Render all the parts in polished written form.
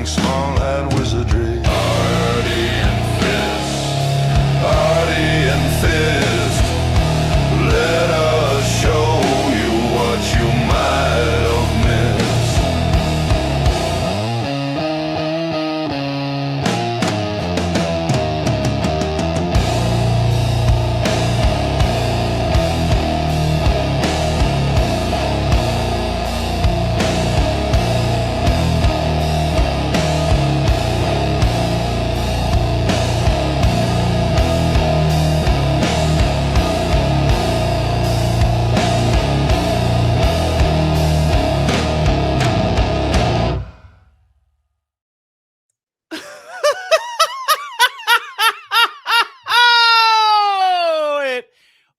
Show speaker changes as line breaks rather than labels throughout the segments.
small and wizardry. Ardy and fist, let us show you what you might have missed.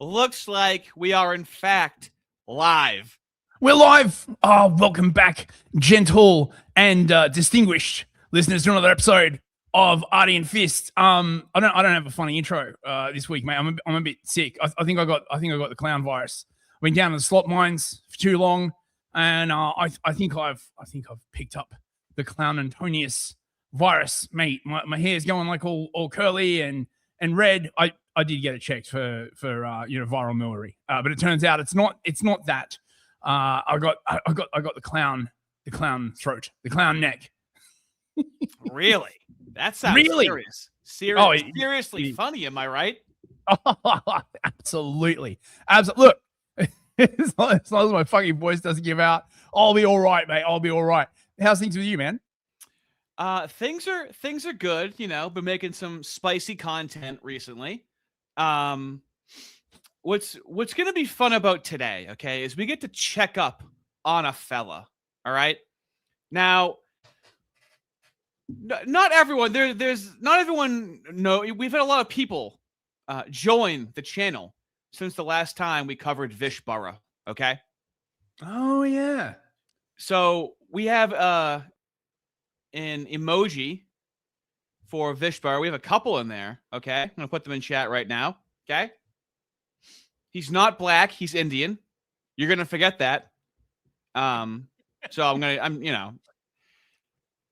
Looks like we are in fact live.
We're live. Oh, welcome back, gentle and distinguished listeners, to another episode of Ardy and Fist. I don't have a funny intro this week, mate. I'm a bit sick. I think I got the clown virus. I've been down in the slot mines for too long, and I think I've picked up the clown Antonius virus, mate. My hair's going like all curly and red. I did get it checked for viral miliary, but it turns out it's not that. I got the clown throat, the clown neck.
Really? That sounds
really
serious. Seriously funny, am I right?
Absolutely. Look, as long as my fucking voice doesn't give out, I'll be all right, mate. I'll be all right. How's things with you, man?
Things are good. You know, been making some spicy content recently. What's gonna be fun about today, okay, is we get to check up on a fella. All right. Now, not everyone. There's not everyone. No, we've had a lot of people join the channel since the last time we covered Vishbara. Okay.
Oh yeah.
So we have an emoji for Vishbar. We have a couple in there. Okay. I'm going to put them in chat right now. Okay. He's not black. He's Indian. You're going to forget that. So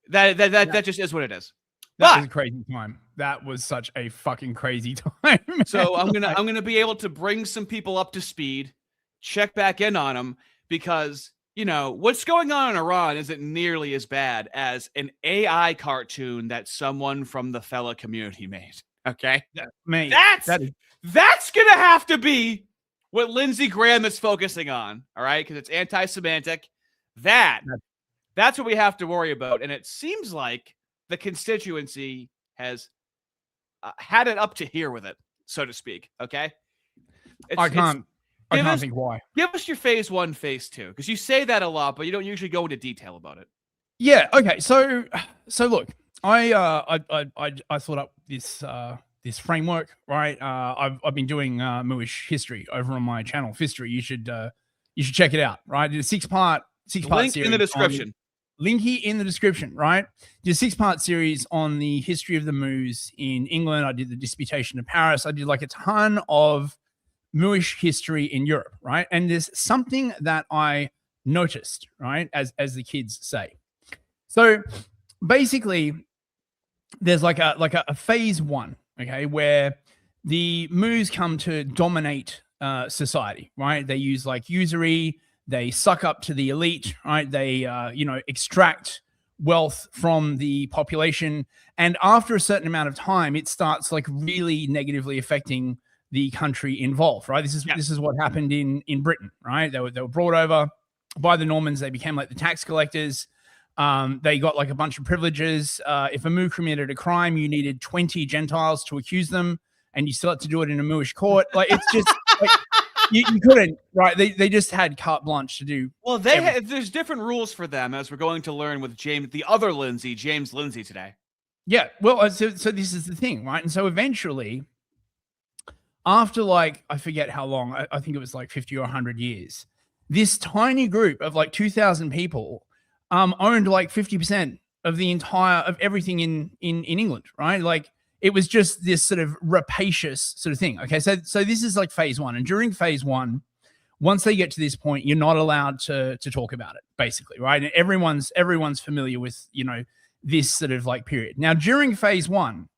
that just is what it is.
That was a crazy time. That was such a fucking crazy time.
So I'm going to be able to bring some people up to speed, check back in on them, because what's going on in Iran isn't nearly as bad as an AI cartoon that someone from the fella community made. Okay.
Mate,
that's going to have to be what Lindsay Graham is focusing on. All right. Because it's anti-Semitic. That's what we have to worry about. And it seems like the constituency has had it up to here with it, so to speak. Okay.
I can't think why.
Give us your phase 1, phase 2, because you say that a lot, but you don't usually go into detail about it.
Yeah. Okay. So look, I thought up this framework, right? I've been doing Moorish history over on my channel, Fistory. You should check it out, right? It's a six-part
link
series
in the description.
Linky in the description, right? Did a 6-part series on the history of the Moors in England. I did the disputation of Paris. I did like a ton of Moorish history in Europe, right? And there's something that I noticed, right, as the kids say. So basically, there's like a phase 1, okay, where the Moors come to dominate society, right? They use like usury, they suck up to the elite, right? They extract wealth from the population, and after a certain amount of time, it starts like really negatively affecting the country involved, right? This is what happened in Britain, right? They were brought over by the Normans. They became like the tax collectors. They got like a bunch of privileges. If a Moor committed a crime, you needed 20 Gentiles to accuse them, and you still had to do it in a Moorish court. Like it's just like, you couldn't, right? They just had carte blanche to do.
Well, there's different rules for them, as we're going to learn with the other Lindsay, James Lindsay today.
Yeah, well, so this is the thing, right? And so eventually, after like, I forget how long, I think it was like 50 or 100 years, this tiny group of like 2,000 people owned like 50% of of everything in England, right? Like it was just this sort of rapacious sort of thing. Okay, so this is like phase 1. And during phase 1, once they get to this point, you're not allowed to talk about it, basically, right? And everyone's familiar with, this sort of like period. Now, during phase one,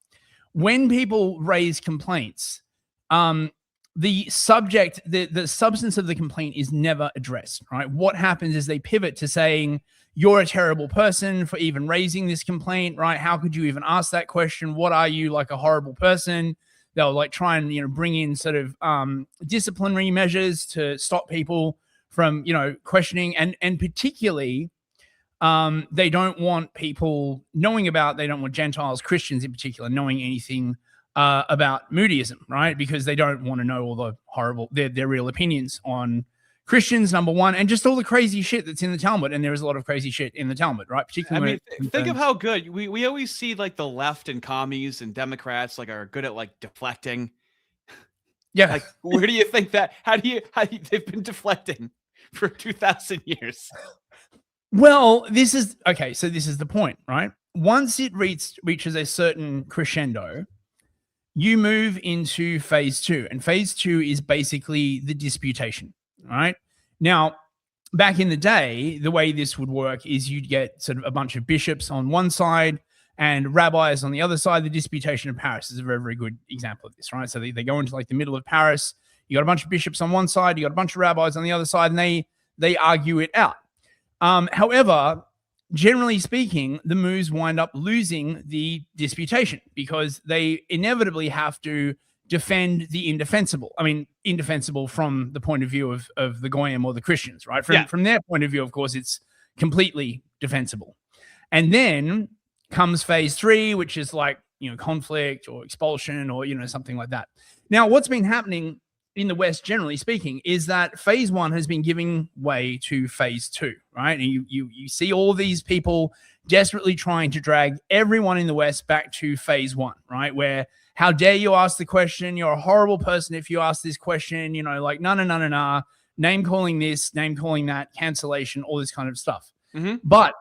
when people raise complaints, the subject, the substance of the complaint is never addressed, right? What happens is they pivot to saying, you're a terrible person for even raising this complaint, right? How could you even ask that question? What are you, like a horrible person? They'll like try and, you know, bring in sort of disciplinary measures to stop people from, you know, questioning. And particularly, they don't want people knowing about, they don't want Gentiles, Christians in particular, knowing anything about Moodyism, right? Because they don't want to know all the horrible, their real opinions on Christians, number one, and just all the crazy shit that's in the Talmud. And there is a lot of crazy shit in the Talmud, right? Particularly,
think of how good we always see like the left and commies and Democrats like are good at like deflecting.
Yeah.
Like, where do you think that? How do you they've been deflecting for 2,000 years?
Well, this is okay. So this is the point, right? Once it reaches a certain crescendo, you move into phase two, and phase two is basically the disputation. Right now, back in the day, the way this would work is you'd get sort of a bunch of bishops on one side and rabbis on the other side. The disputation of Paris is a very, very good example of this, right? So they go into like the middle of Paris. You got a bunch of bishops on one side, you got a bunch of rabbis on the other side, and they argue it out. However, generally speaking, the Moos wind up losing the disputation because they inevitably have to defend the indefensible. I mean, indefensible from the point of view of the Goyim or the Christians, right? From their point of view, of course, it's completely defensible. And then comes phase three, which is like, you know, conflict or expulsion or, you know, something like that. Now, what's been happening in the West, generally speaking, is that phase one has been giving way to phase two, right? And you see all these people desperately trying to drag everyone in the West back to phase one, right? Where, how dare you ask the question? You're a horrible person if you ask this question, you know, like, no, name calling this, name calling that, cancellation, all this kind of stuff.
Mm-hmm.
But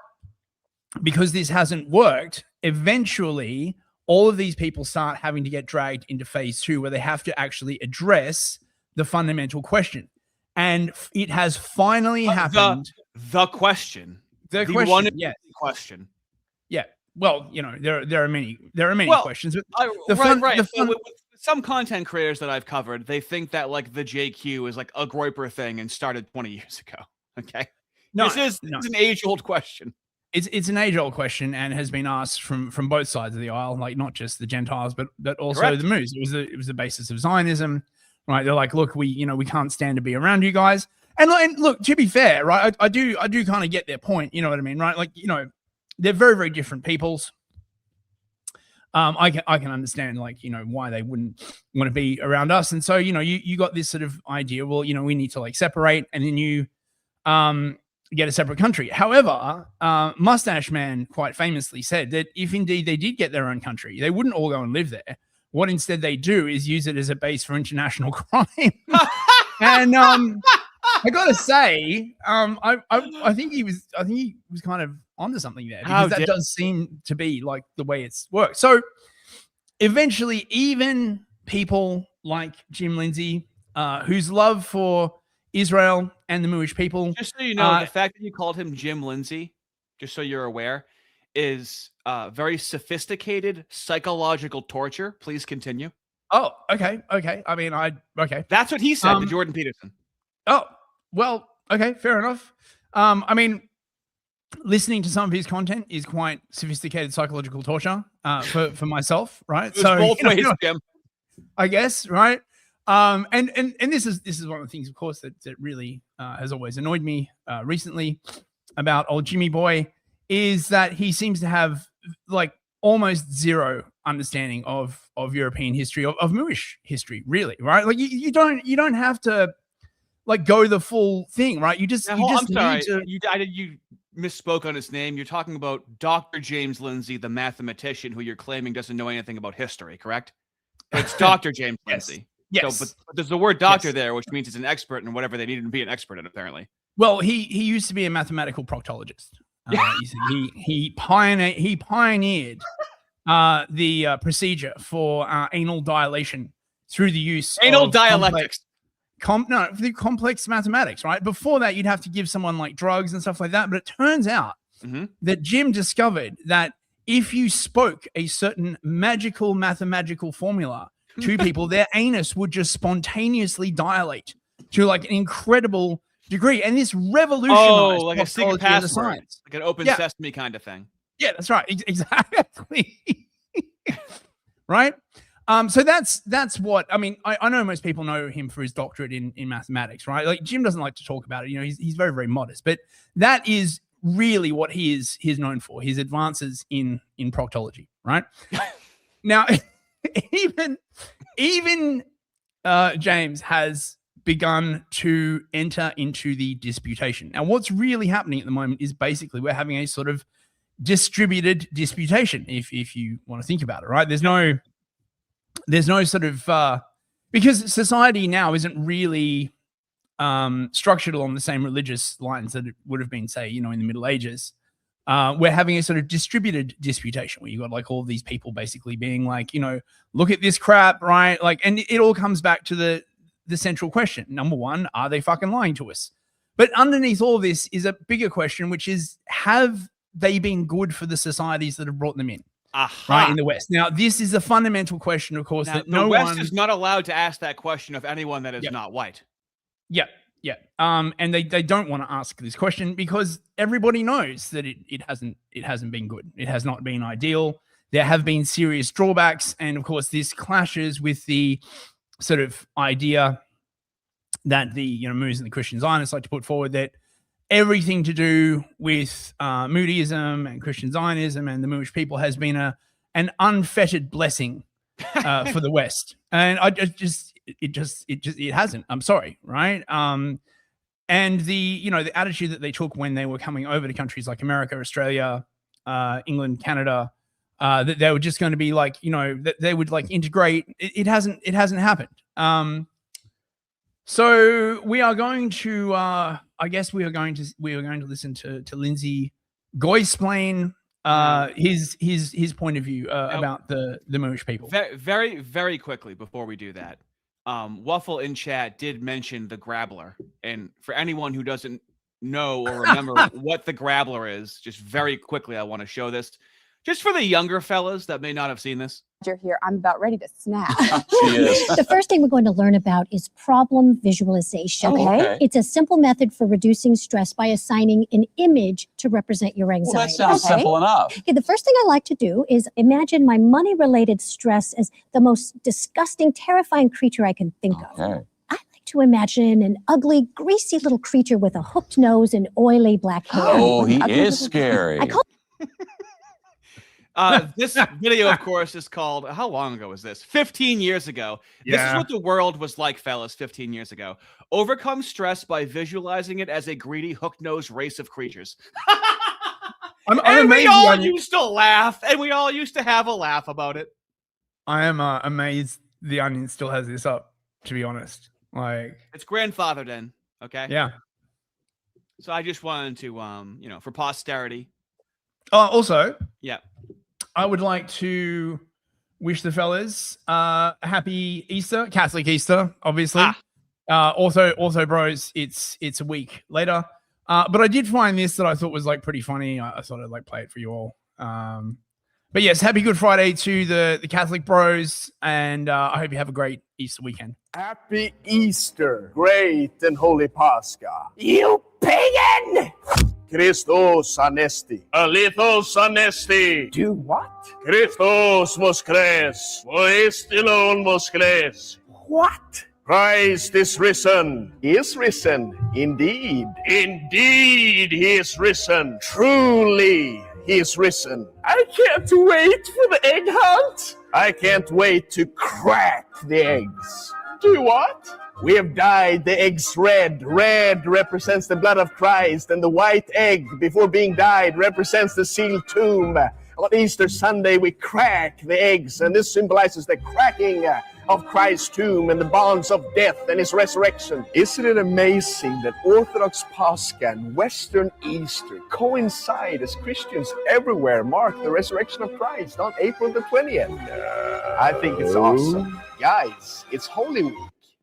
because this hasn't worked, eventually all of these people start having to get dragged into phase two, where they have to actually address the fundamental question. And it has finally happened.
The question.
The question, yes.
Question.
Yeah. Well, you know, there are many questions.
But with some content creators that I've covered, they think that like the JQ is like a Groyper thing and started 20 years ago. Okay. This is an age-old question.
It's an age-old question and has been asked from both sides of the aisle, like not just the Gentiles, but also
Correct.
the Moos. It was the basis of Zionism, right? They're like, look, we can't stand to be around you guys. And look, to be fair, right? I do kind of get their point. You know what I mean, right? Like, you know, they're very, very different peoples. I can understand, like, you know, why they wouldn't want to be around us. And so, you know, you got this sort of idea, well, you know, we need to like separate, and then you get a separate country. However, Mustache Man quite famously said that if indeed they did get their own country, they wouldn't all go and live there. What instead they do is use it as a base for international crime. And I gotta say, I think he was kind of onto something there, because that does seem to be like the way it's worked. So eventually, even people like Jim Lindsay, whose love for Israel and the Moorish people,
just so you know, the fact that you called him Jim Lindsay, just so you're aware, is very sophisticated psychological torture. Please continue.
Oh, okay. I mean, okay.
That's what he said to Jordan Peterson.
Oh, well, okay, fair enough. I mean, listening to some of his content is quite sophisticated psychological torture for myself, right?
So both ways, Jim.
I guess, right? And this is one of the things, of course, that really has always annoyed me recently about old Jimmy Boy, is that he seems to have like almost zero understanding of European history, of Moorish history, really, right? Like you don't have to like go the full thing, right? You just
I'm sorry, you misspoke on his name. You're talking about Dr. James Lindsay, the mathematician who you're claiming doesn't know anything about history, correct? It's Dr. James Lindsay.
Yes.
So, but there's the word doctor there, which means he's an expert in whatever they needed to be an expert in, apparently.
Well, he used to be a mathematical proctologist. He pioneered the procedure for anal dilation through the use
of
dialectics. Through complex mathematics, right? Before that, you'd have to give someone like drugs and stuff like that. But it turns out that Jim discovered that if you spoke a certain magical mathematical formula to people, their anus would just spontaneously dilate to like an incredible degree. And this revolutionized
like a secret
proctology and the
password,
science.
like an open
Yeah.
sesame kind of thing.
Yeah, that's right. Exactly. Right. So that's what I mean. I know most people know him for his doctorate in mathematics, right? Like Jim doesn't like to talk about it. You know, he's very, very modest, but that is really what he's known for, his advances in proctology, right? Now, even James has begun to enter into the disputation. Now, what's really happening at the moment is basically we're having a sort of distributed disputation, if you want to think about it, right? There's no sort of because society now isn't really structured along the same religious lines that it would have been, say, you know, in the Middle Ages. We're having a sort of distributed disputation where you got like all these people basically being like, you know, look at this crap, right? Like, and it all comes back to the central question. Number one, are they fucking lying to us? But underneath all this is a bigger question, which is, have they been good for the societies that have brought them in? Right, in the West. Now, this is a fundamental question, of course, that
the West is not allowed to ask that question of anyone that is not white.
Yeah. And they don't want to ask this question because everybody knows that it hasn't been good. It has not been ideal. There have been serious drawbacks, and of course, this clashes with the sort of idea that the, you know, Moos and the Christian Zionists like to put forward, that everything to do with Moodyism and Christian Zionism and the Mooish people has been an unfettered blessing for the West, and it hasn't. I'm sorry, right? And the attitude that they took when they were coming over to countries like America, Australia, England, Canada, that they were just going to be like, you know, that they would like integrate. It hasn't happened. So we are going to, I guess we are going to listen to Lindsay goysplain his point of view about the Mooish people.
Very, very quickly before we do that, Waffle in chat did mention the Grabbler, and for anyone who doesn't know or remember what the Grabbler is, just very quickly, I want to show this, just for the younger fellas that may not have seen this.
Here, I'm about ready to snap.
The first thing we're going to learn about is problem visualization.
Okay.
It's a simple method for reducing stress by assigning an image to represent your anxiety.
Well, that sounds simple enough.
Okay, the first thing I like to do is imagine my money-related stress as the most disgusting, terrifying creature I can think of. I like to imagine an ugly, greasy little creature with a hooked nose and oily black hair.
Oh, he is scary.
This video, of course, is called, how long ago was this? 15 years ago. This is what the world was like, fellas, 15 years ago. Overcome stress by visualizing it as a greedy, hook-nosed race of creatures.
I'm
we all used to laugh, and we all used to have a laugh about it.
I am amazed the Onion still has this up, to be honest. Like,
it's grandfathered in, okay?
Yeah.
So I just wanted to, you know, for posterity.
Also,
yeah,
I would like to wish the fellas a happy Easter, Catholic Easter, obviously. Also, bros, it's a week later. But I did find this that I thought was like pretty funny. I thought I'd like play it for you all. But yes, happy Good Friday to the Catholic bros, and I hope you have a great Easter weekend.
Happy Easter, great and holy Pascha. You pagan! Christos anesti. Alithos anesti. Do what? Christos moskres. Moestilon moskres. What? Christ is risen. He is risen. Indeed. Indeed, he is risen. Truly, he is risen. I can't wait for the egg hunt. I can't wait to crack the eggs. Do what? We have dyed the eggs red. Red represents the blood of Christ, and the white egg, before being dyed, represents the sealed tomb. On Easter Sunday, we crack the eggs, and this symbolizes the cracking of Christ's tomb and the bonds of death and his resurrection. Isn't it amazing that Orthodox Pascha and Western Easter coincide as Christians everywhere mark the resurrection of Christ on April the 20th? I think it's awesome. Guys, it's Holy Week.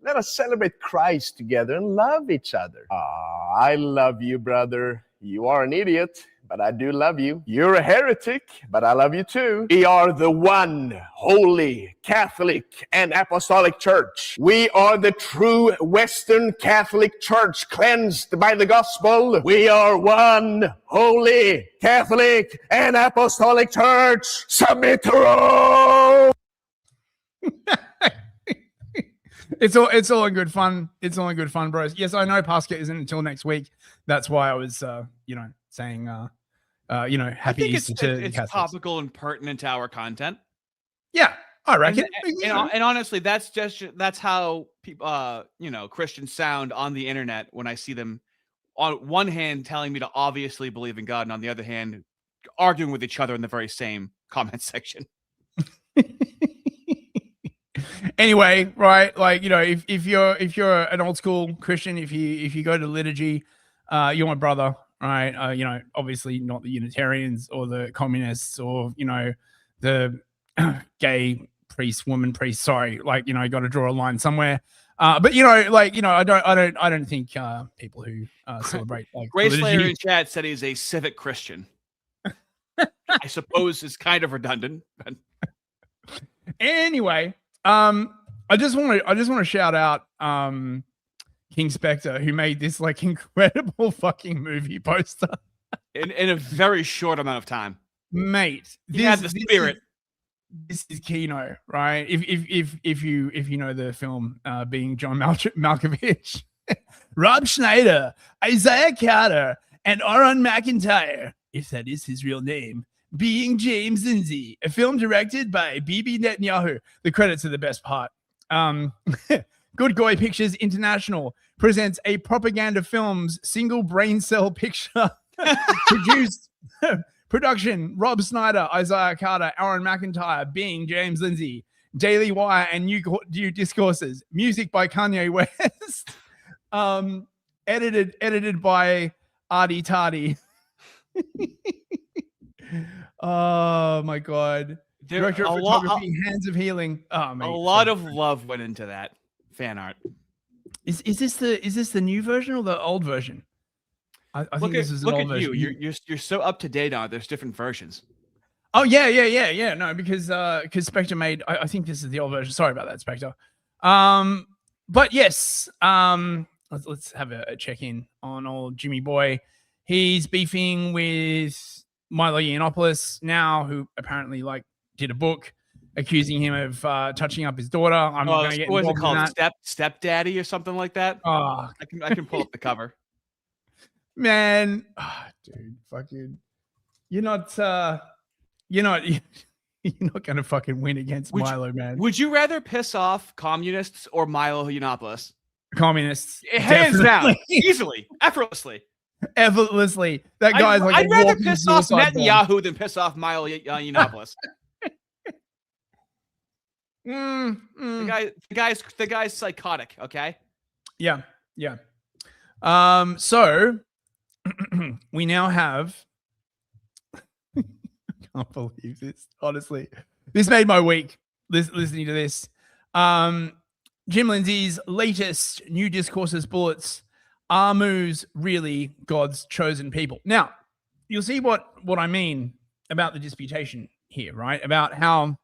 Let us celebrate Christ together and love each other. I love you, brother. You are an idiot. but I do love you. You're a heretic, but I love you too. We are the one holy Catholic and Apostolic Church. We are the true Western Catholic Church cleansed by the gospel. We are one holy Catholic and Apostolic Church. Submit to Rome.
It's all in good fun. It's all in good fun, bros. Yes, I know Pascha isn't until next week. That's why I was, saying, happy Easter to
it's
Catholics.
topical and pertinent to our content.
Yeah, I reckon.
And honestly, that's how people, Christians sound on the internet when I see them on one hand telling me to obviously believe in God, and on the other hand, arguing with each other in the very same comment section.
Anyway, right? Like, if you're an old school Christian, if you go to liturgy, you're my brother, right? Obviously not the Unitarians or the communists or the gay priest, woman priest. Sorry, like you got to draw a line somewhere. But I don't think people who celebrate like
Grace Slayer in chat said he's a civic Christian. I suppose it's kind of redundant, but
anyway. I just want to shout out King Spectre, who made this like incredible fucking movie poster
in a very short amount of time.
Mate,
he had the spirit.
This is Kino, right? If you know the film, being John Malkovich, Rob Schneider, Isaiah Carter, and Aaron McIntyre, if that is his real name, being James Lindsay, a film directed by Bibi Netanyahu. The credits are the best part. Good Goy Pictures International presents a propaganda film's single brain cell picture. Production, Rob Snyder, Isaiah Carter, Aaron McIntyre, being James Lindsay, Daily Wire, and New Discourses. Music by Kanye West. Edited by Ardy Tardy. Oh my God! Director of photography, Hands of Healing. Oh man,
a lot of love went into that fan art.
Is this the new version or the old version? I think this is an old version.
You're so up to date on it. There's different versions.
Oh yeah. No, because Spectre made. I think this is the old version. Sorry about that, Spectre. But yes. Let's have a check in on old Jimmy Boy. He's beefing with Milo Yiannopoulos now, who apparently did a book accusing him of touching up his daughter. I'm not going to get involved in that.
What is it called? Stepdaddy or something like that?
Oh,
I can pull up the cover.
Man, dude, fucking, you're not going to fucking win against Milo, man.
Would you rather piss off communists or Milo Yiannopoulos?
Communists,
hands down, easily, effortlessly.
That guy's
I'd rather piss off Netanyahu than piss off Milo Yiannopoulos. The guy's psychotic. Okay.
Yeah. So we now have. I can't believe this. Honestly, this made my week. Listening to this, Jim Lindsay's latest New Discourses bullets. Are Moos really God's chosen people? Now, you'll see what I mean about the disputation here, right? About how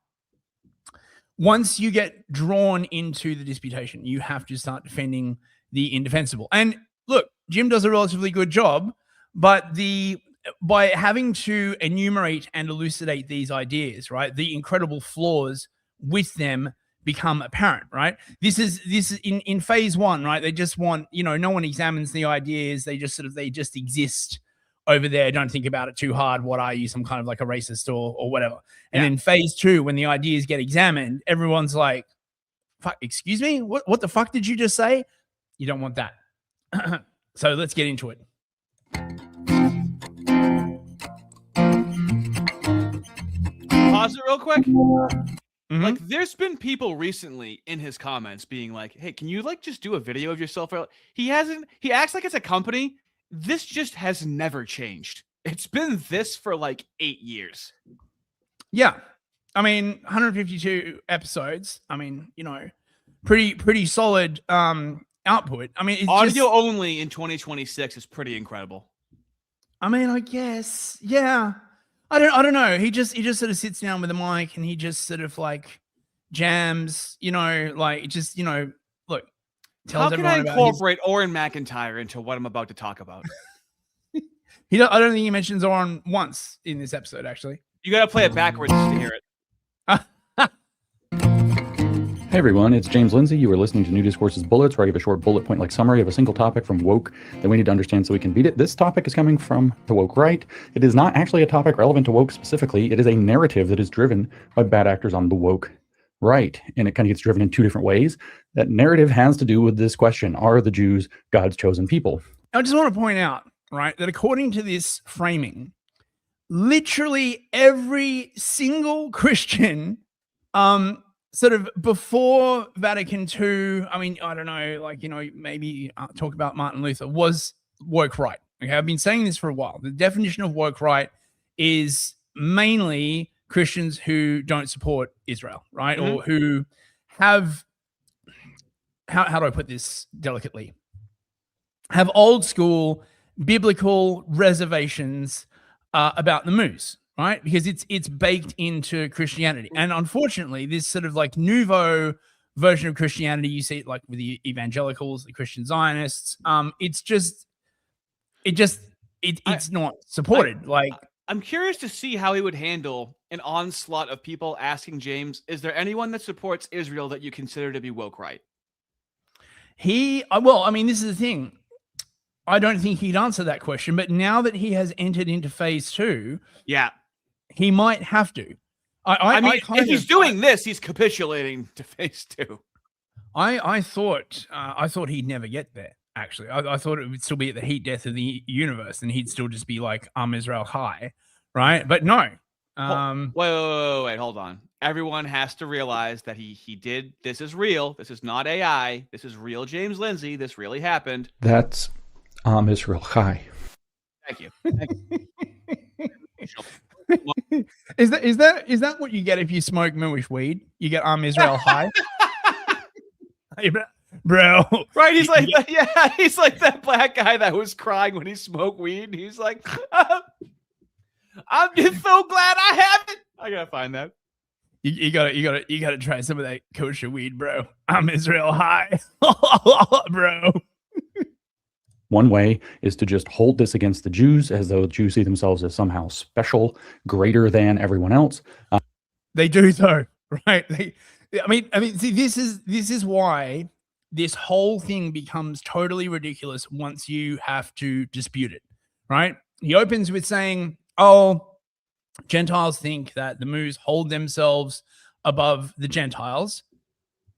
once you get drawn into the disputation, you have to start defending the indefensible. And look, Jim does a relatively good job, but by having to enumerate and elucidate these ideas, right, the incredible flaws with them become apparent, right? This is in phase one, right? They just want, no one examines the ideas. They just exist over there. Don't think about it too hard. What are you, some kind of like a racist or whatever? And then phase two, when the ideas get examined, everyone's like, fuck, excuse me? What the fuck did you just say? You don't want that. So let's get into it.
Pause it real quick. Mm-hmm. Like, there's been people recently in his comments being like, hey, can you just do a video of yourself? He acts like it's a company. This just has never changed. It's been this for 8 years.
Yeah. I mean, 152 episodes. I mean, pretty solid output. I mean, it's
audio only in 2026 is pretty incredible.
I mean, I guess, yeah. I don't know. He just sort of sits down with a mic and he just sort of like jams, like just, look, tells
How can I
everyone about his,
incorporate Oren McIntyre into what I'm about to talk about?
I don't think he mentions Oren once in this episode, actually.
You got to play it backwards to hear it.
Hey everyone, it's James Lindsay. You are listening to New Discourses Bullets, where I give a short bullet point-like summary of a single topic from woke that we need to understand so we can beat it. This topic is coming from the woke right. It is not actually a topic relevant to woke specifically. It is a narrative that is driven by bad actors on the woke right, and it kind of gets driven in two different ways. That narrative has to do with this question: are the Jews God's chosen people?
I just want to point out, right, that according to this framing, literally every single Christian, sort of before Vatican II, I mean, I don't know, like, maybe talk about Martin Luther, was woke right. Okay, I've been saying this for a while. The definition of woke right is mainly Christians who don't support Israel, right?
Mm-hmm.
Or who have, how do I put this delicately? Have old school biblical reservations about the moose, right? Because it's baked into Christianity. And unfortunately, this sort of like nouveau version of Christianity, you see it like with the evangelicals, the Christian Zionists. It's not supported.
I'm curious to see how he would handle an onslaught of people asking James, is there anyone that supports Israel that you consider to be woke right?
Well, I mean, this is the thing. I don't think he'd answer that question, but now that he has entered into phase 2,
yeah,
he might have to. I mean,
if he's doing this, he's capitulating to phase 2.
I thought he'd never get there. Actually, I thought it would still be at the heat death of the universe, and he'd still just be like, Israel high, right? But no.
Wait, hold on. Everyone has to realize that he did. This is real. This is not AI. This is real James Lindsay. This really happened.
That's Israel high.
Thank you.
Is that what you get if you smoke Moorish weed? You get Israel high. Hey, bro,
right? He's like, he's like that black guy that was crying when he smoked weed. He's like, I'm just so glad I have it. I gotta find that.
You gotta try some of that kosher weed, bro. Israel high, bro.
One way is to just hold this against the Jews as though the Jews see themselves as somehow special, greater than everyone else.
They do though, right? I mean, see, this is why this whole thing becomes totally ridiculous once you have to dispute it, right? He opens with saying, Gentiles think that the Moos hold themselves above the Gentiles,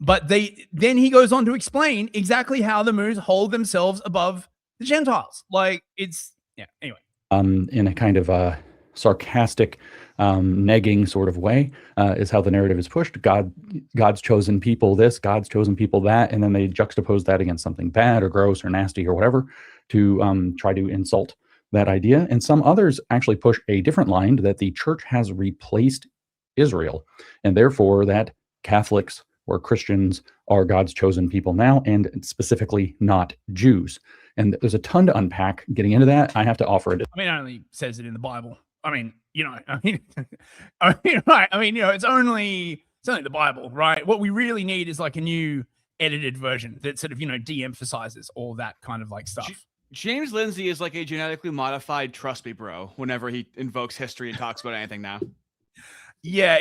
but then he goes on to explain exactly how the Moos hold themselves above the Gentiles. Like, it's, yeah, anyway.
In a kind of sarcastic, negging sort of way, is how the narrative is pushed. God's chosen people this, God's chosen people that, and then they juxtapose that against something bad or gross or nasty or whatever to try to insult that idea. And some others actually push a different line, that the church has replaced Israel, and therefore that Catholics or Christians are God's chosen people now, and specifically not Jews. And there's a ton to unpack getting into that. I have to offer it.
I mean, it only says it in the Bible. I mean, right. I mean, it's only the Bible, right? What we really need is like a new edited version that sort of, de-emphasizes all that kind of like stuff.
James Lindsay is like a genetically modified trust me bro whenever he invokes history and talks about anything now.
Yeah,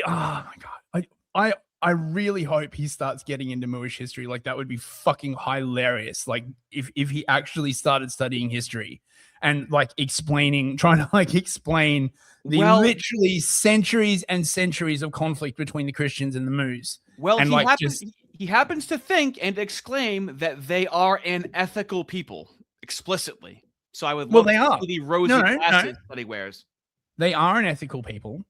oh my God. I really hope he starts getting into Moorish history. Like, that would be fucking hilarious. Like, if he actually started studying history and like trying to explain the literally centuries and centuries of conflict between the Christians and the Moos.
Well, and he happens to think and exclaim that they are an ethical people explicitly. So I would love to see the rosy glasses that he wears.
They are an ethical people.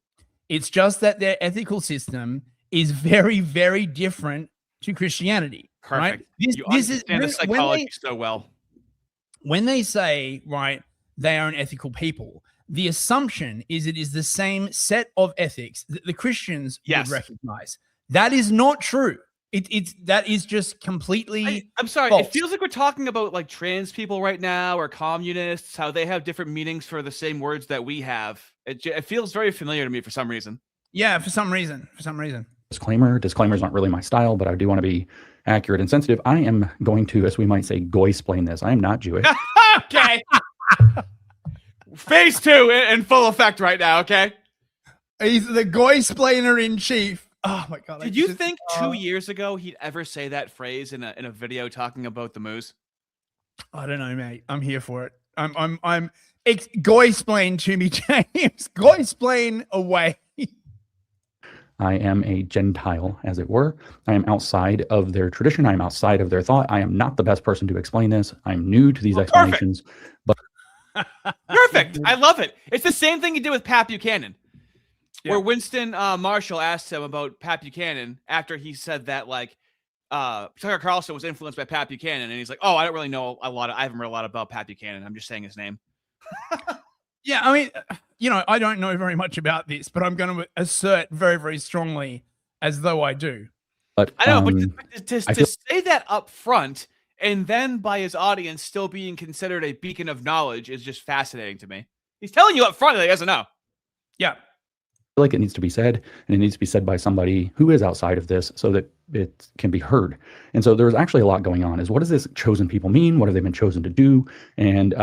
It's just that their ethical system is very, very different to Christianity.
Perfect.
Right?
You understand the psychology so well.
When they say, right, they are an ethical people, the assumption is it is the same set of ethics that the Christians would recognize. That is not true. That is just completely.
I'm sorry.
false.
It feels like we're talking about like trans people right now, or communists, how they have different meanings for the same words that we have. It feels very familiar to me for some reason.
Yeah, for some reason.
Disclaimers aren't really my style, but I do want to be accurate and sensitive. I am going to, as we might say, goysplain this. I am not Jewish.
Okay. Phase 2 in full effect right now. Okay.
He's the goysplainer in chief. Oh my god!
Did you think 2 years ago he'd ever say that phrase in a video talking about the moose?
I don't know, mate. I'm here for it. It's goysplain to me, James. Goysplain away.
I am a Gentile, as it were. I am outside of their tradition. I am outside of their thought. I am not the best person to explain this. I'm new to these explanations. But
Perfect. I love it. It's the same thing he did with Pat Buchanan.
Yeah.
Where Winston Marshall asked him about Pat Buchanan after he said that like Tucker Carlson was influenced by Pat Buchanan, and he's like, "Oh, I don't really know a lot. I haven't read a lot about Pat Buchanan. I'm just saying his name."
Yeah, I mean, I don't know very much about this, but I'm going to assert very, very strongly as though I do.
but
I know, but to
feel-
say that up front and then by his audience still being considered a beacon of knowledge is just fascinating to me. He's telling you up front that he doesn't know.
Yeah.
feel like it needs to be said, and it needs to be said by somebody who is outside of this so that it can be heard. And so there's actually a lot going on. Is what does this chosen people mean? What have they been chosen to do? And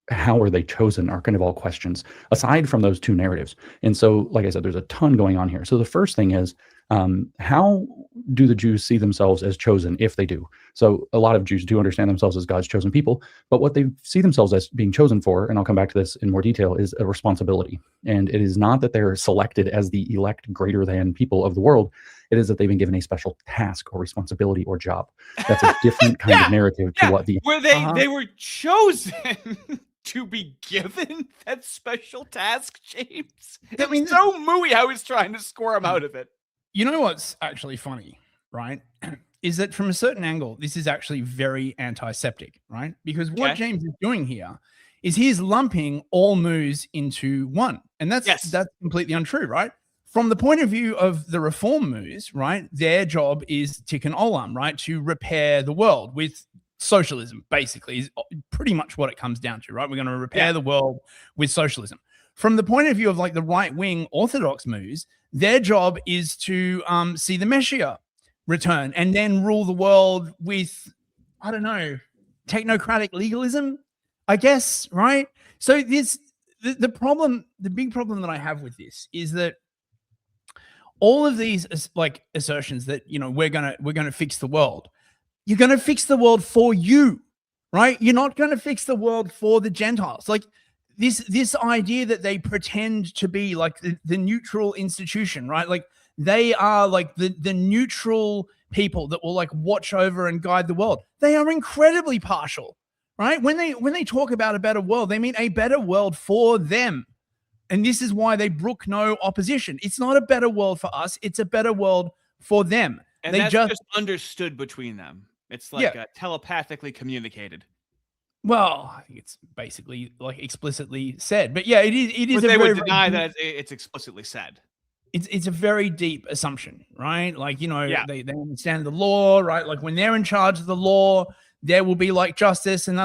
how are they chosen are kind of all questions aside from those two narratives. And so, like I said, there's a ton going on here. So the first thing is, how do the Jews see themselves as chosen if they do? So a lot of Jews do understand themselves as God's chosen people, but what they see themselves as being chosen for, and I'll come back to this in more detail, is a responsibility. And it is not that they're selected as the elect greater than people of the world. It is that they've been given a special task or responsibility or job. That's a different kind of narrative to what the
where they were chosen to be given that special task, James. I mean, so mooey how he's trying to squirm out of it.
You know what's actually funny, right? Is that from a certain angle, this is actually very antiseptic, right? Because what James is doing here is he's lumping all moves into one. And that's completely untrue, right? From the point of view of the reform moves, right? Their job is tikkun olam, right? To repair the world with socialism, basically, is pretty much what it comes down to, right? We're going to repair the world with socialism. From the point of view of like the right-wing orthodox moves, their job is to see the Messiah return and then rule the world with, I don't know, technocratic legalism, I guess, right? So this the problem, the big problem that I have with this is that all of these like assertions that, you know, we're gonna fix the world. You're gonna fix the world for you, right? You're not gonna fix the world for the Gentiles. Like this idea that they pretend to be like the neutral institution, right? Like they are like the neutral people that will like watch over and guide the world. They are incredibly partial, right? When they talk about a better world, they mean a better world for them. And this is why they brook no opposition. It's not a better world for us. It's a better world for them.
And
they
that's just understood between them. It's like telepathically communicated.
Well, I think it's basically like explicitly said. But yeah, it is.
But they would deny that it's explicitly said.
It's a very deep assumption, right? Like, you know, they understand the law, right? Like when they're in charge of the law, there will be like justice and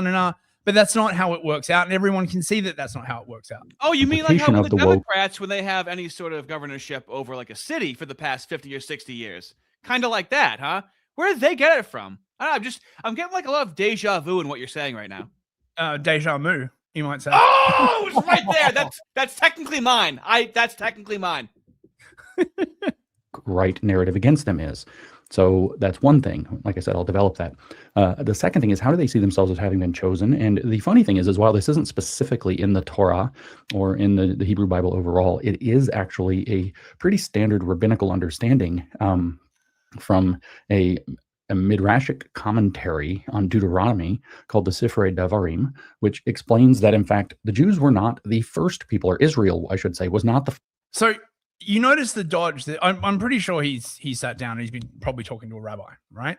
but that's not how it works out. And everyone can see that that's not how it works out.
Oh, you mean like how the Democrats, when they have any sort of governorship over like a city for the past 50 or 60 years, kind of like that, huh? Where did they get it from? I don't know, I'm getting like a lot of deja vu in what you're saying right now.
Deja vu, you might say.
Oh, it's right there. That's technically mine. That's technically mine.
Right narrative against them is. So that's one thing. Like I said, I'll develop that. The second thing is, how do they see themselves as having been chosen? And the funny thing is while this isn't specifically in the Torah or in the Hebrew Bible overall, it is actually a pretty standard rabbinical understanding from a Midrashic commentary on Deuteronomy called the Sifrei Devarim, which explains that, in fact, the Jews were not the first people, or Israel, I should say, was not the
So you notice the dodge that I'm pretty sure he sat down and he's been probably talking to a rabbi, right?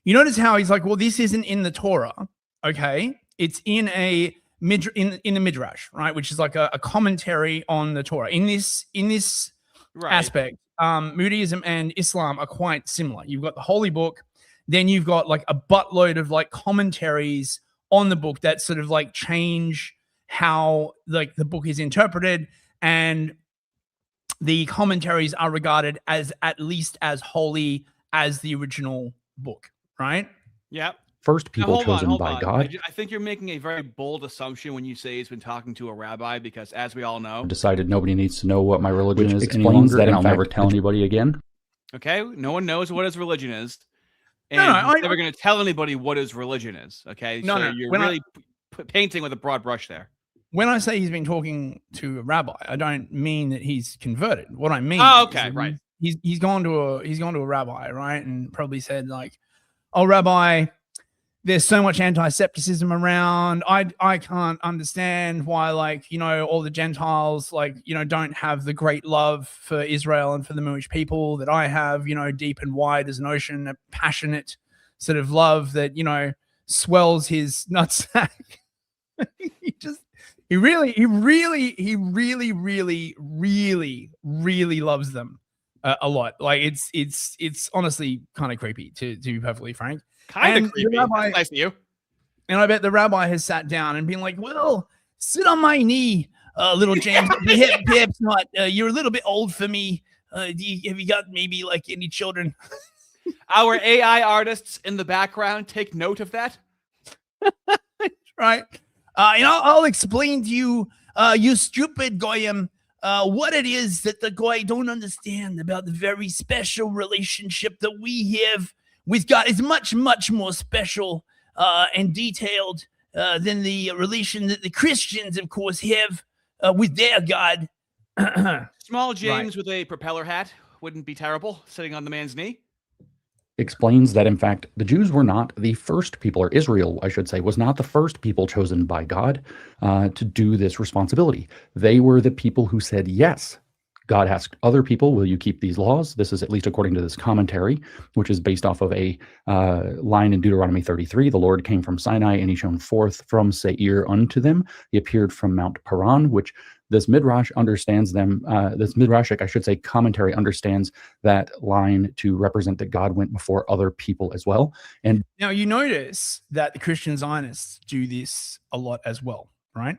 You notice how he's like, well, this isn't in the Torah, okay? It's in a in the Midrash, right? Which is like a commentary on the Torah. In this aspect, Judaism and Islam are quite similar. You've got the Holy Book, then you've got like a buttload of like commentaries on the book that sort of like change how like the book is interpreted, and the commentaries are regarded as at least as holy as the original book, right?
Yep.
First people
Now,
chosen by God.
I think you're making a very bold assumption when you say he's been talking to a rabbi, because as we all know,
Decided nobody needs to know what my religion
Which
is any
explains
longer,
that,
and
in
I'll never
fact,
tell anybody again.
okay, no one knows what his religion is, and
No,
he's never going to tell anybody what his religion is. Okay,
No,
so
no,
you're
when I-
really painting with a broad brush there.
When I say he's been talking to a rabbi, I don't mean that he's converted. What I mean,
Oh,
is
okay,
that
right.
He's gone to a rabbi, right, and probably said like, "Oh, Rabbi, there's so much anti-Semitism around. I can't understand why, like, you know, all the Gentiles, like, you know, don't have the great love for Israel and for the Jewish people that I have, you know, deep and wide as an ocean, a passionate sort of love that, you know, swells his nutsack." He really loves them a lot. Like it's honestly kind of creepy to be perfectly frank.
Kind
And
of
the
creepy.
rabbi-
That's nice of you.
And I bet the rabbi has sat down and been like, "Well, sit on my knee, little James. Perhaps not. You're a little bit old for me. Have you got maybe like any children?"
Our AI artists in the background take note of that.
Right. And I'll explain to you, you stupid goyim, what it is that the goy don't understand about the very special relationship that we have with God. Is much, much more special and detailed than the relation that the Christians, of course, have with their God.
Small James with a propeller hat wouldn't be terrible, sitting on the man's knee.
Explains that, in fact, the Jews were not the first people, or Israel, I should say, was not the first people chosen by God to do this responsibility. They were the people who said, yes. God asked other people, will you keep these laws? This is at least according to this commentary, which is based off of a line in Deuteronomy 33. The Lord came from Sinai, and he shone forth from Seir unto them. He appeared from Mount Paran, which this Midrash understands them, this Midrashic, I should say, commentary understands that line to represent that God went before other people as well. And
now you notice that the Christian Zionists do this a lot as well, right?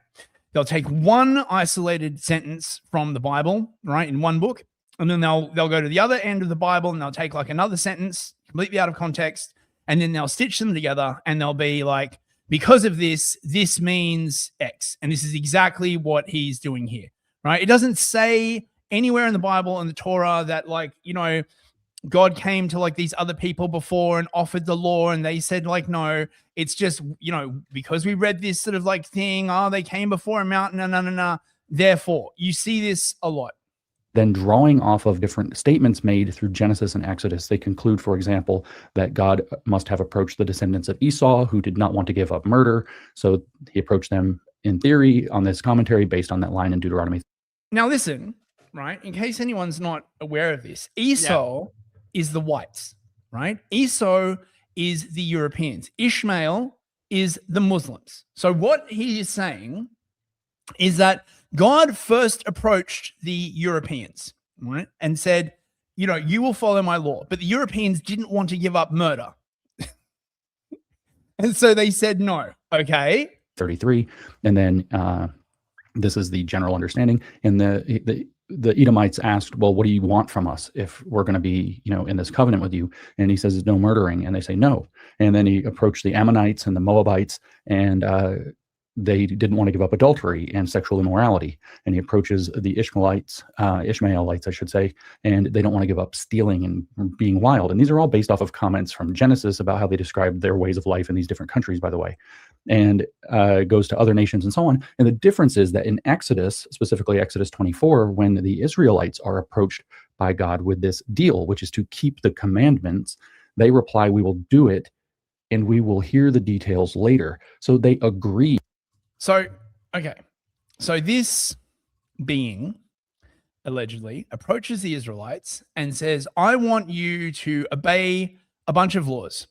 They'll take one isolated sentence from the Bible, right, in one book, and then they'll go to the other end of the Bible and they'll take like another sentence completely out of context, and then they'll stitch them together and they'll be like, because of this, this means X. And this is exactly what he's doing here, right? It doesn't say anywhere in the Bible and the Torah that, like, you know, God came to like these other people before and offered the law and they said like, no. It's just, you know, because we read this sort of like thing, oh, they came before a mountain, no. Therefore, you see this a lot.
Then drawing off of different statements made through Genesis and Exodus, they conclude, for example, that God must have approached the descendants of Esau, who did not want to give up murder. So he approached them in theory on this commentary based on that line in Deuteronomy.
Now listen, right? In case anyone's not aware of this, Esau is the whites, right? Esau is the Europeans. Ishmael is the Muslims. So what he is saying is that God first approached the Europeans, right, and said, you know, you will follow my law. But the Europeans didn't want to give up murder. And so they said no. Okay.
33. And then this is the general understanding. And the Edomites asked, well, what do you want from us if we're going to be, you know, in this covenant with you? And he says, no murdering. And they say no. And then he approached the Ammonites and the Moabites, and they didn't want to give up adultery and sexual immorality. And he approaches the Ishmaelites, I should say, and they don't want to give up stealing and being wild. And these are all based off of comments from Genesis about how they describe their ways of life in these different countries, by the way, and goes to other nations and so on. And the difference is that in Exodus, specifically Exodus 24, when the Israelites are approached by God with this deal, which is to keep the commandments, they reply, we will do it, and we will hear the details later. So they agree.
So, okay. So this being allegedly approaches the Israelites and says, I want you to obey a bunch of laws.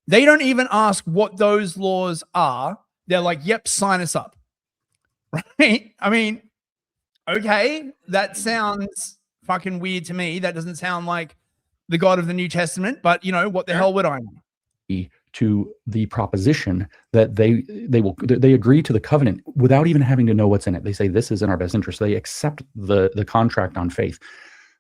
They don't even ask what those laws are. They're like, yep, sign us up. Right? I mean, okay, that sounds fucking weird to me. That doesn't sound like the God of the New Testament, but you know, what the hell would I know?
To the proposition that they agree to the covenant without even having to know what's in it. They say this is in our best interest. They accept the contract on faith.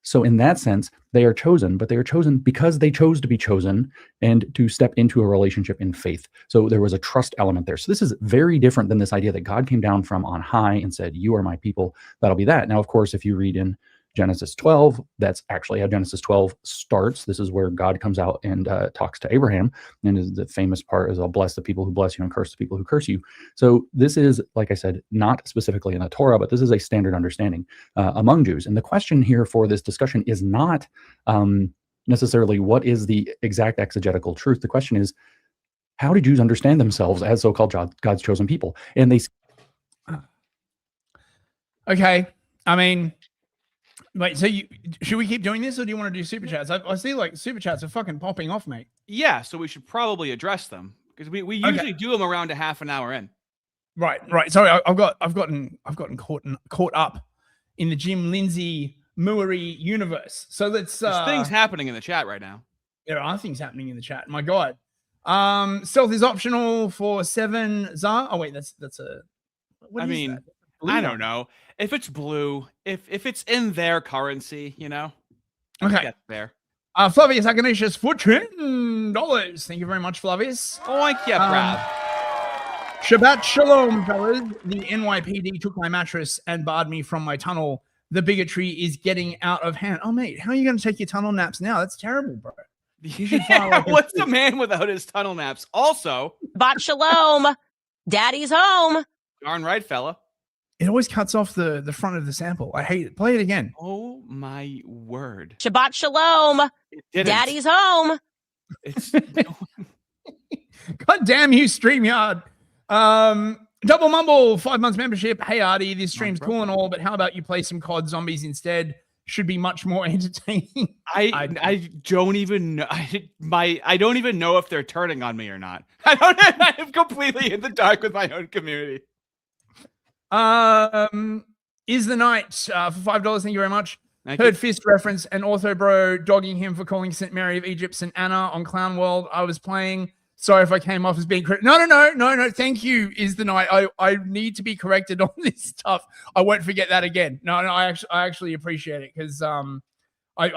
So in that sense, they are chosen, but they are chosen because they chose to be chosen and to step into a relationship in faith. So there was a trust element there. So this is very different than this idea that God came down from on high and said, you are my people, that'll be that. Now, of course, if you read in Genesis 12, that's actually how Genesis 12 starts. This is where God comes out and talks to Abraham. And the famous part is, I'll bless the people who bless you and curse the people who curse you. So this is, like I said, not specifically in the Torah, but this is a standard understanding among Jews. And the question here for this discussion is not necessarily what is the exact exegetical truth. The question is, how do Jews understand themselves as so-called God's chosen people? And they...
Okay. I mean... Wait, so should we keep doing this, or do you want to do super chats? I see like super chats are fucking popping off, mate.
Yeah, so we should probably address them because we usually do them around a half an hour in.
Right. Sorry, I've gotten caught up in the Jim Lindsay Mooery universe. So let's.
There's things happening in the chat right now.
There are things happening in the chat. My God. Stealth is optional for 7 ZAR. Oh wait, that's a. What
I
is
mean,
that?
I don't know. If it's blue, if it's in their currency, you know.
Okay.
Get there.
Flavius Agonicius for $10. Thank you very much, Flavius.
Oink, yeah, Brad.
Shabbat shalom, fellas. The NYPD took my mattress and barred me from my tunnel. The bigotry is getting out of hand. Oh, mate, how are you going to take your tunnel naps now? That's terrible, bro.
Yeah, what's the man without his tunnel naps? Also,
Shabbat shalom. Daddy's home.
Darn right, fella.
It always cuts off the front of the sample. I hate it. Play it again.
Oh my word.
Shabbat shalom. Daddy's home.
It's
God damn you, StreamYard. Double Mumble, 5 months membership. Hey, Ardy, this stream's cool and all, but how about you play some COD Zombies instead? Should be much more entertaining.
I don't even know. I don't even know if they're turning on me or not. I'm completely in the dark with my own community.
Is the Night for $5. Thank you very much.
Thank
Heard
you.
Fist reference and Ortho Bro dogging him for calling St. Mary of Egypt St. Anna on Clown World. I was playing. Sorry if I came off as being correct. No. Thank you. Is the Night. I need to be corrected on this stuff. I won't forget that again. No. I actually appreciate it because I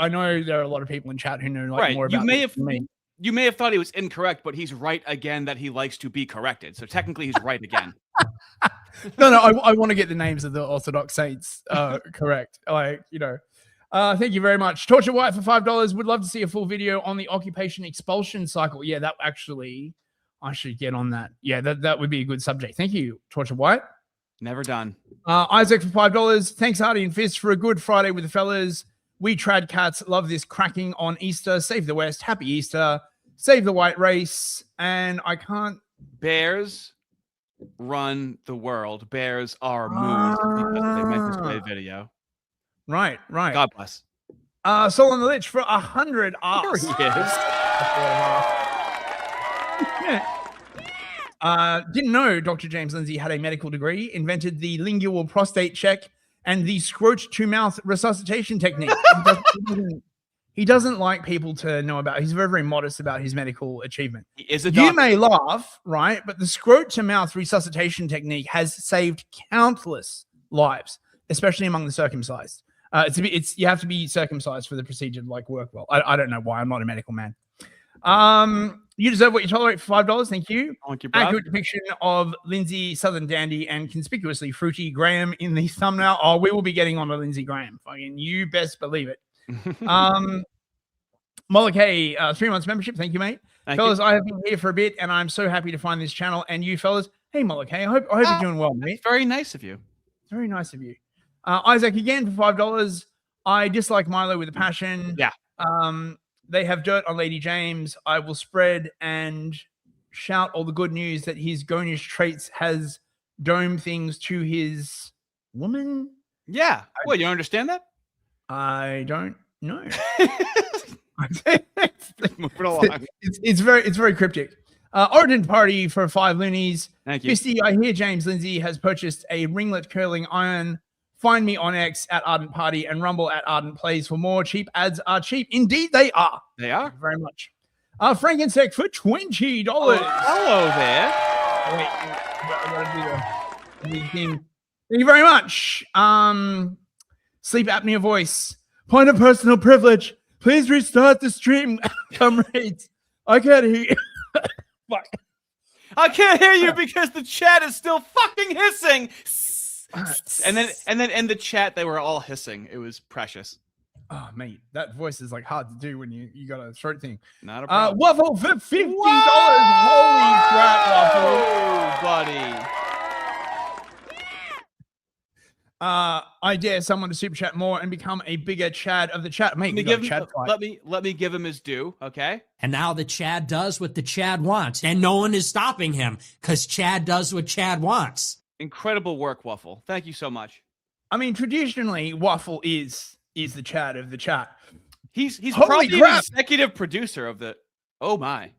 know there are a lot of people in chat who know more about this than me.
You may have thought he was incorrect, but he's right again that he likes to be corrected. So technically he's right again.
No, I want to get the names of the Orthodox saints correct. Thank you very much. Torture White for $5. Would love to see a full video on the occupation expulsion cycle. Yeah, that actually, I should get on that. Yeah, that would be a good subject. Thank you, Torture White.
Never done.
Isaac for $5. Thanks, Ardy and Fist, for a good Friday with the fellas. We trad cats love this cracking on Easter. Save the West. Happy Easter. Save the white race. And I can't.
Bears run the world. Bears are moved because they meant to play a video.
Right.
God bless.
Soul on the Lich for 100.
There he is.
Didn't know Dr. James Lindsay had a medical degree, invented the lingual prostate check and the scroach to mouth resuscitation technique. He doesn't like people to know about. He's very, very modest about his medical achievement.
He is a doctor.
You may laugh, right? But the scroach to mouth resuscitation technique has saved countless lives, especially among the circumcised. You have to be circumcised for the procedure to work well. I don't know why. I'm not a medical man. You deserve what you tolerate for $5. Thank you.
Thank you,
Accurate depiction of Lindsay, Southern Dandy, and conspicuously fruity Graham in the thumbnail. Oh, we will be getting on to Lindsay Graham. Fucking, you best believe it. Molokai, 3 months membership. Thank you, mate. Fellas, I have been here for a bit, and I'm so happy to find this channel. And you fellas, hey, Molokai, I hope you're doing well, mate.
It's very nice of you.
It's very nice of you. Isaac, again, for $5. I dislike Milo with a passion.
Yeah.
They have dirt on Lady James. I will spread and shout all the good news that his Gonish traits has dome things to his woman.
Yeah. What, you don't understand that?
I don't know.
Moving along.
It's very cryptic. Origin Party for 5 loonies.
Thank you.
Fisty, I hear James Lindsay has purchased a ringlet curling iron Find me on X at Ardent Party and Rumble at Ardent Plays for more. Cheap ads are cheap. Indeed, they are.
They are.
Thank you very much. Frankensec for $20.
Hello there.
Wait, I gotta do the thing. Thank you very much. Sleep apnea voice. Point of personal privilege. Please restart the stream, comrades. I can't hear you. Fuck.
I can't hear you because the chat is still fucking hissing. And then in the chat they were all hissing. It was precious.
Oh, mate, that voice is like hard to do when you got a throat thing.
Not a problem.
Waffle for $50. Holy crap, Waffle,
buddy.
I dare someone to super chat more and become a bigger Chad of the chat. Mate,
let me give him his due, okay?
And now the Chad does what the Chad wants, and no one is stopping him because Chad does what Chad wants.
Incredible work, Waffle. Thank you so much.
I mean, traditionally, Waffle is the Chad of the chat.
He's
Holy
probably
crap.
the executive producer of the. Oh my!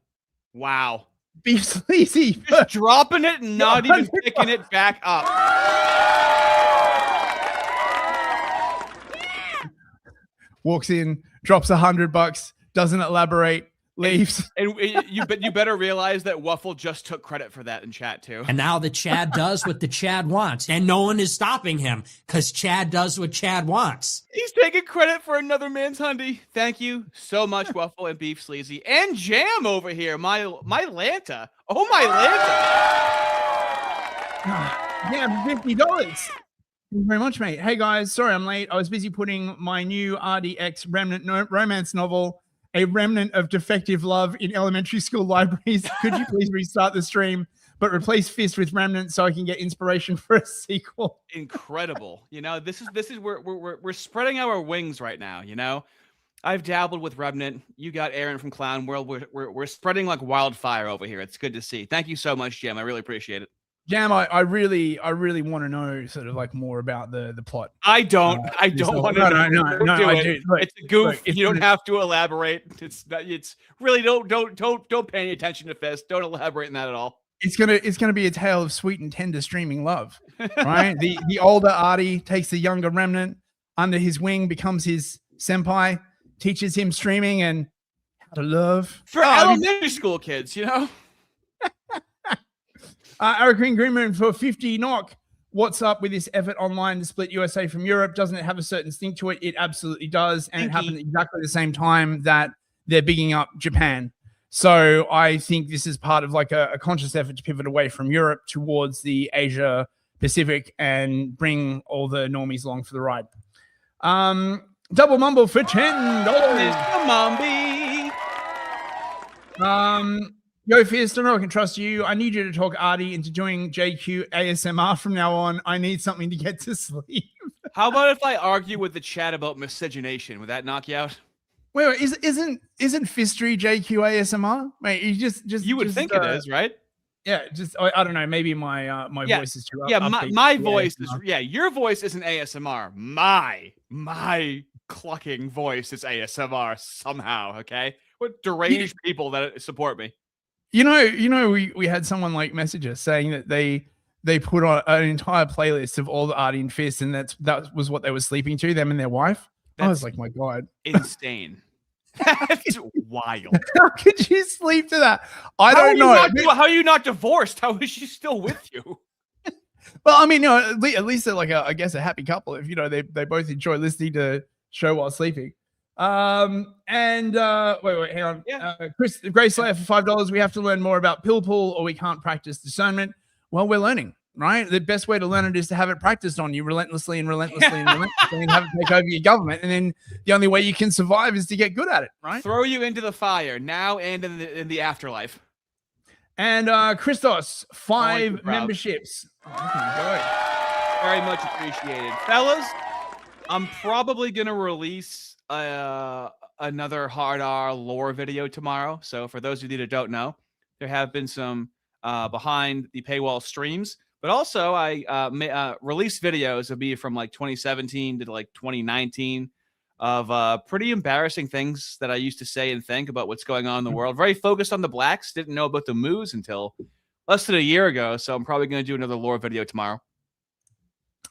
Wow.
Beef Sleazy.
Just dropping it and not even picking it back up.
Walks in, drops $100, doesn't elaborate, leaves.
And you better realize that Waffle just took credit for that in chat too.
And now the Chad does what the Chad wants, and no one is stopping him because Chad does what Chad wants.
He's taking credit for another man's hundy. Thank you so much, Waffle and Beef Sleazy and Jam over here. My Lanta. Oh my Lanta.
Yeah, $50. Thank you very much, mate. Hey guys, sorry I'm late. I was busy putting my new RDX remnant romance novel, A Remnant of Defective Love, in elementary school libraries. Could you please restart the stream, but replace Fist with Remnant so I can get inspiration for a sequel?
Incredible. You know, this is where we're spreading our wings right now. You know, I've dabbled with Remnant. You got Aaron from Clown World. We're spreading like wildfire over here. It's good to see. Thank you so much, Jim. I really appreciate it.
Jam, I really want to know sort of like more about the plot.
I don't want to know.
No, I do. Look,
it's a goof.
Look,
you don't have to elaborate. It's really don't pay any attention to Fist. Don't elaborate on that at all.
It's gonna be a tale of sweet and tender streaming love, right? the older Ardy takes the younger Remnant under his wing, becomes his senpai, teaches him streaming and how to love
for elementary school kids, you know.
Eric Greenman for 50 knock. What's up with this effort online to split USA from Europe? Doesn't it have a certain stink to it? It absolutely does. And it happened exactly the same time that they're bigging up Japan. So I think this is part of like a conscious effort to pivot away from Europe towards the Asia Pacific and bring all the normies along for the ride. Double Mumble for $10. Yo, Fierce, don't know I can trust you. I need you to talk Ardy into doing JQ ASMR from now on. I need something to get to sleep.
How about if I argue with the chat about miscegenation? Would that knock you out?
Wait, isn't Fistry JQ ASMR? Wait, you would
think it is, right?
Yeah, just I don't know. Maybe my voice is too.
Yeah, my voice is. Yeah, your voice isn't ASMR. My clucking voice is ASMR somehow. Okay, what deranged people that support me?
You know, we had someone like message us saying that they put on an entire playlist of all the Ardy and Fist, and that was what they were sleeping to, them and their wife. I was like, my God,
insane. That's wild.
How could you sleep to that? I don't know.
How are you not divorced? How is she still with you?
Well, I mean, no, at least they're like I guess a happy couple if they both enjoy listening to show while sleeping. Wait, hang on. Yeah. Chris Grey Slayer for $5. We have to learn more about pill pull, or we can't practice discernment. Well, we're learning, right? The best way to learn it is to have it practiced on you relentlessly and have it take over your government. And then the only way you can survive is to get good at it, right?
Throw you into the fire now and in the afterlife.
And Christos, 5 memberships.
Very much appreciated, fellas. I'm probably gonna release another Hard R lore video tomorrow. So for those of you that don't know, there have been some behind the paywall streams, but also I released videos of me from like 2017 to like 2019 of pretty embarrassing things that I used to say and think about what's going on in the world. Very focused on the blacks. Didn't know about the moos until less than a year ago. So I'm probably going to do another lore video tomorrow.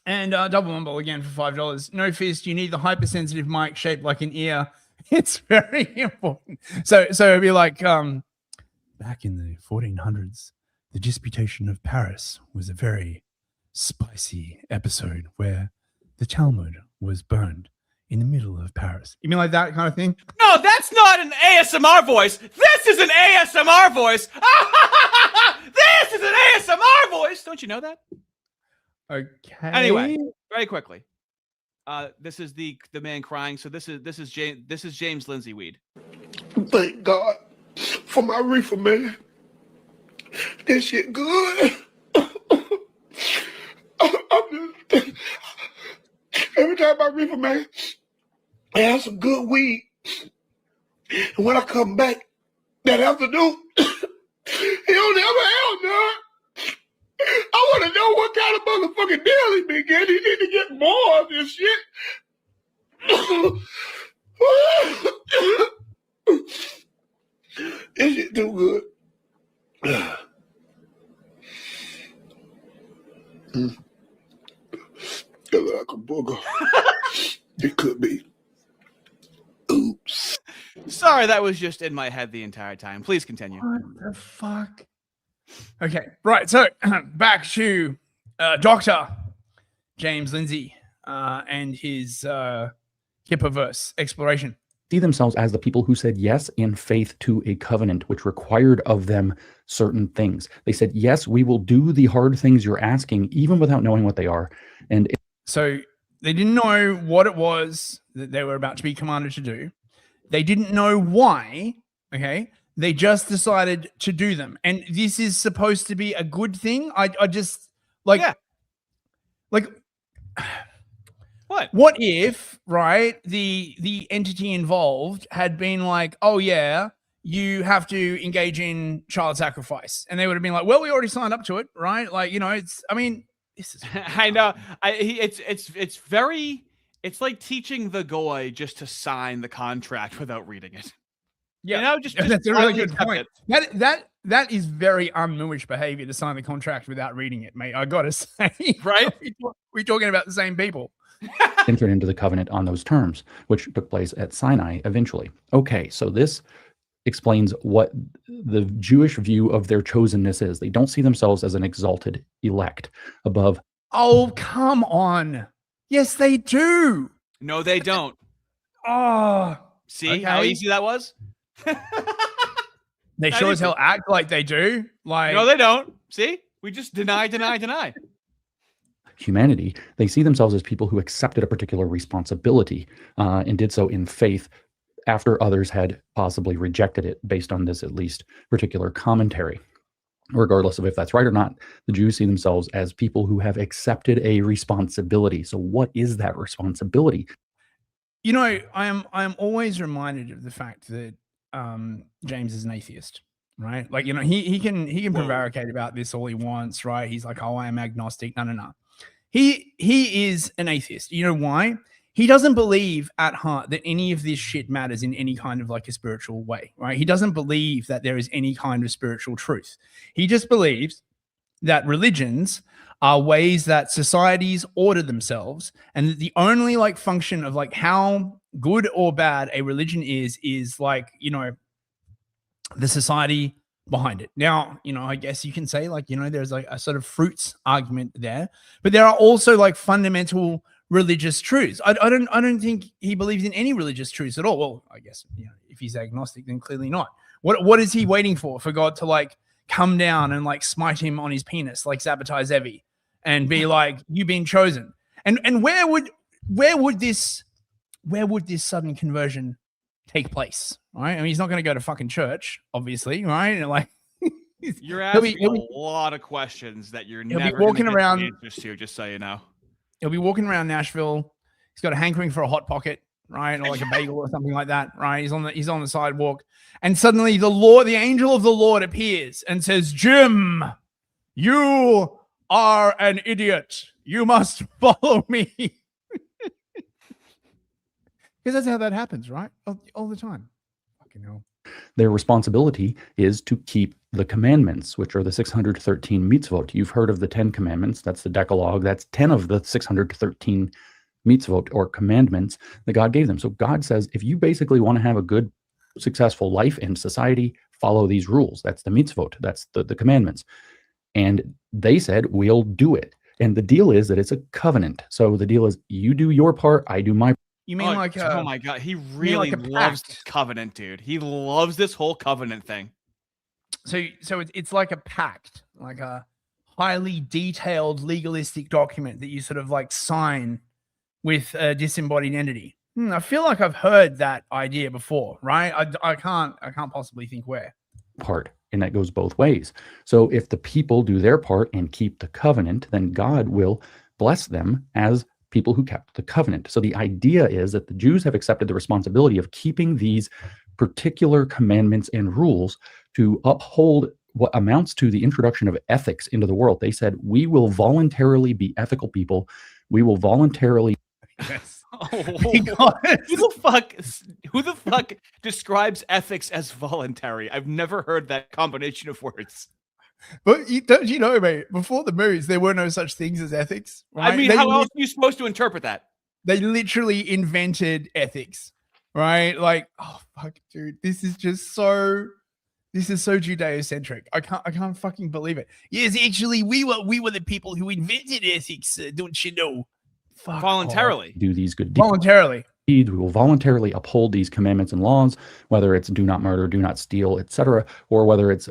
And double mumble again for $5. No fist. You need the hypersensitive mic shaped like an ear. It's very important. So it'd be like back in the 1400s, the disputation of Paris was a very spicy episode where the Talmud was burned in the middle of Paris. You mean like that kind of thing?
No, that's not an ASMR voice. This is an ASMR voice. This is an ASMR voice. Don't you know that?
Okay.
Anyway, very quickly. This is the man crying. So this is James Lindsay Weed.
Thank God for my reefer, man. This shit good. Every time I reefer, man, I have some good weed. And when I come back that afternoon, he don't ever have none. I want to know what kind of motherfucking deal he been getting. He need to get more of this shit. This shit too good. Feel like a booger. It could be. Oops.
Sorry, that was just in my head the entire time. Please continue.
What the fuck? Okay, right. So back to Dr. James Lindsay and his Hippoverse exploration.
See themselves as the people who said yes in faith to a covenant, which required of them certain things. They said, yes, we will do the hard things you're asking, even without knowing what they are. And
so they didn't know what it was that they were about to be commanded to do. They didn't know why. Okay. They just decided to do them. And this is supposed to be a good thing. I just like,
Yeah.
like, what if, right, the entity involved had been like, oh yeah, you have to engage in child sacrifice, and they would have been like, well, we already signed up to it, right? Like, you know, it's, I mean, this is
I know. It's very, it's like teaching the goy just to sign the contract without reading it.
Yeah,
you know, just
that's a really
blindly
good
accept
point.
it.
That is very un-Moorish behavior to sign the contract without reading it, mate. I gotta say,
Right?
We're talking about the same people.
entered into the covenant on those terms, which took place at Sinai eventually. Okay, so this explains what the Jewish view of their chosenness is. They don't see themselves as an exalted elect above.
Oh, come on. Yes, they do.
No, they don't.
Oh,
See how easy that was?
They sure as hell act like they do. Like,
no, they don't. See? We just deny.
Humanity, they see themselves as people who accepted a particular responsibility and did so in faith after others had possibly rejected it, based on this at least particular commentary. Regardless of if that's right or not, the Jews see themselves as people who have accepted a responsibility. So what is that responsibility?
You know, I am always reminded of the fact that James is an atheist, right? Like, you know, he can prevaricate about this all he wants, right? He's like, oh, I am agnostic. No. He is an atheist. You know why? He doesn't believe at heart that any of this shit matters in any kind of like a spiritual way, right? He doesn't believe that there is any kind of spiritual truth. He just believes that religions are ways that societies order themselves, and that the only like function of like how good or bad a religion is like, you know, the society behind it. Now, you know, I guess you can say like, you know, there's like a sort of fruits argument there, but there are also like fundamental religious truths. I don't think he believes in any religious truths at all. Well, I guess, you know, if he's agnostic, then clearly not. What is he waiting for God to like come down and like smite him on his penis like Sabbatai Zevi and be like, you've been chosen? And where would this sudden conversion take place? Right? I mean, he's not going to go to fucking church, obviously, right? And like,
you're asking a lot of questions that you're never
be walking around
answers to, just so you know.
He'll be walking around Nashville. He's got a hankering for a Hot Pocket, right? Or like a bagel or something like that, right? He's on the sidewalk, and suddenly the angel of the Lord appears and says, Jim, you are an idiot. You must follow me. Because that's how that happens, right? All the time. Fucking hell.
Their responsibility is to keep the commandments, which are the 613 mitzvot. You've heard of the 10 commandments. That's the Decalogue. That's 10 of the 613 mitzvot, or commandments, that God gave them. So God says, if you basically want to have a good, successful life in society, follow these rules. That's the mitzvot. That's the commandments. And they said, we'll do it. And the deal is that it's a covenant. So the deal is, you do your part, I do my part.
You mean like
oh my god, he really loves this covenant, dude. He loves this whole covenant thing.
So it's like a pact, like a highly detailed legalistic document that you sort of like sign with a disembodied entity. I feel like I've heard that idea before, right? I can't possibly think where.
Part, and that goes both ways. So if the people do their part and keep the covenant, then God will bless them as people who kept the covenant. So the idea is that the Jews have accepted the responsibility of keeping these particular commandments and rules to uphold what amounts to the introduction of ethics into the world. They said, we will voluntarily be ethical people. We will voluntarily.
Yes.
Who the fuck describes ethics as voluntary? I've never heard that combination of words.
But don't you know, mate, before the moves, there were no such things as ethics. Right?
I mean, how else are you supposed to interpret that?
They literally invented ethics, right? Like, oh fuck, dude, this is so Judeo-centric. I can't fucking believe it. Yes, actually, we were the people who invented ethics, don't you know? Fuck
voluntarily
off. Do these good deeds.
Voluntarily.
We will voluntarily uphold these commandments and laws, whether it's do not murder, do not steal, etc., or whether it's,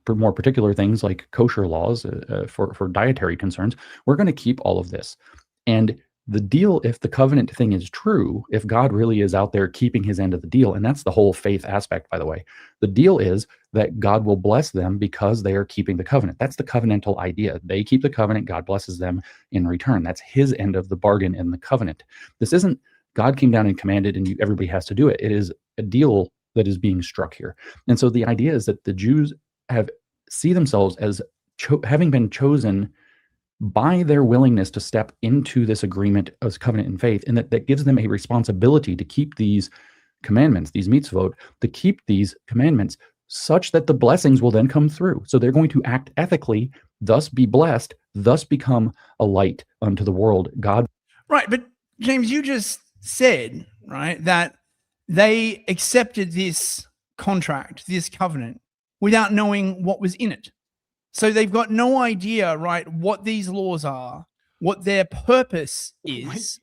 for more particular things like kosher laws for dietary concerns. We're going to keep all of this. And the deal, if the covenant thing is true, if God really is out there keeping his end of the deal, and that's the whole faith aspect, by the way, the deal is that God will bless them because they are keeping the covenant. That's the covenantal idea. They keep the covenant, God blesses them in return. That's his end of the bargain in the covenant. This isn't God came down and commanded and everybody has to do it. It is a deal that is being struck here. And so the idea is that the Jews see themselves as having been chosen by their willingness to step into this agreement as covenant in faith, and that gives them a responsibility to keep these commandments, these mitzvot, to keep these commandments such that the blessings will then come through. So they're going to act ethically, thus be blessed, thus become a light unto the world. God.
Right, but James, you just said, right, that they accepted this contract, this covenant, without knowing what was in it. So they've got no idea, right, what these laws are, what their purpose is,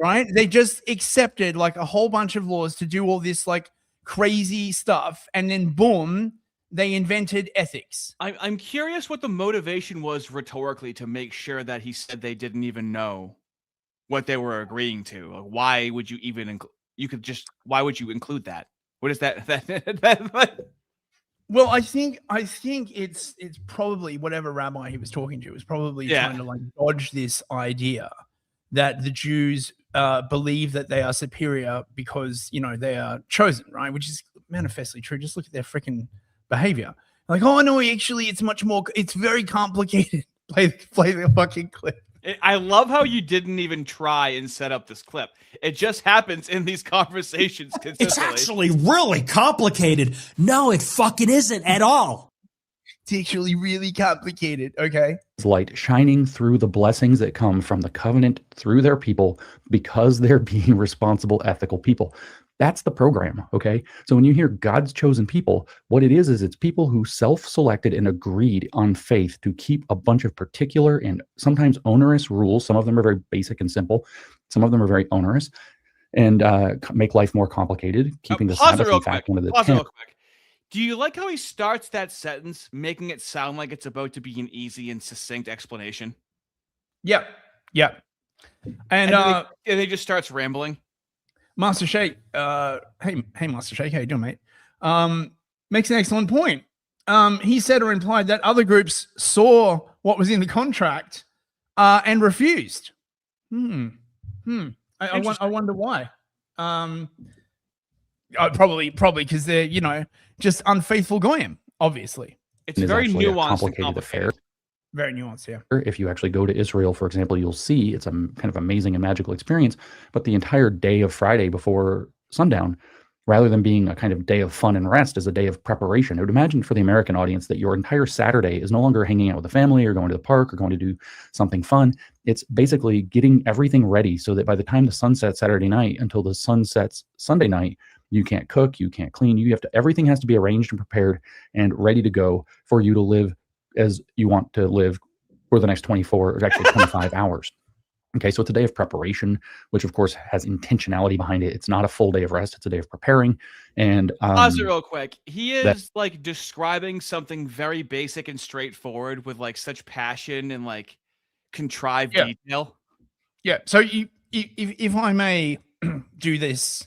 right? They just accepted like a whole bunch of laws to do all this like crazy stuff, and then boom, they invented ethics.
I'm curious what the motivation was rhetorically to make sure that he said they didn't even know what they were agreeing to. Like, why would you even why would you include that? What is that?
Well, I think it's probably whatever rabbi he was talking to was probably trying to like dodge this idea that the Jews believe that they are superior because they are chosen, right? Which is manifestly true. Just look at their freaking behavior. Like, oh no, actually, it's very complicated. Play the fucking clip.
I love how you didn't even try and set up this clip. It just happens in these conversations consistently.
It's actually really complicated. No, it fucking isn't at all.
It's actually really complicated, okay?
It's light shining through the blessings that come from the covenant through their people because they're being responsible, ethical people. That's the program, okay? So when you hear God's chosen people, what it is it's people who self-selected and agreed on faith to keep a bunch of particular and sometimes onerous rules. Some of them are very basic and simple. Some of them are very onerous and make life more complicated, keeping the Sabbath in fact one of the 10.
Real quick. Do you like how he starts that sentence, making it sound like it's about to be an easy and succinct explanation?
Yep. And
then he just starts rambling.
Master Shake, hey, Master Shake, how you doing, mate? Makes an excellent point. He said or implied that other groups saw what was in the contract and refused. I wonder why. Probably because they're just unfaithful goyim. Obviously,
it's very nuanced and complicated.
Very nuanced, yeah.
If you actually go to Israel, for example, you'll see it's a kind of amazing and magical experience. But the entire day of Friday before sundown, rather than being a kind of day of fun and rest, is a day of preparation. I would imagine for the American audience that your entire Saturday is no longer hanging out with the family or going to the park or going to do something fun. It's basically getting everything ready so that by the time the sun sets Saturday night until the sun sets Sunday night, you can't cook, you can't clean, everything has to be arranged and prepared and ready to go for you to live as you want to live for the next 24 or actually 25 hours. Okay, so it's a day of preparation, which of course has intentionality behind it. It's not a full day of rest; it's a day of preparing. And
pause it real quick. He is like describing something very basic and straightforward with like such passion and like contrived detail.
Yeah. So if I may do this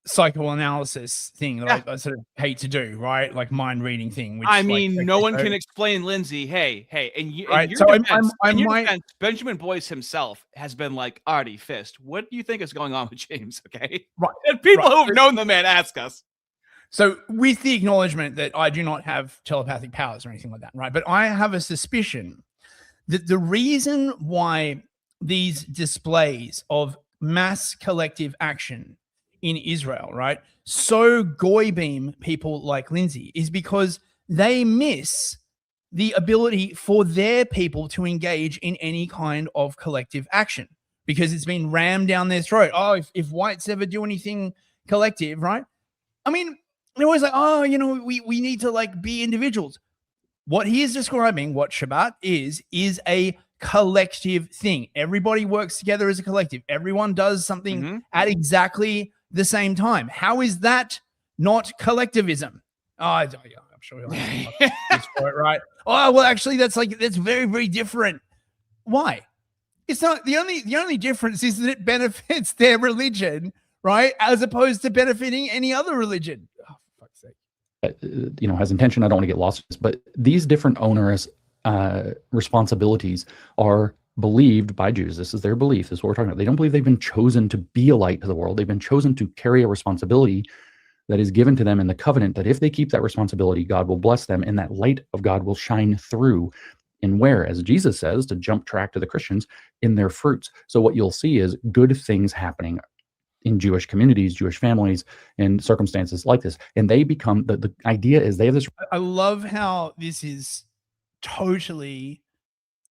psychoanalysis thing that I sort of hate to do, right? Like mind reading thing. Which,
I mean, no one can explain Lindsay. Hey, and you.
Right.
In your
So
defense,
I'm
defense, Benjamin Boyce himself has been like, Ardy, Fist, what do you think is going on with James? Okay,
right.
And people who've known the man ask us.
So with the acknowledgement that I do not have telepathic powers or anything like that, right? But I have a suspicion that the reason why these displays of mass collective action in Israel, right, so goy beam people like Lindsay is because they miss the ability for their people to engage in any kind of collective action because it's been rammed down their throat. Oh, if whites ever do anything collective, right? I mean, they're always like, oh, we need to like be individuals. What he is describing, what Shabbat is a collective thing. Everybody works together as a collective. Everyone does something at exactly the same time. How is that not collectivism? Oh, I'm sure you'll have for it, right? Oh, well, actually, that's very, very different. Why? It's not the only difference is that it benefits their religion, right? As opposed to benefiting any other religion. Oh, for fuck's sake.
Has intention. I don't want to get lost in this, but these different onerous responsibilities are believed by Jews. This is their belief. This is what we're talking about. They don't believe they've been chosen to be a light to the world. They've been chosen to carry a responsibility that is given to them in the covenant, that if they keep that responsibility, God will bless them and that light of God will shine through. And where, as Jesus says, to jump track to the Christians, in their fruits. So what you'll see is good things happening in Jewish communities, Jewish families, and circumstances like this. And they become, the idea is they have this.
I love how this is totally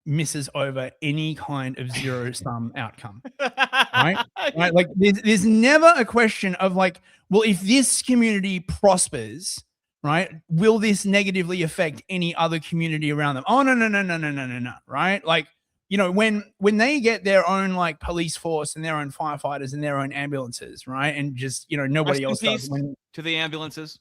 misses over any kind of zero-sum outcome, right? Right? Like there's never a question of like, well, if this community prospers, right, will this negatively affect any other community around them? Oh, no, right? Like, when they get their own like police force and their own firefighters and their own ambulances, right, and just nobody else does.
To the ambulances.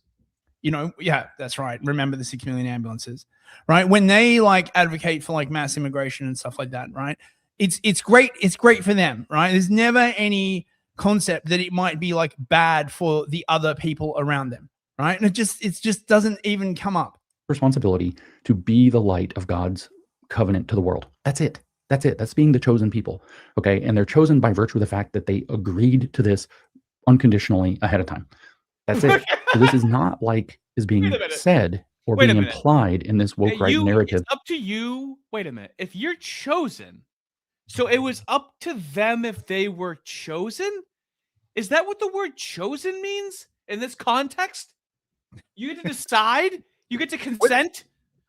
Yeah, that's right. Remember the 6 million ambulances, right? When they like advocate for like mass immigration and stuff like that, right? It's great. It's great for them, right? There's never any concept that it might be like bad for the other people around them, right? And it just doesn't even come up.
Responsibility to be the light of God's covenant to the world. That's it. That's being the chosen people. Okay. And they're chosen by virtue of the fact that they agreed to this unconditionally ahead of time. That's it. So this is not like is being said or being implied in this woke right narrative.
It's up to you. Wait a minute. If you're chosen, so it was up to them if they were chosen? Is that what the word chosen means in this context? You get to decide? You get to consent?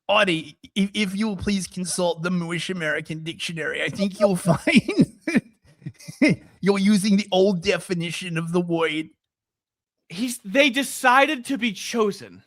Ardy, if you'll please consult the Moorish American Dictionary, I think you'll find you're using the old definition of the word.
They decided to be chosen.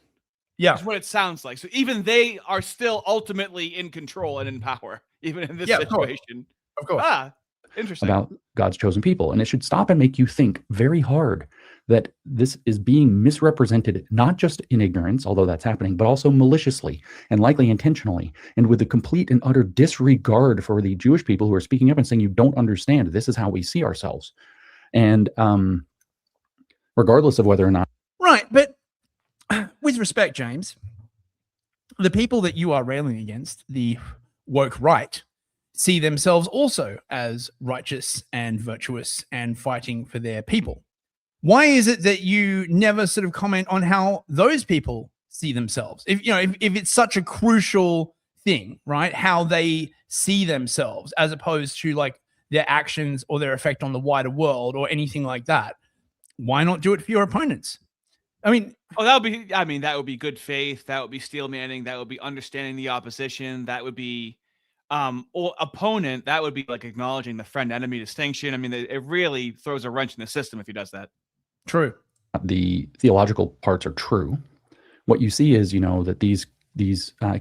Yeah.
That's what it sounds like. So even they are still ultimately in control and in power, even in this situation.
Of course.
Interesting.
About God's chosen people. And it should stop and make you think very hard that this is being misrepresented, not just in ignorance, although that's happening, but also maliciously and likely intentionally, and with the complete and utter disregard for the Jewish people who are speaking up and saying, you don't understand, this is how we see ourselves. And regardless of whether or not.
Right. But with respect, James, the people that you are railing against, the woke right, see themselves also as righteous and virtuous and fighting for their people. Why is it that you never sort of comment on how those people see themselves? If it's such a crucial thing, right? How they see themselves as opposed to like their actions or their effect on the wider world or anything like that. why not do it for your opponents? I mean,
that would be good faith. That would be steel manning. That would be understanding the opposition. That would be or opponent. That would be like acknowledging the friend enemy distinction. I mean, it really throws a wrench in the system if he does that.
True.
The theological parts are true. What you see is, that these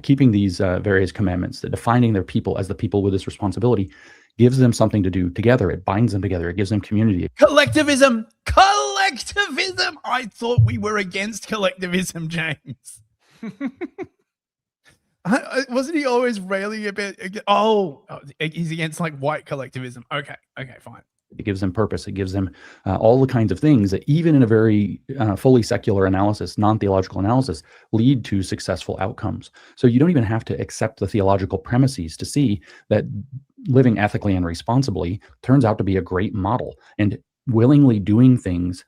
keeping these various commandments, that defining their people as the people with this responsibility, gives them something to do together. It binds them together. It gives them community.
Collectivism. I thought we were against collectivism, James. Wasn't he always railing a bit? Oh, he's against like white collectivism. Okay, fine.
It gives them purpose. It gives them all the kinds of things that even in a very fully secular analysis, non-theological analysis, lead to successful outcomes. So you don't even have to accept the theological premises to see that living ethically and responsibly turns out to be a great model. And willingly doing things,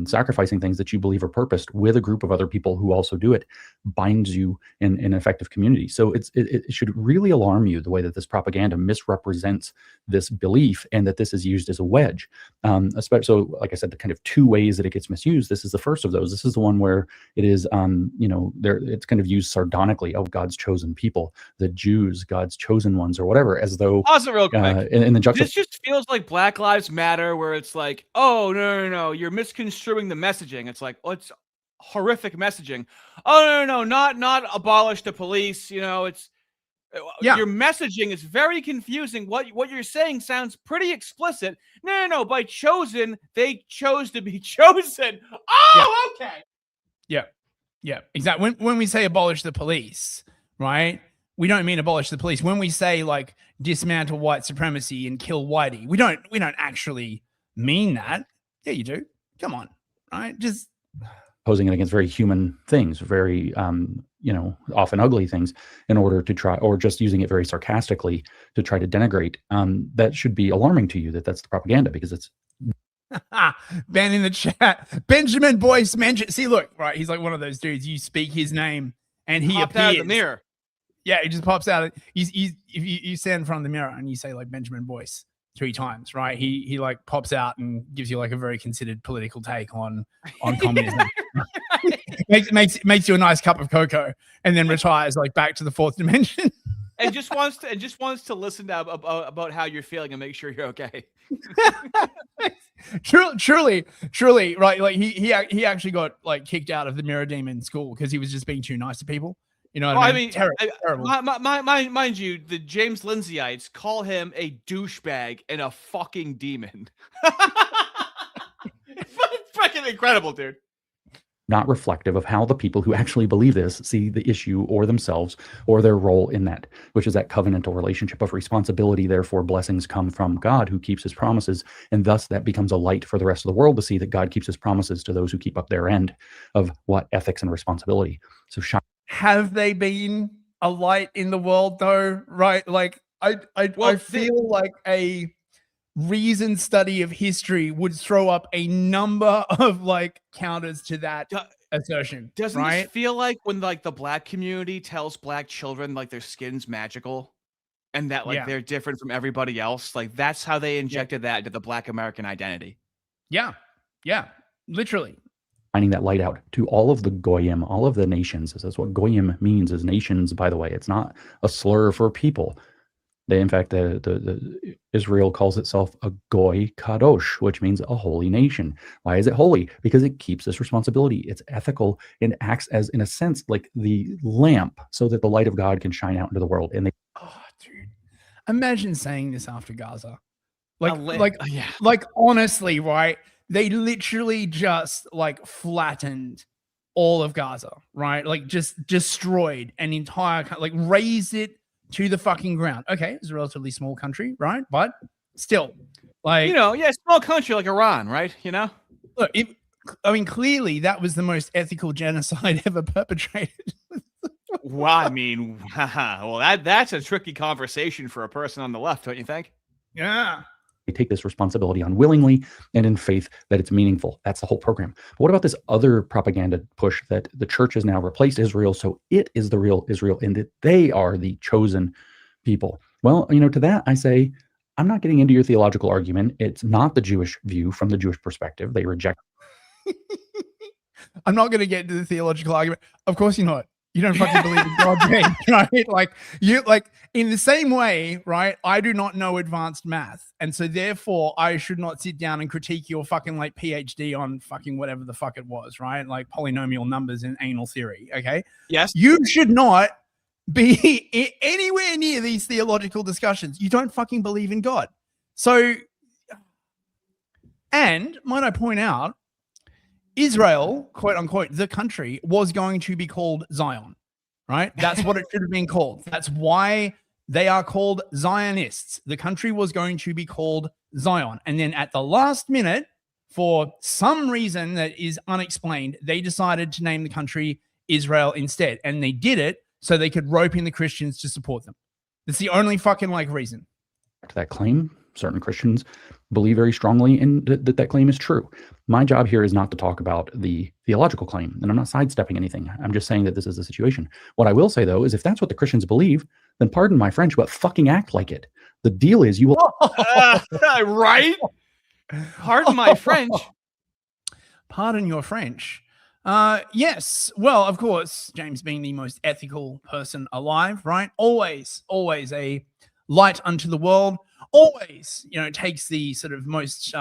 sacrificing things that you believe are purposed with a group of other people who also do it, binds you in an effective community. So it should really alarm you the way that this propaganda misrepresents this belief, and that this is used as a wedge. Especially, so like I said, the kind of two ways that it gets misused. This is the first of those. This is the one where it is, it's kind of used sardonically. Oh, God's chosen people, the Jews, God's chosen ones, or whatever, as though.
Pause it real quick.
In the
this just feels like Black Lives Matter, where it's like, oh, no, you're misconstruing the messaging. It's like, it's horrific messaging. Oh, no, not abolish the police. It's your messaging is very confusing. What you're saying sounds pretty explicit. No, by chosen, they chose to be chosen. Oh, yeah. Okay.
Yeah, exactly. When we say abolish the police, right? We don't mean abolish the police. When we say like dismantle white supremacy and kill whitey, we don't actually mean that. Yeah, you do. Come on, right? Just
posing it against very human things, very often ugly things, in order to try, or just using it very sarcastically to try to denigrate. That should be alarming to you, that's the propaganda, because it's.
Ben in the chat, Benjamin Boyce mentioned. See, look, right? He's like one of those dudes. You speak his name and he appears
out of the mirror.
Yeah, he just pops out. If you stand in front of the mirror and you say like Benjamin Boyce 3 times, right? He like pops out and gives you like a very considered political take on communism. makes you a nice cup of cocoa and then retires like back to the 4th dimension.
and just wants to listen to about how you're feeling and make sure you're okay.
Truly, right? Like he actually got like kicked out of the Mirror Demon school because he was just being too nice to people. You know what I mean? Terrible.
Mind you, the James Lindsæyites call him a douchebag and a fucking demon. Fucking incredible, dude.
Not reflective of how the people who actually believe this see the issue or themselves or their role in that, which is that covenantal relationship of responsibility. Therefore, blessings come from God, who keeps his promises. And thus that becomes a light for the rest of the world to see that God keeps his promises to those who keep up their end of what ethics and responsibility. So
have they been a light in the world though? Right. Like I feel like a reasoned study of history would throw up a number of like counters to that assertion.
Doesn't it feel like when like the Black community tells Black children like their skin's magical and that like they're different from everybody else? Like that's how they injected that into the Black American identity.
Yeah, literally.
Finding that light out to all of the goyim, all of the nations. That's what goyim means, is nations, by the way. It's not a slur for people. They, in fact, the Israel calls itself a goy kadosh, which means a holy nation. Why is it holy? Because it keeps this responsibility. It's ethical and acts as, in a sense, like the lamp so that the light of God can shine out into the world. And
dude, imagine saying this after Gaza. Like honestly, right? They literally just like flattened all of Gaza, right? Like just destroyed an entire, like razed it to the fucking ground. Okay, it's a relatively small country, right? But still, like,
small country like Iran, right?
Look, clearly that was the most ethical genocide ever perpetrated.
Well, I mean, that's a tricky conversation for a person on the left, don't you think?
Yeah.
They take this responsibility on willingly and in faith that it's meaningful. That's the whole program. But what about this other propaganda push that the church has now replaced Israel, so it is the real Israel and that they are the chosen people? Well, to that I say, I'm not getting into your theological argument. It's not the Jewish view from the Jewish perspective. They reject
I'm not going to get into the theological argument. Of course you're not. You don't fucking believe in God, James, right? Like in the same way, right? I do not know advanced math, and so therefore I should not sit down and critique your fucking like PhD on fucking whatever the fuck it was, right? Like polynomial numbers and anal theory. Okay.
Yes.
You should not be anywhere near these theological discussions. You don't fucking believe in God. So, and might I point out, Israel, quote unquote, the country was going to be called Zion, right? That's what it should have been called. That's why they are called Zionists. The country was going to be called Zion. And then at the last minute, for some reason that is unexplained, they decided to name the country Israel instead. And they did it so they could rope in the Christians to support them. That's the only fucking like reason.
That claim, certain Christians believe very strongly in that claim is true. My job here is not to talk about the theological claim, and I'm not sidestepping anything. I'm just saying that this is the situation. What I will say, though, is if that's what the Christians believe, then pardon my French, but fucking act like it. The deal is you will...
Right? Pardon my French.
Pardon your French. Yes. Well, of course, James being the most ethical person alive, right? Always a light unto the world. Always, takes the sort of most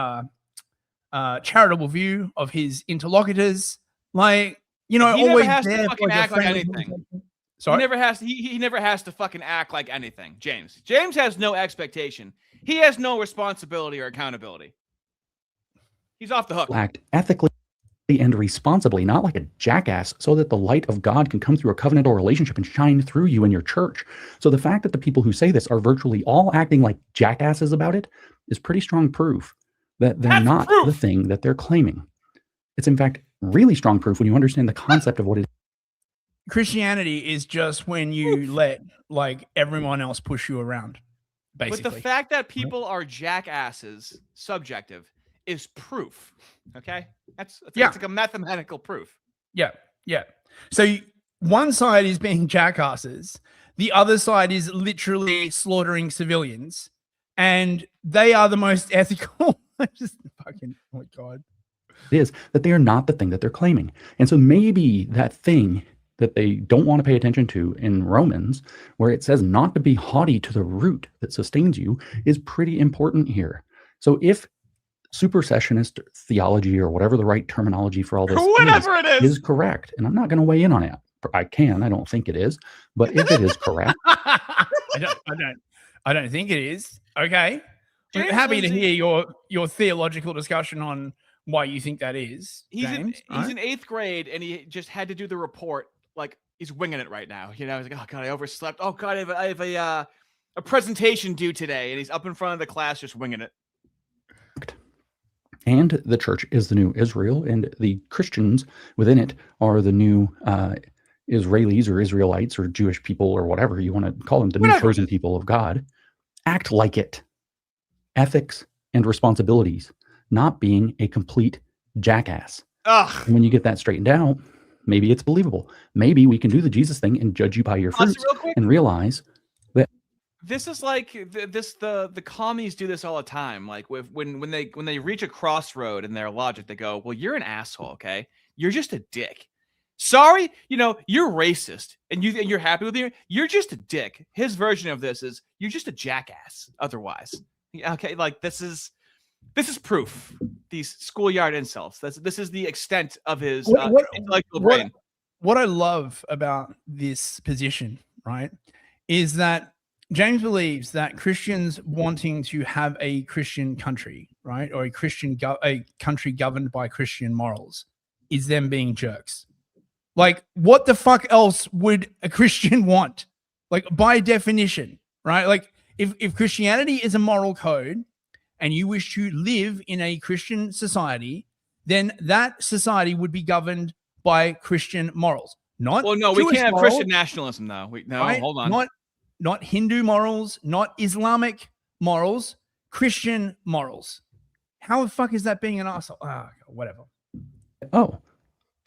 charitable view of his interlocutors. Like,
he
always
never has
there
to fucking
for
act like
friendly
anything.
conversation. Sorry?
He never has to fucking act like anything. James has no expectation. He has no responsibility or accountability. He's off the hook.
Act ethically and responsibly, not like a jackass, so that the light of God can come through a covenantal relationship and shine through you in your church. So the fact that the people who say this are virtually all acting like jackasses about it is pretty strong proof that they're not the thing that they're claiming. It's in fact really strong proof when you understand the concept of what it is.
Christianity is just when you let like everyone else push you around, basically.
But the fact that people are jackasses, subjective, is proof. Okay, it's like a mathematical proof.
Yeah. So one side is being jackasses, the other side is literally slaughtering civilians, and they are the most ethical. Just fucking, oh my God.
It is that they are not the thing that they're claiming. And so maybe that thing that they don't want to pay attention to in Romans, where it says not to be haughty to the root that sustains you, is pretty important here. So if supersessionist theology, or whatever the right terminology for all this is correct, and I'm not going to weigh in on it. I don't think it is, but if it is correct,
I don't think it is. Okay. I'm happy to hear your theological discussion on why you think that is.
He's in 8th grade, and he just had to do the report like he's winging it right now. He's like, oh God, I overslept. Oh God, I have a presentation due today, and he's up in front of the class just winging it.
And the church is the new Israel, and the Christians within it are the new Israelis or Israelites or Jewish people or whatever you want to call them, the new chosen people of God. Act like it. Ethics and responsibilities, not being a complete jackass. And when you get that straightened out, maybe it's believable. Maybe we can do the Jesus thing and judge you by your fruits and realize that
this is like the commies do this all the time. Like when they reach a crossroad in their logic, they go, well, you're an asshole. Okay. You're just a dick. Sorry. You're racist and you're happy with you. You're just a dick. His version of this is you're just a jackass. Otherwise. Okay. Like this is proof. These schoolyard insults. This is the extent of his intellectual brain.
What I love about this position, right, is that James believes that Christians wanting to have a Christian country, right, or a country governed by Christian morals, is them being jerks. Like, what the fuck else would a Christian want? Like, by definition, right? Like, if Christianity is a moral code and you wish to live in a Christian society, then that society would be governed by Christian morals. Not
well, no,
Jewish
we can't have
morals,
Christian nationalism, though.
right?
Hold on.
Not Hindu morals, not Islamic morals, Christian morals. How the fuck is that being an asshole? Whatever.
Oh,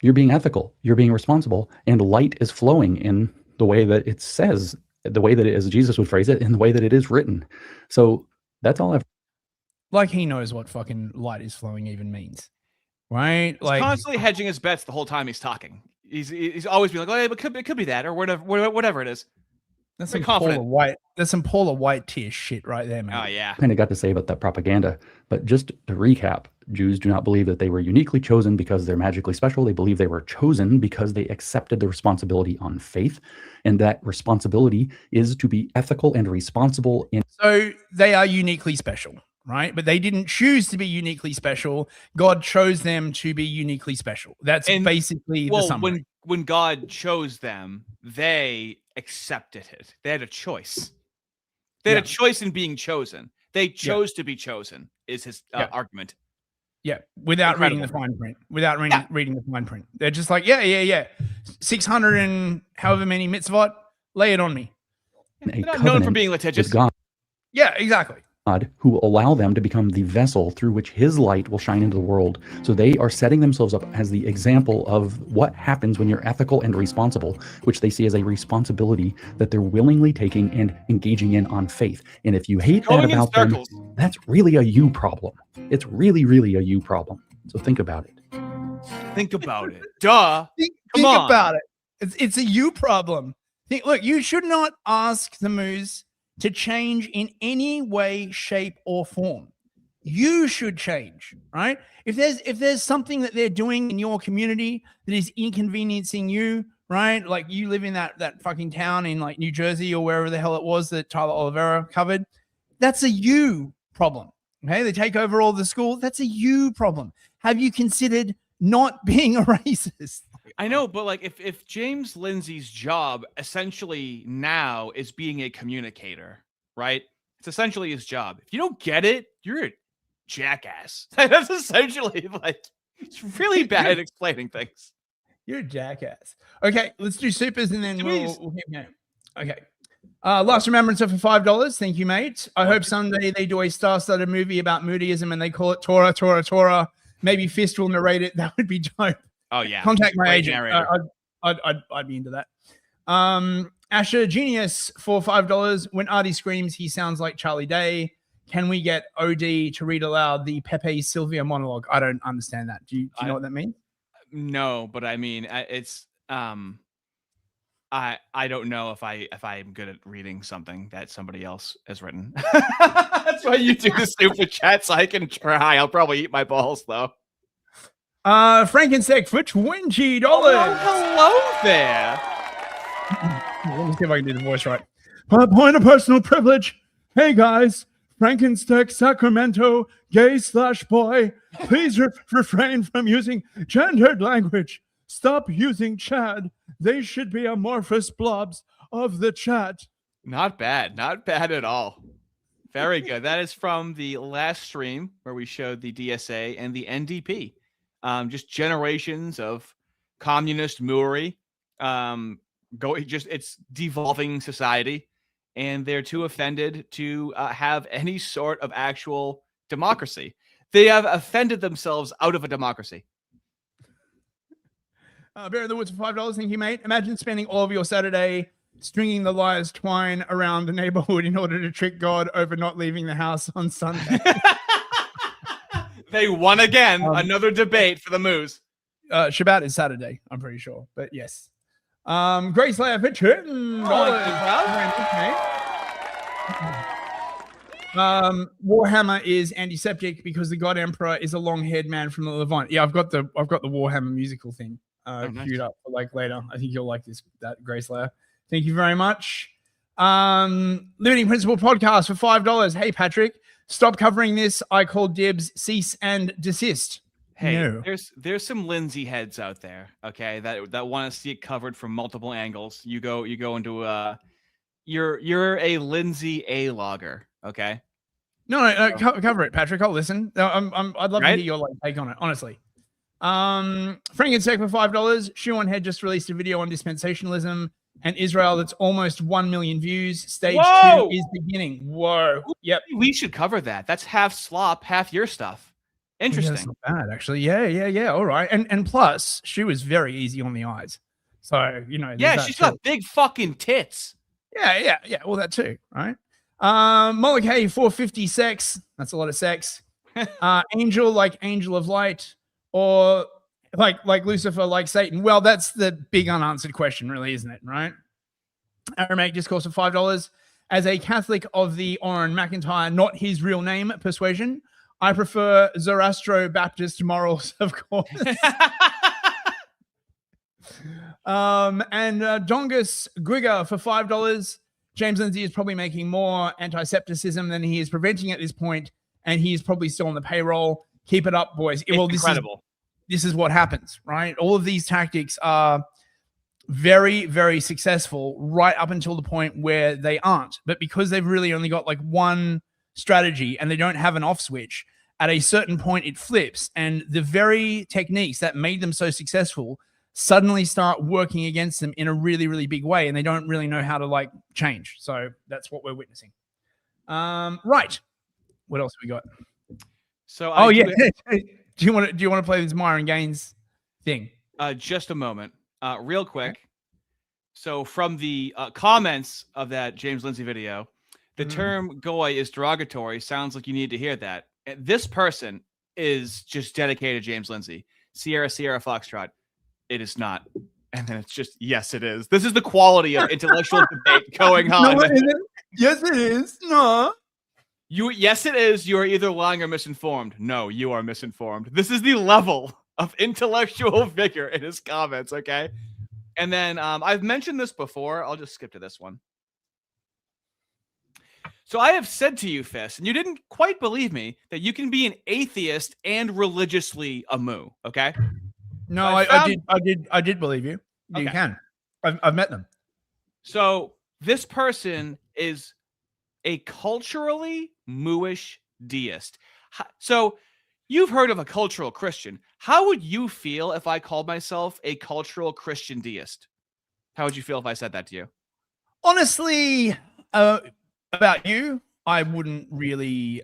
you're being ethical, you're being responsible, and light is flowing in the way that it says, the way that it, as Jesus would phrase it, in the way that it is written. So that's all I've...
Like he knows what fucking light is flowing even means. right?
He's constantly hedging his bets the whole time he's talking. He's always being like, oh, yeah, but it could be that or whatever it is.
That's
Very
some Paula
confident.
White. That's some Paula White tier shit right there, man.
Oh yeah.
Kind of got to say about that propaganda. But just to recap, Jews do not believe that they were uniquely chosen because they're magically special. They believe they were chosen because they accepted the responsibility on faith. And that responsibility is to be ethical and responsible in.
So they are uniquely special, right? But they didn't choose to be uniquely special. God chose them to be uniquely special. That's basically the summary.
When God chose them, they accepted it. They had a choice. They had a choice in being chosen. They chose to be chosen, is his argument.
Yeah, without reading the fine print. Without reading the fine print. They're just like, 600 and however many mitzvot, lay it on me.
They're not known for being litigious.
God.
Yeah, exactly.
God, who will allow them to become the vessel through which his light will shine into the world. So they are setting themselves up as the example of what happens when you're ethical and responsible, which they see as a responsibility that they're willingly taking and engaging in on faith. And if you hate that about them, that's really a you problem. It's really, really a you problem. So think about it.
Think about it. Duh.
Think about it. It's a you problem. Look, you should not ask the Moose to change in any way, shape, or form. You should change, right? If there's something that they're doing in your community that is inconveniencing you, right? Like you live in that fucking town in like New Jersey or wherever the hell it was that Tyler Oliveira covered, that's a you problem. Okay, they take over all the school. That's a you problem. Have you considered not being a racist?
I know, but like if James Lindsay's job essentially now is being a communicator, right? It's essentially his job. If you don't get it, you're a jackass. That's essentially like, it's really bad at explaining things.
You're a jackass. Okay, let's do supers and then we'll keep going. Okay. Last remembrance for $5. Thank you, mate. I hope someday they do a star-studded movie about Moodyism and they call it Torah. Maybe Fist will narrate it. That would be dope.
Oh yeah.
Contact my agent. I'd be into that. Asher Genius for $5. When Ardy screams, he sounds like Charlie Day. Can we get OD to read aloud the Pepe Sylvia monologue? I don't understand that. Do you know what that means?
No, but I mean, it's I don't know if I'm good at reading something that somebody else has written. That's why you do the super chat, so I can try. I'll probably eat my balls though.
Frankensteak for $20.
Hello there.
Let me see if I can do the voice right. Point of personal privilege. Hey guys, Frankensteak Sacramento, gay/boy. Please refrain from using gendered language. Stop using Chad. They should be amorphous blobs of the chat.
Not bad. Not bad at all. Very good. That is from the last stream where we showed the DSA and the NDP. Just generations of communist mooery. It's devolving society, and they're too offended to have any sort of actual democracy. They have offended themselves out of a democracy.
Bear in the Woods for $5. Thank you, mate. Imagine spending all of your Saturday stringing the liar's twine around the neighborhood in order to trick God over not leaving the house on Sunday.
They won again. Another debate for the Moose.
Shabbat is Saturday, I'm pretty sure. But yes. Grace Layer for $10. Warhammer is antiseptic because the God Emperor is a long-haired man from the Levant. Yeah, I've got the Warhammer musical thing queued up for like later. I think you'll like that Grace Layer. Thank you very much. Limiting Principle Podcast for $5. Hey Patrick, stop covering this. I call dibs. Cease and desist.
Hey,
no.
there's some Lindsay heads out there, okay, that want to see it covered from multiple angles. You go into you're a Lindsay A logger, okay?
No, cover it, Patrick. I'll listen. I'd love to hear your take on it, honestly. Frankensteak for $5. Shoe on Head just released a video on dispensationalism and Israel that's almost 1 million views. Stage 2 is beginning. Whoa. Yep.
We should cover that. That's half slop, half your stuff. Interesting.
Yeah, that's not bad, actually. Yeah. All right. And plus, Shoe is very easy on the eyes. So,
yeah, she's got big fucking tits.
Yeah. Well, that too, right? Molokai 450 sex. That's a lot of sex. Angel like Angel of Light. or like Lucifer, like Satan? Well, that's the big unanswered question, really, isn't it? Right? Aramaic discourse of $5. As a Catholic of the Orrin McIntyre, not his real name, persuasion, I prefer Zoroastro Baptist morals, of course. And Dongus Grigger for $5. James Lindsay is probably making more anti-septicism than he is preventing at this point, and he is probably still on the payroll. Keep it up, boys.
It's incredible.
This is what happens, right? All of these tactics are very, very successful right up until the point where they aren't. But because they've really only got like one strategy and they don't have an off switch, at a certain point it flips, and the very techniques that made them so successful suddenly start working against them in a really, really big way, and they don't really know how to like change. So that's what we're witnessing. Right. What else have we got?
So
do you want to play this Myron Gaines thing?
Just a moment. Real quick. So from the comments of that James Lindsay video, the term goy is derogatory. Sounds like you need to hear that. This person is just dedicated to James Lindsay. Sierra Foxtrot. It is not. And then it's just, yes, it is. This is the quality of intellectual debate going on.
No, it isn't. Yes, it is. No.
Yes, it is. You are either lying or misinformed. No, you are misinformed. This is the level of intellectual vigor in his comments, okay? And then I've mentioned this before. I'll just skip to this one. So I have said to you, Fist, and you didn't quite believe me, that you can be an atheist and religiously a moo, okay?
No, I did believe you. You can. I've met them.
So this person is a culturally mooish deist. So you've heard of a cultural Christian. How would you feel if I called myself a cultural Christian deist? How would you feel if I said that to you?
Honestly, about you, I wouldn't really...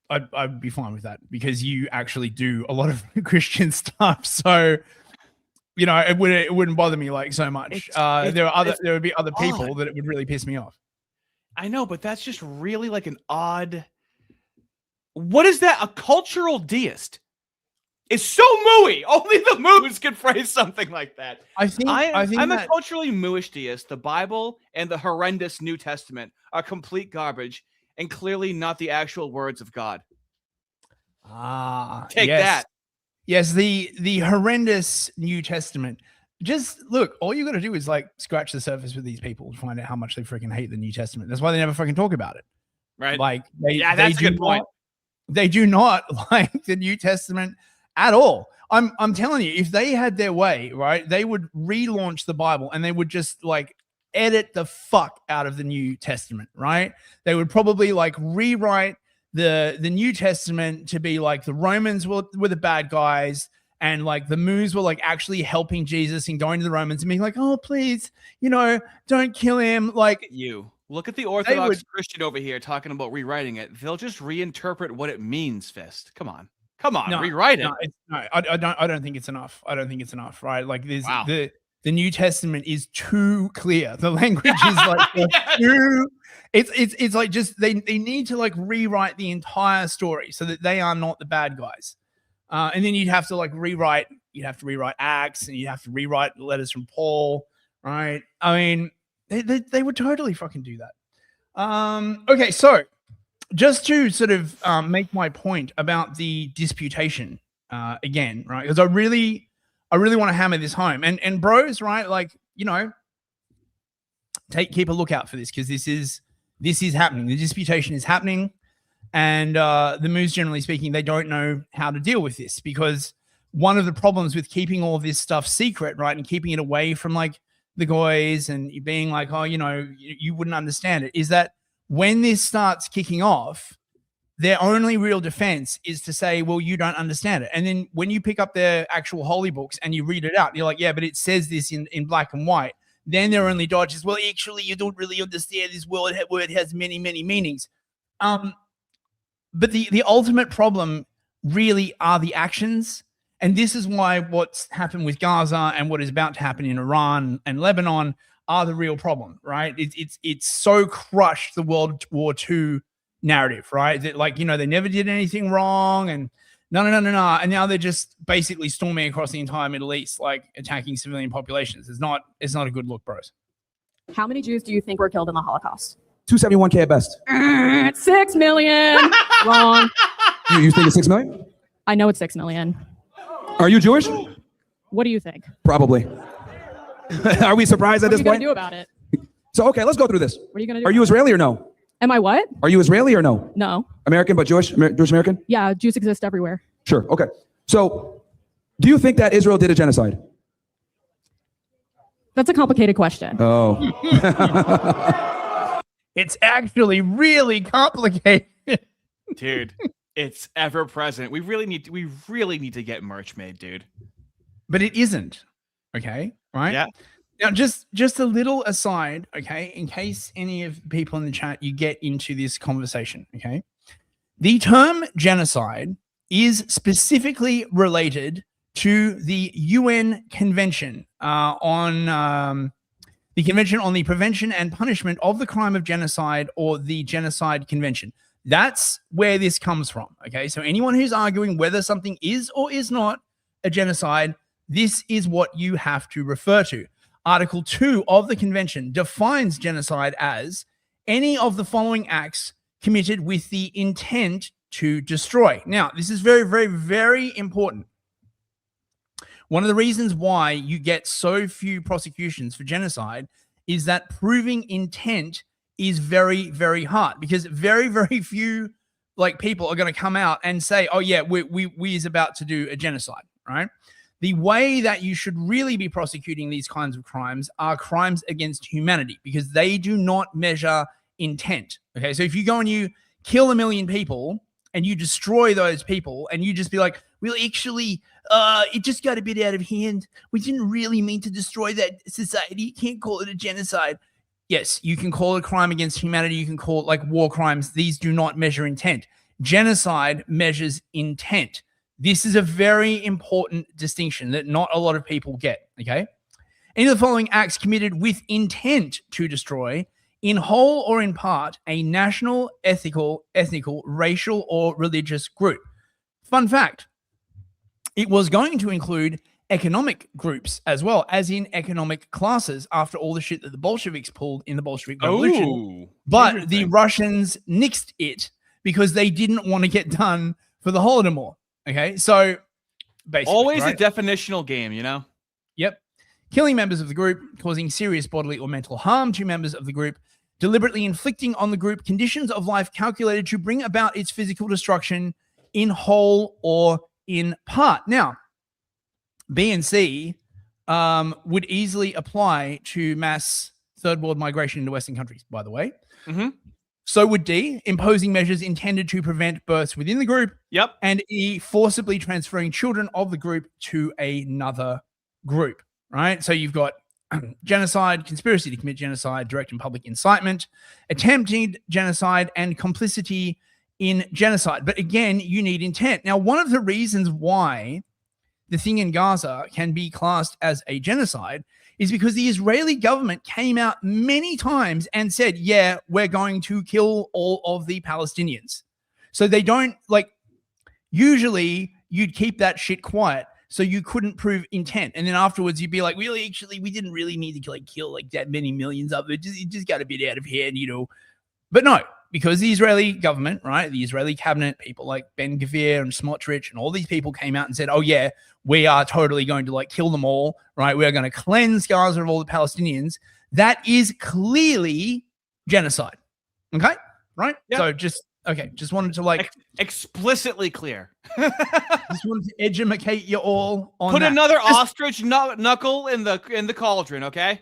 I'd be fine with that because you actually do a lot of Christian stuff. So, you know, it wouldn't bother me like so much. There would be other people that it would really piss me off.
I know, but that's just really like an odd. What is that? A cultural deist? It's so mooey. Only the moos can phrase something like that.
I think
I'm a culturally mooish deist. The Bible and the horrendous New Testament are complete garbage. And clearly not the actual words of God. Take that.
Yes, the horrendous New Testament. Just look, all you got to do is like scratch the surface with these people to find out how much they freaking hate the New Testament. That's why they never freaking talk about it.
Right.
Like
that's a good point.
They do not like the New Testament at all. I'm telling you, if they had their way, right, they would relaunch the Bible and they would just like edit the fuck out of the New Testament, right? They would probably like rewrite the New Testament to be like the Romans were the bad guys and like the moos were like actually helping Jesus and going to the Romans and being like, oh, please, you know, don't kill him. Like
you look at the Orthodox Christian over here talking about rewriting it. They'll just reinterpret what it means, Fist. Come on, rewrite it.
I don't think it's enough. I don't think it's enough, right? Like there's the New Testament is too clear. The language is like too. It's like just they need to like rewrite the entire story so that they are not the bad guys. And then you'd have to like rewrite. You'd have to rewrite Acts, and you'd have to rewrite the letters from Paul, right? I mean, they would totally fucking do that. Okay, so just to sort of make my point about the disputation again, right? Because I really want to hammer this home. And bros, right? Like, you know, keep a lookout for this because this is happening. The disputation is happening. And the moos, generally speaking, they don't know how to deal with this because one of the problems with keeping all this stuff secret, right, and keeping it away from like the goys and being like, oh, you know, you wouldn't understand it, is that when this starts kicking off, their only real defense is to say, well, you don't understand it. And then when you pick up their actual holy books and you read it out, you're like, yeah, but it says this in black and white. Then their only dodge is, well, actually, you don't really understand this word. Word has many, many meanings. But the ultimate problem really are the actions. And this is why what's happened with Gaza and what is about to happen in Iran and Lebanon are the real problem, right? It's so crushed the World War II narrative, right? That, like, you know, they never did anything wrong and No. And now they're just basically storming across the entire Middle East, like attacking civilian populations. It's not a good look, bros.
How many Jews do you think were killed in the Holocaust?
271K at best.
6 million. Wrong.
You think it's 6 million?
I know it's 6 million.
Are you Jewish?
What do you think?
Probably. Are we surprised at this
What are
point?
you gonna do about it?
So, okay, let's go through this.
What are you gonna do?
Are you Israeli or no?
Am I what?
Are you Israeli or no?
No.
American, but Jewish American?
Yeah, Jews exist everywhere.
Sure, okay. So, do you think that Israel did a genocide?
That's a complicated question.
Oh.
It's actually really complicated.
Dude, it's ever present. We really need to get merch made, dude.
But it isn't. Okay, right?
Yeah.
Now, just a little aside, okay, in case any of the people in the chat you get into this conversation, okay? The term genocide is specifically related to the UN Convention on the Convention on the Prevention and Punishment of the Crime of Genocide, or the Genocide Convention. That's where this comes from, okay? So anyone who's arguing whether something is or is not a genocide, this is what you have to refer to. Article 2 of the convention defines genocide as any of the following acts committed with the intent to destroy. Now, this is very, very, very important. One of the reasons why you get so few prosecutions for genocide is that proving intent is very, very hard, because very, very few people are going to come out and say, oh yeah, we is about to do a genocide, right? The way that you should really be prosecuting these kinds of crimes are crimes against humanity, because they do not measure intent. Okay, so if you go and you kill 1 million people and you destroy those people and you just be like, well, actually, it just got a bit out of hand. We didn't really mean to destroy that society. You can't call it a genocide. Yes, you can call it a crime against humanity. You can call it like war crimes. These do not measure intent. Genocide measures intent. This is a very important distinction that not a lot of people get, okay? Any of the following acts committed with intent to destroy, in whole or in part, a national, ethnical, racial, or religious group. Fun fact, it was going to include economic groups as well, as in economic classes, after all the shit that the Bolsheviks pulled in the Bolshevik Revolution.
Ooh,
but the Russians nixed it because they didn't want to get done for the Holodomor. Okay, so basically,
always
right?
a definitional game, you know?
Yep. Killing members of the group, causing serious bodily or mental harm to members of the group, deliberately inflicting on the group conditions of life calculated to bring about its physical destruction in whole or in part. Now, B and C would easily apply to mass third world migration into Western countries, by the way.
Mm-hmm.
So would D, imposing measures intended to prevent births within the group.
Yep.
And E, forcibly transferring children of the group to another group, right? So you've got genocide, conspiracy to commit genocide, direct and public incitement, attempted genocide, and complicity in genocide. But again, you need intent. Now, one of the reasons why the thing in Gaza can be classed as a genocide is because the Israeli government came out many times and said, yeah, we're going to kill all of the Palestinians. So they don't, usually you'd keep that shit quiet so you couldn't prove intent. And then afterwards you'd be like, really, actually, we didn't really need to kill that many millions of it. It just got a bit out of hand, you know. But no, because the Israeli government, right, the Israeli cabinet, people like Ben Gvir and Smotrich and all these people came out and said, oh yeah, we are totally going to kill them all, right? We are going to cleanse Gaza of all the Palestinians. That is clearly genocide. Okay? Right?
Yep.
So just wanted to
explicitly clear.
Just wanted to educate you all on
Put
that.
another ostrich knuckle in the cauldron, okay?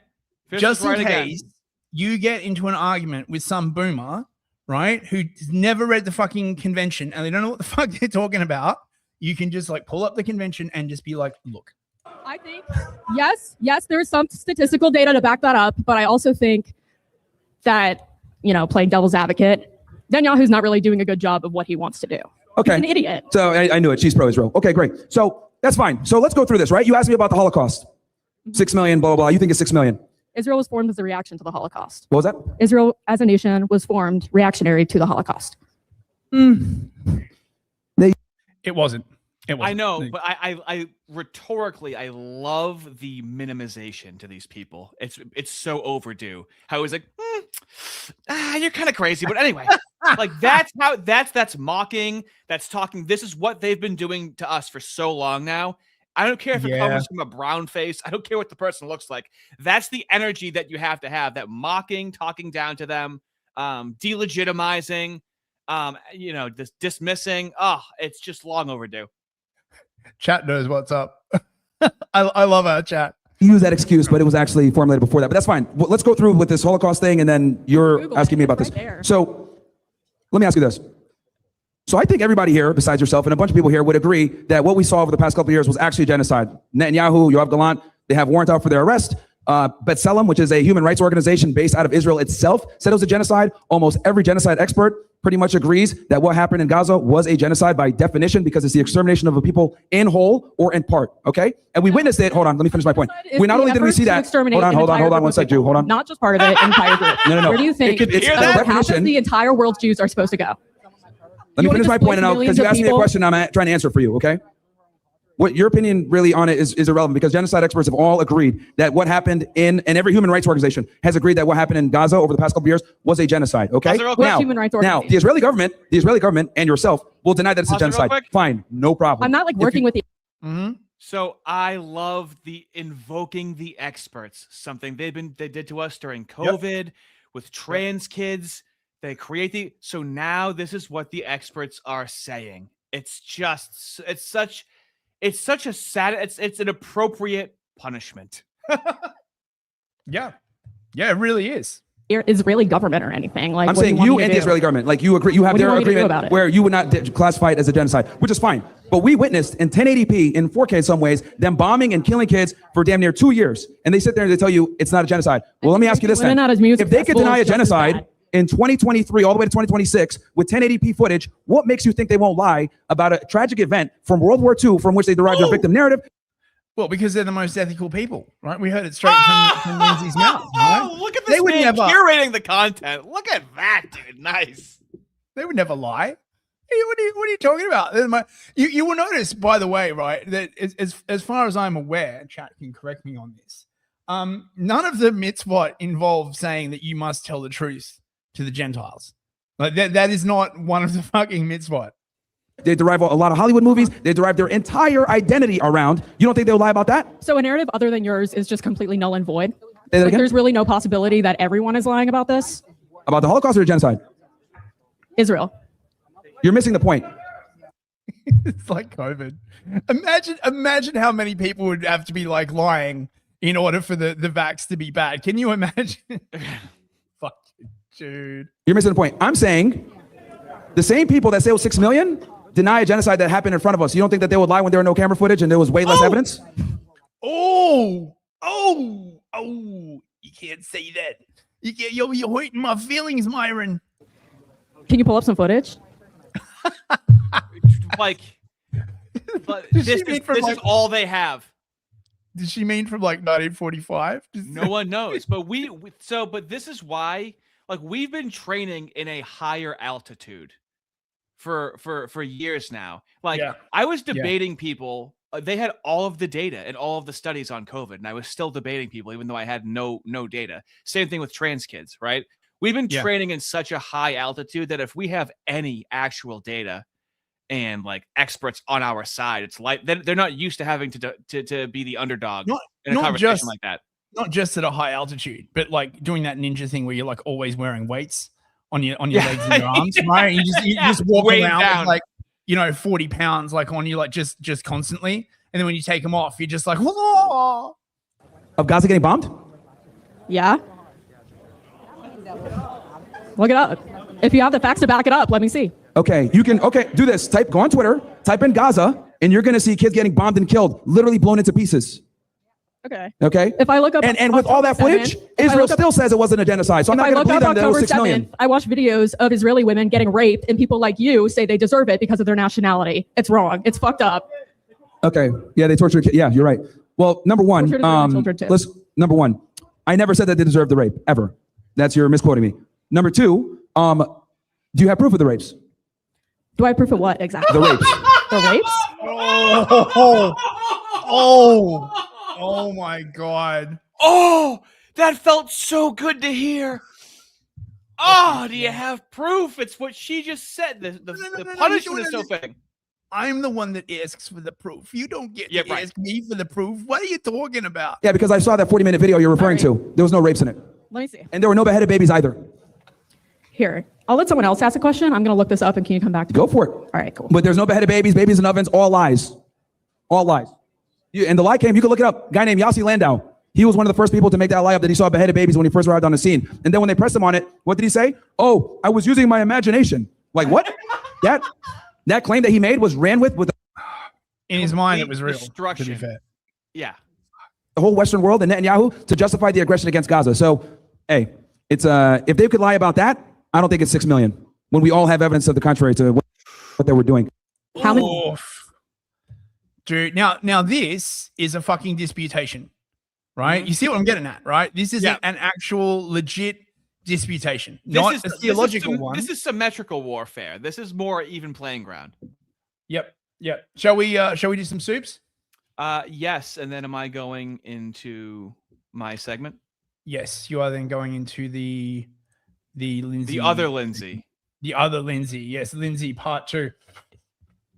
Fish
Just in
right
case you get into an argument with some boomer, right, who's never read the fucking convention and they don't know what the fuck they're talking about, you can just pull up the convention and just be like, look.
I think, yes, there's some statistical data to back that up, but I also think that, playing devil's advocate, Netanyahu's not really doing a good job of what he wants to do.
Okay.
He's an idiot.
So I knew it. She's pro-Israel. Okay, great. So that's fine. So let's go through this, right? You asked me about the Holocaust. 6 million, blah, blah, blah. You think it's 6 million.
Israel was formed as a reaction to the Holocaust.
What was that?
Israel as a nation was formed reactionary to the Holocaust.
It wasn't.
I know, but I rhetorically, I love the minimization to these people. It's so overdue. How he's like, you're kind of crazy, but anyway, like that's mocking. That's talking. This is what they've been doing to us for so long now. I don't care if it comes from a brown face. I don't care what the person looks like. That's the energy that you have to have. That mocking, talking down to them, delegitimizing, dismissing. Oh, it's just long overdue.
Chat knows what's up. I love our chat.
Use that excuse, but it was actually formulated before that. But that's fine. Well, let's go through with this Holocaust thing, and then you're
Google
asking me about this. So let me ask you this. So I think everybody here, besides yourself and a bunch of people here, would agree that what we saw over the past couple of years was actually genocide. Netanyahu, Yoav Gallant, they have warrant out for their arrest. B'Tselem, which is a human rights organization based out of Israel itself, said it was a genocide. Almost every genocide expert pretty much agrees that what happened in Gaza was a genocide by definition, because it's the extermination of a people in whole or in part. Okay, and we witnessed it. Hold on, let me finish my point. We not only did we see that. Hold on, one sec, Jew. Hold on.
Not just part of it, entire group.
No.
Where do you think half of the entire world's Jews are supposed to go?
Let me finish my point, and because you asked me a question, I'm trying to answer for you. Okay. What your opinion really on it is irrelevant, because genocide experts have all agreed that what happened and every human rights organization has agreed that what happened in Gaza over the past couple of years was a genocide. Okay. Now, the Israeli government and yourself will deny that it's a genocide. Fine, no problem.
I'm not like working with you.
So I love the invoking the experts, something they did to us during COVID with trans kids. They create so now this is what the experts are saying. It's such a sad, it's an appropriate punishment.
Yeah, it really is.
Israeli government or anything. Like,
I'm saying you and the Israeli government, like you agree, you have their agreement where you would not classify it as a genocide, which is fine. But we witnessed in 1080p, in 4K in some ways, them bombing and killing kids for damn near 2 years. And they sit there and they tell you it's not a genocide. Well, let me ask you this then. If they could deny a genocide in 2023 all the way to 2026 with 1080p footage, what makes you think they won't lie about a tragic event from World War II from which they derived their victim narrative?
Well, because they're the most ethical people, right? We heard it straight from Lindsay's mouth. Right?
Look at this man curating the content. Look at that, dude. Nice.
They would never lie. What are you talking about? You will notice, by the way, right, that as far as I'm aware, chat can correct me on this, none of the mitzvot involve saying that you must tell the truth to the Gentiles. Like that is not one of the fucking mitzvot.
They derive a lot of Hollywood movies. They derive their entire identity around. You don't think they'll lie about that?
So a narrative other than yours is just completely null and void? Like, there's really no possibility that everyone is lying about this?
About the Holocaust or genocide?
Israel.
You're missing the point.
It's like COVID. Imagine how many people would have to be like lying in order for the vax to be bad. Can you imagine? Fuck, dude.
You're missing the point. I'm saying the same people that say it was 6 million deny a genocide that happened in front of us. You don't think that they would lie when there were no camera footage and there was way less evidence?
You can't say that. You're hurting my feelings, Myron.
Can you pull up some footage?
But this is all they have.
Did she mean from like 1945?
No one knows. But but this is why, like, we've been training in a higher altitude for years now. Like, I was debating people. They had all of the data and all of the studies on COVID, and I was still debating people, even though I had no data. Same thing with trans kids, right? We've been training in such a high altitude that if we have any actual data and like experts on our side, it's like they're not used to having to be the underdog in a conversation like that.
Not just at a high altitude, but like doing that ninja thing where you're like always wearing weights on your legs and your arms, right? You just walk around with like 40 pounds like on you, like just constantly, and then when you take them off, you're just like, whoa.
Of Gaza getting bombed?
Yeah. Look it up. If you have the facts to back it up, let me see.
Okay, you can do this. Go on Twitter, type in Gaza, and you're gonna see kids getting bombed and killed, literally blown into pieces. Okay.
If I look up
and with all that footage, Israel still says it wasn't a genocide. So I'm not gonna believe them that it was 6 million.
I watch videos of Israeli women getting raped, and people like you say they deserve it because of their nationality. It's wrong. It's fucked up.
Okay. Yeah, they tortured kids. Yeah, you're right. Well, number one, number one, I never said that they deserved the rape ever. That's you're misquoting me. Number two, do you have proof of the rapes?
Do I have proof of what exactly?
The rapes.
for rapes.
Oh my God.
Oh, that felt so good to hear. Oh, do you have proof? It's what she just said. The punishment is so fitting.
I'm the one that asks for the proof. You don't get
Yeah,
to
right.
ask me for the proof. What are you talking about?
Yeah, because I saw that 40-minute video you're referring to. There was no rapes in it.
Let me see.
And there were no beheaded babies either.
Here, I'll let someone else ask a question. I'm going to look this up, and can you come back to me?
Go for it.
All right, cool.
But there's no beheaded babies, babies in ovens, all lies. All lies. And the lie came, you can look it up. A guy named Yossi Landau. He was one of the first people to make that lie up that he saw beheaded babies when he first arrived on the scene. And then when they pressed him on it, what did he say? Oh, I was using my imagination. Like what? that claim that he made was ran with
In his mind, it was real.
Destruction.
To be fair.
Yeah.
the whole Western world and Netanyahu to justify the aggression against Gaza. So, hey, it's if they could lie about that, I don't think it's 6 million when we all have evidence of the contrary to what they were doing.
How many?
Oof. Dude, now this is a fucking disputation, right?
Mm-hmm.
You see what I'm getting at, right? This is
Yeah.
an actual legit disputation,
This
not
is
a theological one.
This is symmetrical warfare. This is more even playing ground.
Yep. Shall we do some soups?
Yes, and then am I going into my segment?
Yes, you are then going into the Lindsay.
The other Lindsay.
The other Lindsay. Yes, Lindsay part 2.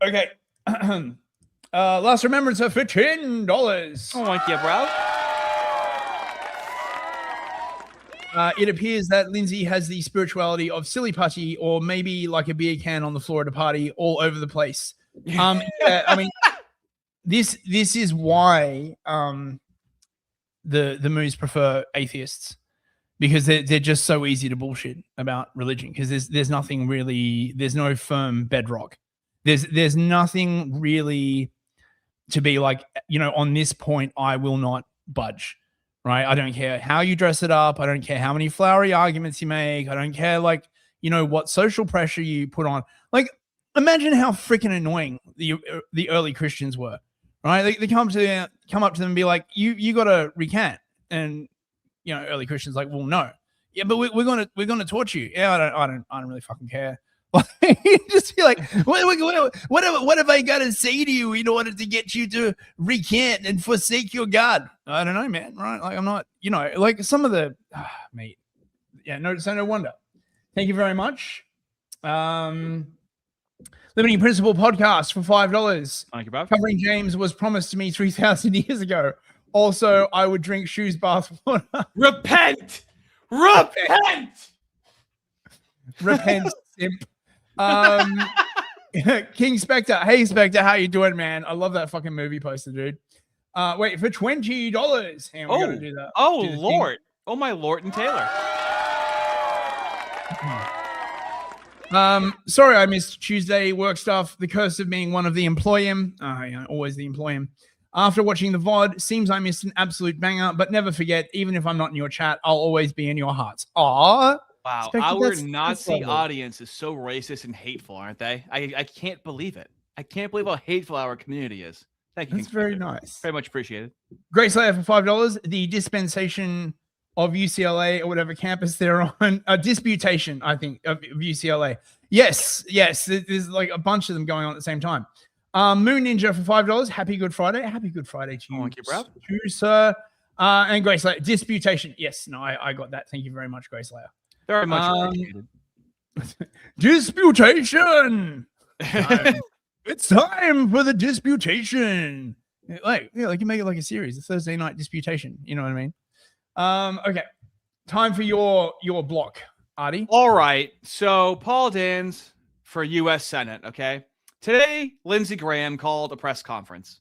Okay. Last remembrance for $10.
Oh, thank you, bro.
It appears that Lindsay has the spirituality of silly putty, or maybe like a beer can on the floor at a party, all over the place. Yeah, I mean, this is why the Moos prefer atheists, because they're just so easy to bullshit about religion, because there's nothing really, there's no firm bedrock. There's nothing really to be like, you know, on this point I will not budge. Right? I don't care how you dress it up. I don't care how many flowery arguments you make. I don't care, like, you know, what social pressure you put on. Like, imagine how freaking annoying the early Christians were, right? They come up to them and be like, you got to recant. And, you know, early Christians like, well, no. Yeah, but we're gonna torture you. Yeah, I don't really fucking care. Just be like, what have I got to say to you in order to get you to recant and forsake your God? I don't know, man. Right? Like, I'm not, you know, like some of the mate. Yeah, no wonder. Thank you very much. Limiting Principle podcast for $5.
Thank you, Bob.
Covering James was promised to me 3,000 years ago. Also, I would drink shoes bath water.
Repent,
simp. King Spectre. Hey Spectre, how you doing, man? I love that fucking movie poster, dude. Wait, for $20. Hang on, we gotta do that.
Oh,
Do the
Lord. Oh, my Lord and Taylor.
Sorry I missed Tuesday work stuff. The curse of being one of the employee. Always the employee. After watching the VOD, seems I missed an absolute banger, but never forget, even if I'm not in your chat, I'll always be in your hearts. Aww.
Wow,
Spectre,
our
that's
Nazi
lovely.
audience is so racist and hateful, aren't they? I can't believe it. I can't believe how hateful our community is. Thank you.
That's very nice.
Very much appreciated.
Grace Slayer for $5. The dispensation of UCLA or whatever campus they're on. A disputation, I think, of UCLA. Yes. There's like a bunch of them going on at the same time. Moon Ninja for $5. Happy Good Friday. Happy Good Friday to you,
Thank you, bro.
too, sir. And Grace Slayer. Disputation. Yes, no, I got that. Thank you very much, Grace Slayer.
Very much appreciated.
Disputation. It's time for the disputation. Like you make it like a series, a Thursday night disputation. You know what I mean? Okay. Time for your block, Ardy.
All right. So Paul Dans for U.S. Senate. Okay. Today, Lindsey Graham called a press conference.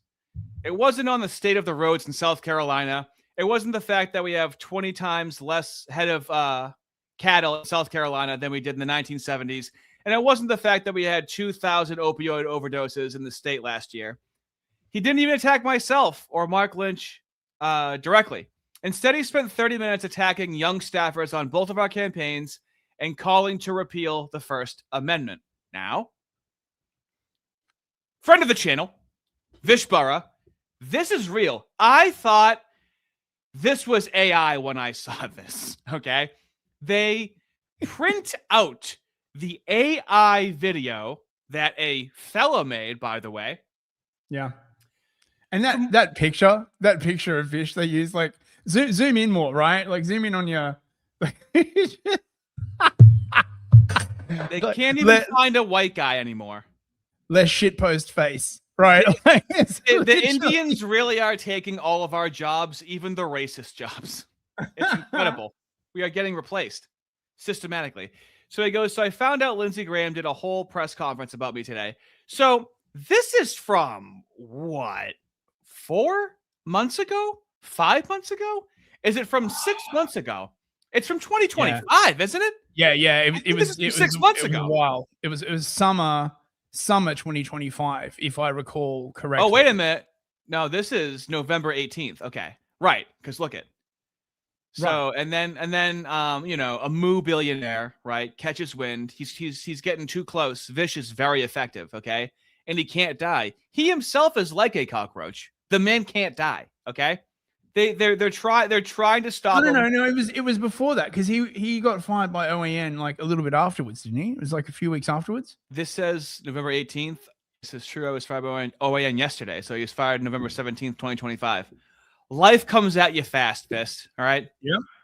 It wasn't on the state of the roads in South Carolina. It wasn't the fact that we have 20 times less head of cattle in South Carolina than we did in the 1970s. And it wasn't the fact that we had 2,000 opioid overdoses in the state last year. He didn't even attack myself or Mark Lynch directly. Instead, he spent 30 minutes attacking young staffers on both of our campaigns and calling to repeal the First Amendment. Now, friend of the channel, Vishbara, this is real. I thought this was AI when I saw this, okay? They print out the AI video that a fella made, by the way.
Yeah. And that picture of fish they use, like zoom in more, right? Like zoom in on your.
They can't even find a white guy anymore.
Less shitpost face, right?
The Indians really are taking all of our jobs, even the racist jobs. It's incredible. We are getting replaced systematically. So he goes, so I found out Lindsey Graham did a whole press conference about me today. So this is from what? 4 months ago? 5 months ago? Is it from 6 months ago? It's from 2025, isn't it?
Yeah. It was
6 months ago.
It was a while. It was summer 2025, if I recall correctly.
Oh, wait a minute. No, this is November 18th. Okay. Right. Because look at. So, right. and then, you know, a moo billionaire, right, catches wind. He's getting too close. Vish is very effective. Okay. And he can't die. He himself is like a cockroach. The man can't die. Okay. They're trying to stop him.
No. It was before that, because he got fired by OAN like a little bit afterwards, didn't he? It was like a few weeks afterwards.
This says November 18th. This is true. I was fired by OAN yesterday, so he was fired November 17th, 2025. Life comes at you fast, Fist. All right.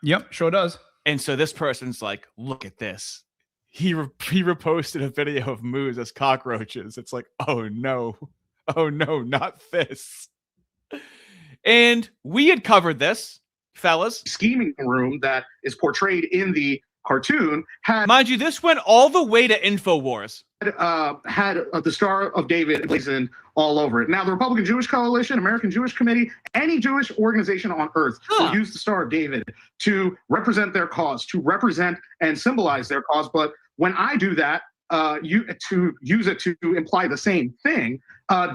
Yep. Sure does.
And so this person's like, look at this. He reposted a video of moos as cockroaches. It's like, oh no, not this. And we had covered this, fellas.
Scheming room that is portrayed in the cartoon had,
mind you, this went all the way to InfoWars.
Had the Star of David emblazoned all over it. Now, the Republican Jewish Coalition, American Jewish Committee, any Jewish organization on earth will use the Star of David to represent their cause, to represent and symbolize their cause. But when I do that, to use it to imply the same thing,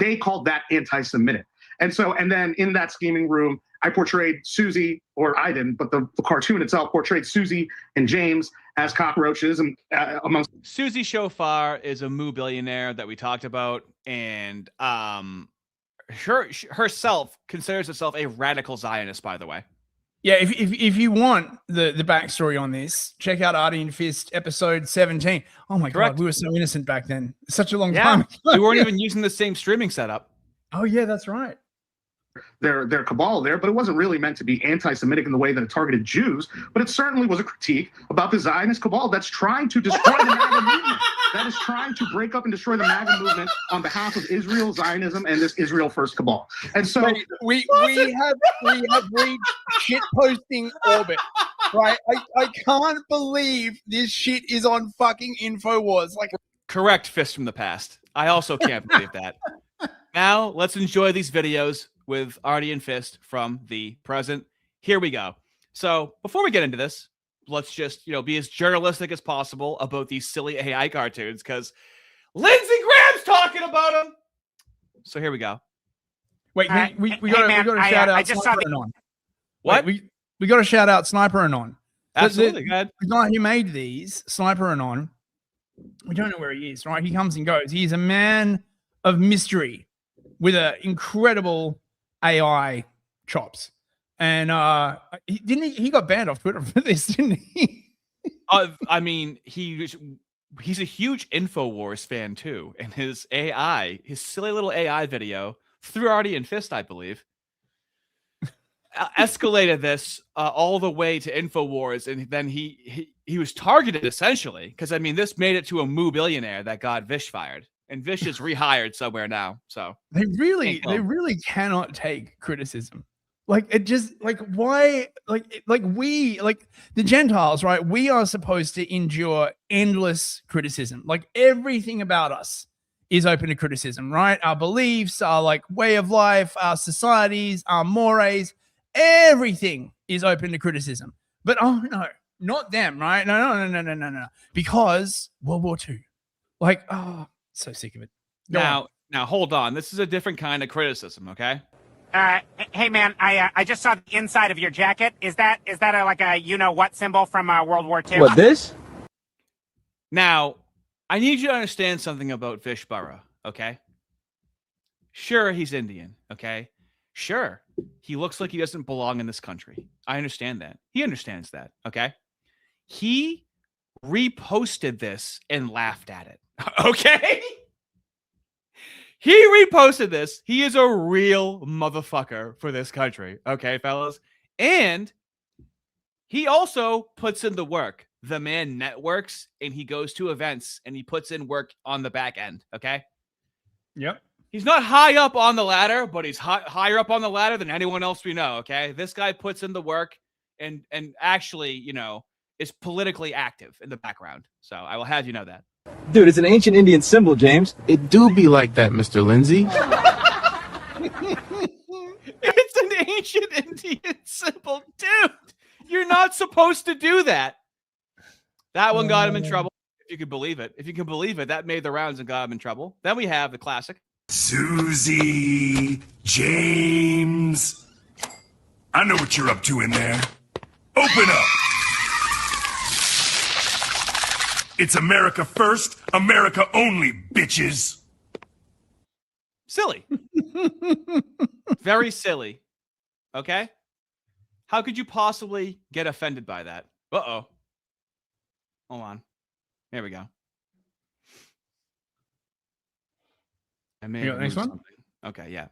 they called that anti-Semitic. And then in that scheming room, I portrayed Susie, or I didn't, but the cartoon itself portrayed Susie and James as cockroaches. And amongst
Susie Shofar is a moo billionaire that we talked about, and herself considers herself a radical Zionist, by the way.
Yeah, if you want the backstory on this, check out Ardy and Fist episode 17. Oh my God, we were so innocent back then. Such a long time ago.
We weren't even using the same streaming setup.
Oh yeah, that's right.
Their cabal there, but it wasn't really meant to be anti-Semitic in the way that it targeted Jews, but it certainly was a critique about the Zionist cabal that's trying to destroy the MAGA movement, that is trying to break up and destroy the MAGA movement on behalf of Israel, Zionism, and this Israel First cabal. And so
we have reached shit posting orbit, right? I can't believe this shit is on fucking InfoWars. Like,
correct, Fist from the past. I also can't believe that. Now let's enjoy these videos with Ardy and Fist from the present. Here we go. So before we get into this, let's just, be as journalistic as possible about these silly AI cartoons, because Lindsey Graham's talking about them. So here we go.
Wait, we got to shout out. I just Sniper Anon.
What?
Wait, we got to shout out Sniper Anon.
Absolutely, good.
The guy who made these, Sniper Anon, we don't know where he is, right? He comes and goes. He's a man of mystery with an incredible AI chops, and he got banned off Twitter for this, didn't he?
I mean, he's a huge InfoWars fan too, and his silly little AI video through Ardy and Fist, I believe, escalated this all the way to InfoWars, and then he was targeted essentially, because I mean, this made it to a moo billionaire that got Vish fired. And Vish is rehired somewhere now. So
they really cannot take criticism. Like, it just, like, why, we, the Gentiles, right? We are supposed to endure endless criticism. Like, everything about us is open to criticism, right? Our beliefs, our way of life, our societies, our mores, everything is open to criticism. But oh no, not them, right? No. Because World War II. So sick of it.
Now, hold on. This is a different kind of criticism, okay?
Hey man, I just saw the inside of your jacket. Is that a you know what symbol from World War II?
What, this?
Now, I need you to understand something about Vishbara, okay? Sure, he's Indian, okay? Sure, he looks like he doesn't belong in this country. I understand that. He understands that, okay? He reposted this and laughed at it. Okay? He reposted this. He is a real motherfucker for this country. Okay, fellas? And he also puts in the work. The man networks and he goes to events and he puts in work on the back end. Okay.
Yep.
He's not high up on the ladder, but he's higher up on the ladder than anyone else we know. Okay. This guy puts in the work and actually, you know, is politically active in the background. So I will have you know that.
Dude, it's an ancient Indian symbol, James.
It do be like that, Mr. Lindsay.
It's an ancient Indian symbol. Dude, you're not supposed to do that. That one got him in trouble, if you could believe it. If you can believe it, that made the rounds and got him in trouble. Then we have the classic.
Susie, James. I know what you're up to in there. Open up. It's America first, America only, bitches.
Silly. Very silly. Okay? How could you possibly get offended by that? Uh-oh. Hold on. Here we go. I may
You got the next one?
something. Okay, yeah.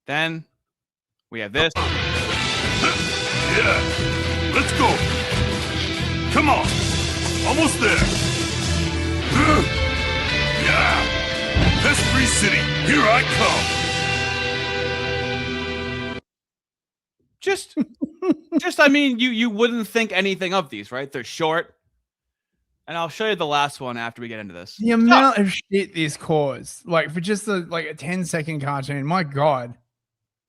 Then we have this.
Yeah, let's go. Come on. Almost there. Yeah. Pest Free City, here I come.
Just I mean, you wouldn't think anything of these, right? They're short. And I'll show you the last one after we get into this.
The amount of shit this caused, like for just a 10-second cartoon, my God.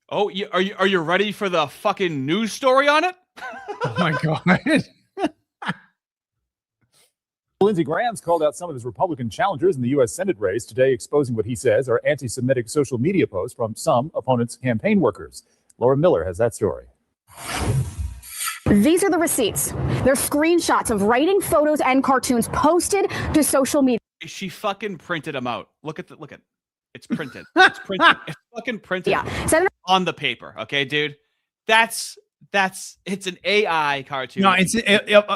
Oh, are you ready for the fucking news story on it?
Oh my God.
Lindsey Graham's called out some of his Republican challengers in the U.S. Senate race today, exposing what he says are anti-Semitic social media posts from some opponents' campaign workers. Laura Miller has that story.
These are the receipts. They're screenshots of writing, photos, and cartoons posted to social media.
She fucking printed them out. Look at. It's printed. It's printed. It's fucking printed on the paper. Okay, dude. It's an AI cartoon.
No,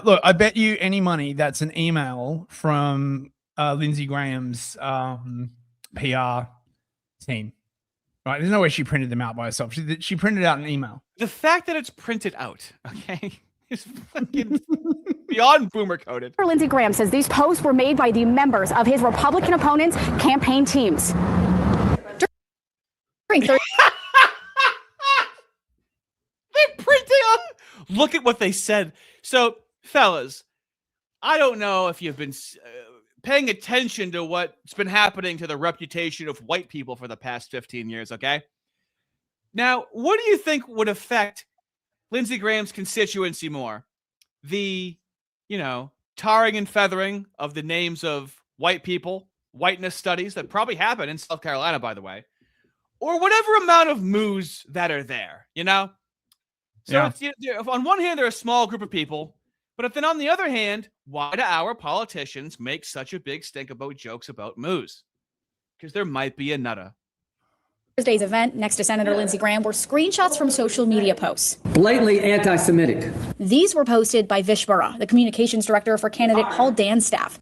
look, I bet you any money that's an email from Lindsey Graham's PR team. Right? There's no way she printed them out by herself. She printed out an email.
The fact that it's printed out, okay, is fucking beyond boomer coded.
Lindsey Graham says these posts were made by the members of his Republican opponents' campaign teams.
They printed out. Look at what they said. So, fellas, I don't know if you've been paying attention to what's been happening to the reputation of white people for the past 15 years, okay? Now, what do you think would affect Lindsey Graham's constituency more? The, tarring and feathering of the names of white people, whiteness studies that probably happen in South Carolina, by the way, or whatever amount of moos that are there, So it's, on one hand, they're a small group of people, but then on the other hand, why do our politicians make such a big stink about jokes about moos? Because there might be a nutter.
Thursday's event next to Senator Lindsey Graham were screenshots from social media posts.
Blatantly anti-Semitic.
These were posted by Vishbara, the communications director for candidate Paul Dan's staff.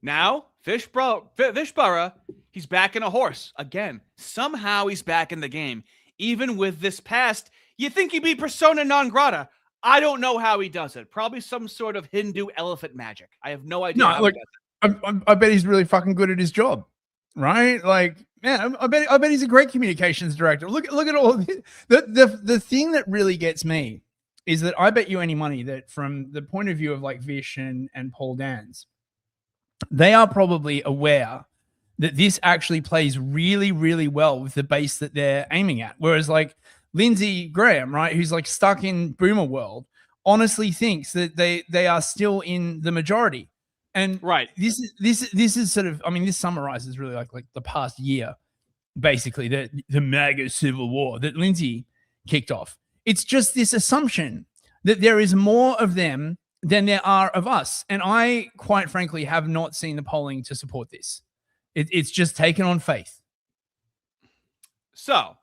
Now, Vishbara, he's back in a horse again. Somehow he's back in the game. Even with this past, you think he'd be persona non grata. I don't know how he does it. Probably some sort of Hindu elephant magic. I have no idea how he does it.
I bet he's really fucking good at his job, right? Like, man, I bet he's a great communications director. Look at all this. The thing that really gets me is that I bet you any money that from the point of view of like Vish and Paul Dans, they are probably aware that this actually plays really, really well with the base that they're aiming at. Whereas like Lindsey Graham, right, who's like stuck in boomer world, honestly thinks that they are still in the majority. And
right,
this is sort of, I mean, this summarizes really like the past year, basically, the MAGA civil war that Lindsay kicked off. It's just this assumption that there is more of them than there are of us. And I, quite frankly, have not seen the polling to support this. It's just taken on faith.
So,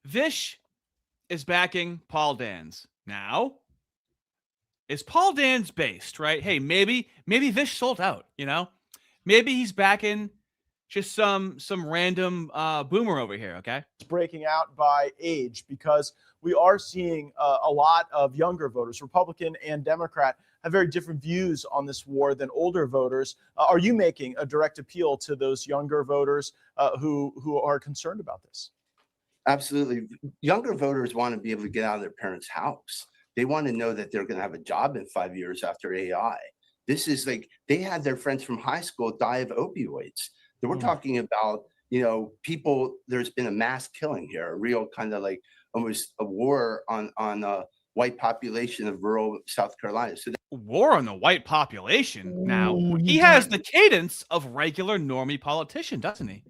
Vish is backing Paul Dans. Now, is Paul Dans based, right? Hey, maybe Vish sold out, Maybe he's backing just some random boomer over here, okay?
It's breaking out by age because we are seeing a lot of younger voters, Republican and Democrat, have very different views on this war than older voters. Are you making a direct appeal to those younger voters who are concerned about this?
Absolutely. Younger voters want to be able to get out of their parents' house. They want to know that they're going to have a job in 5 years after AI. This is like, they had their friends from high school die of opioids. We're talking about, people, there's been a mass killing here, a real kind of like almost a war on a white population of rural South Carolina. So
war on the white population. Now, he has the cadence of regular normie politician, doesn't he?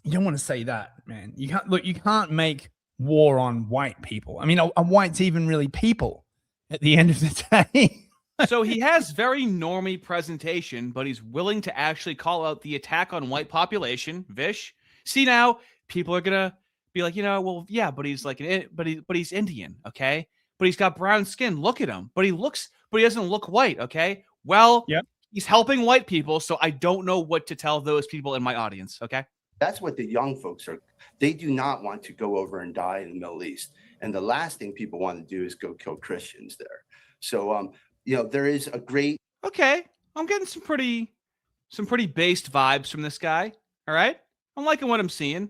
You don't want to say that, man. You can't make war on white people. I mean, are whites even really people at the end of the day?
So he has very normie presentation, but he's willing to actually call out the attack on white population. Vish, see, now people are gonna be like, well, yeah, but he's like but he's Indian, okay? But he's got brown skin. Look at him. But he doesn't look white, okay? Well, he's helping white people, so I don't know what to tell those people in my audience, okay?
that's what the young folks are. They do not want to go over and die in the Middle East. And the last thing people want to do is go kill Christians there. So, there is a great.
Okay. I'm getting some pretty based vibes from this guy. All right. I'm liking what I'm seeing.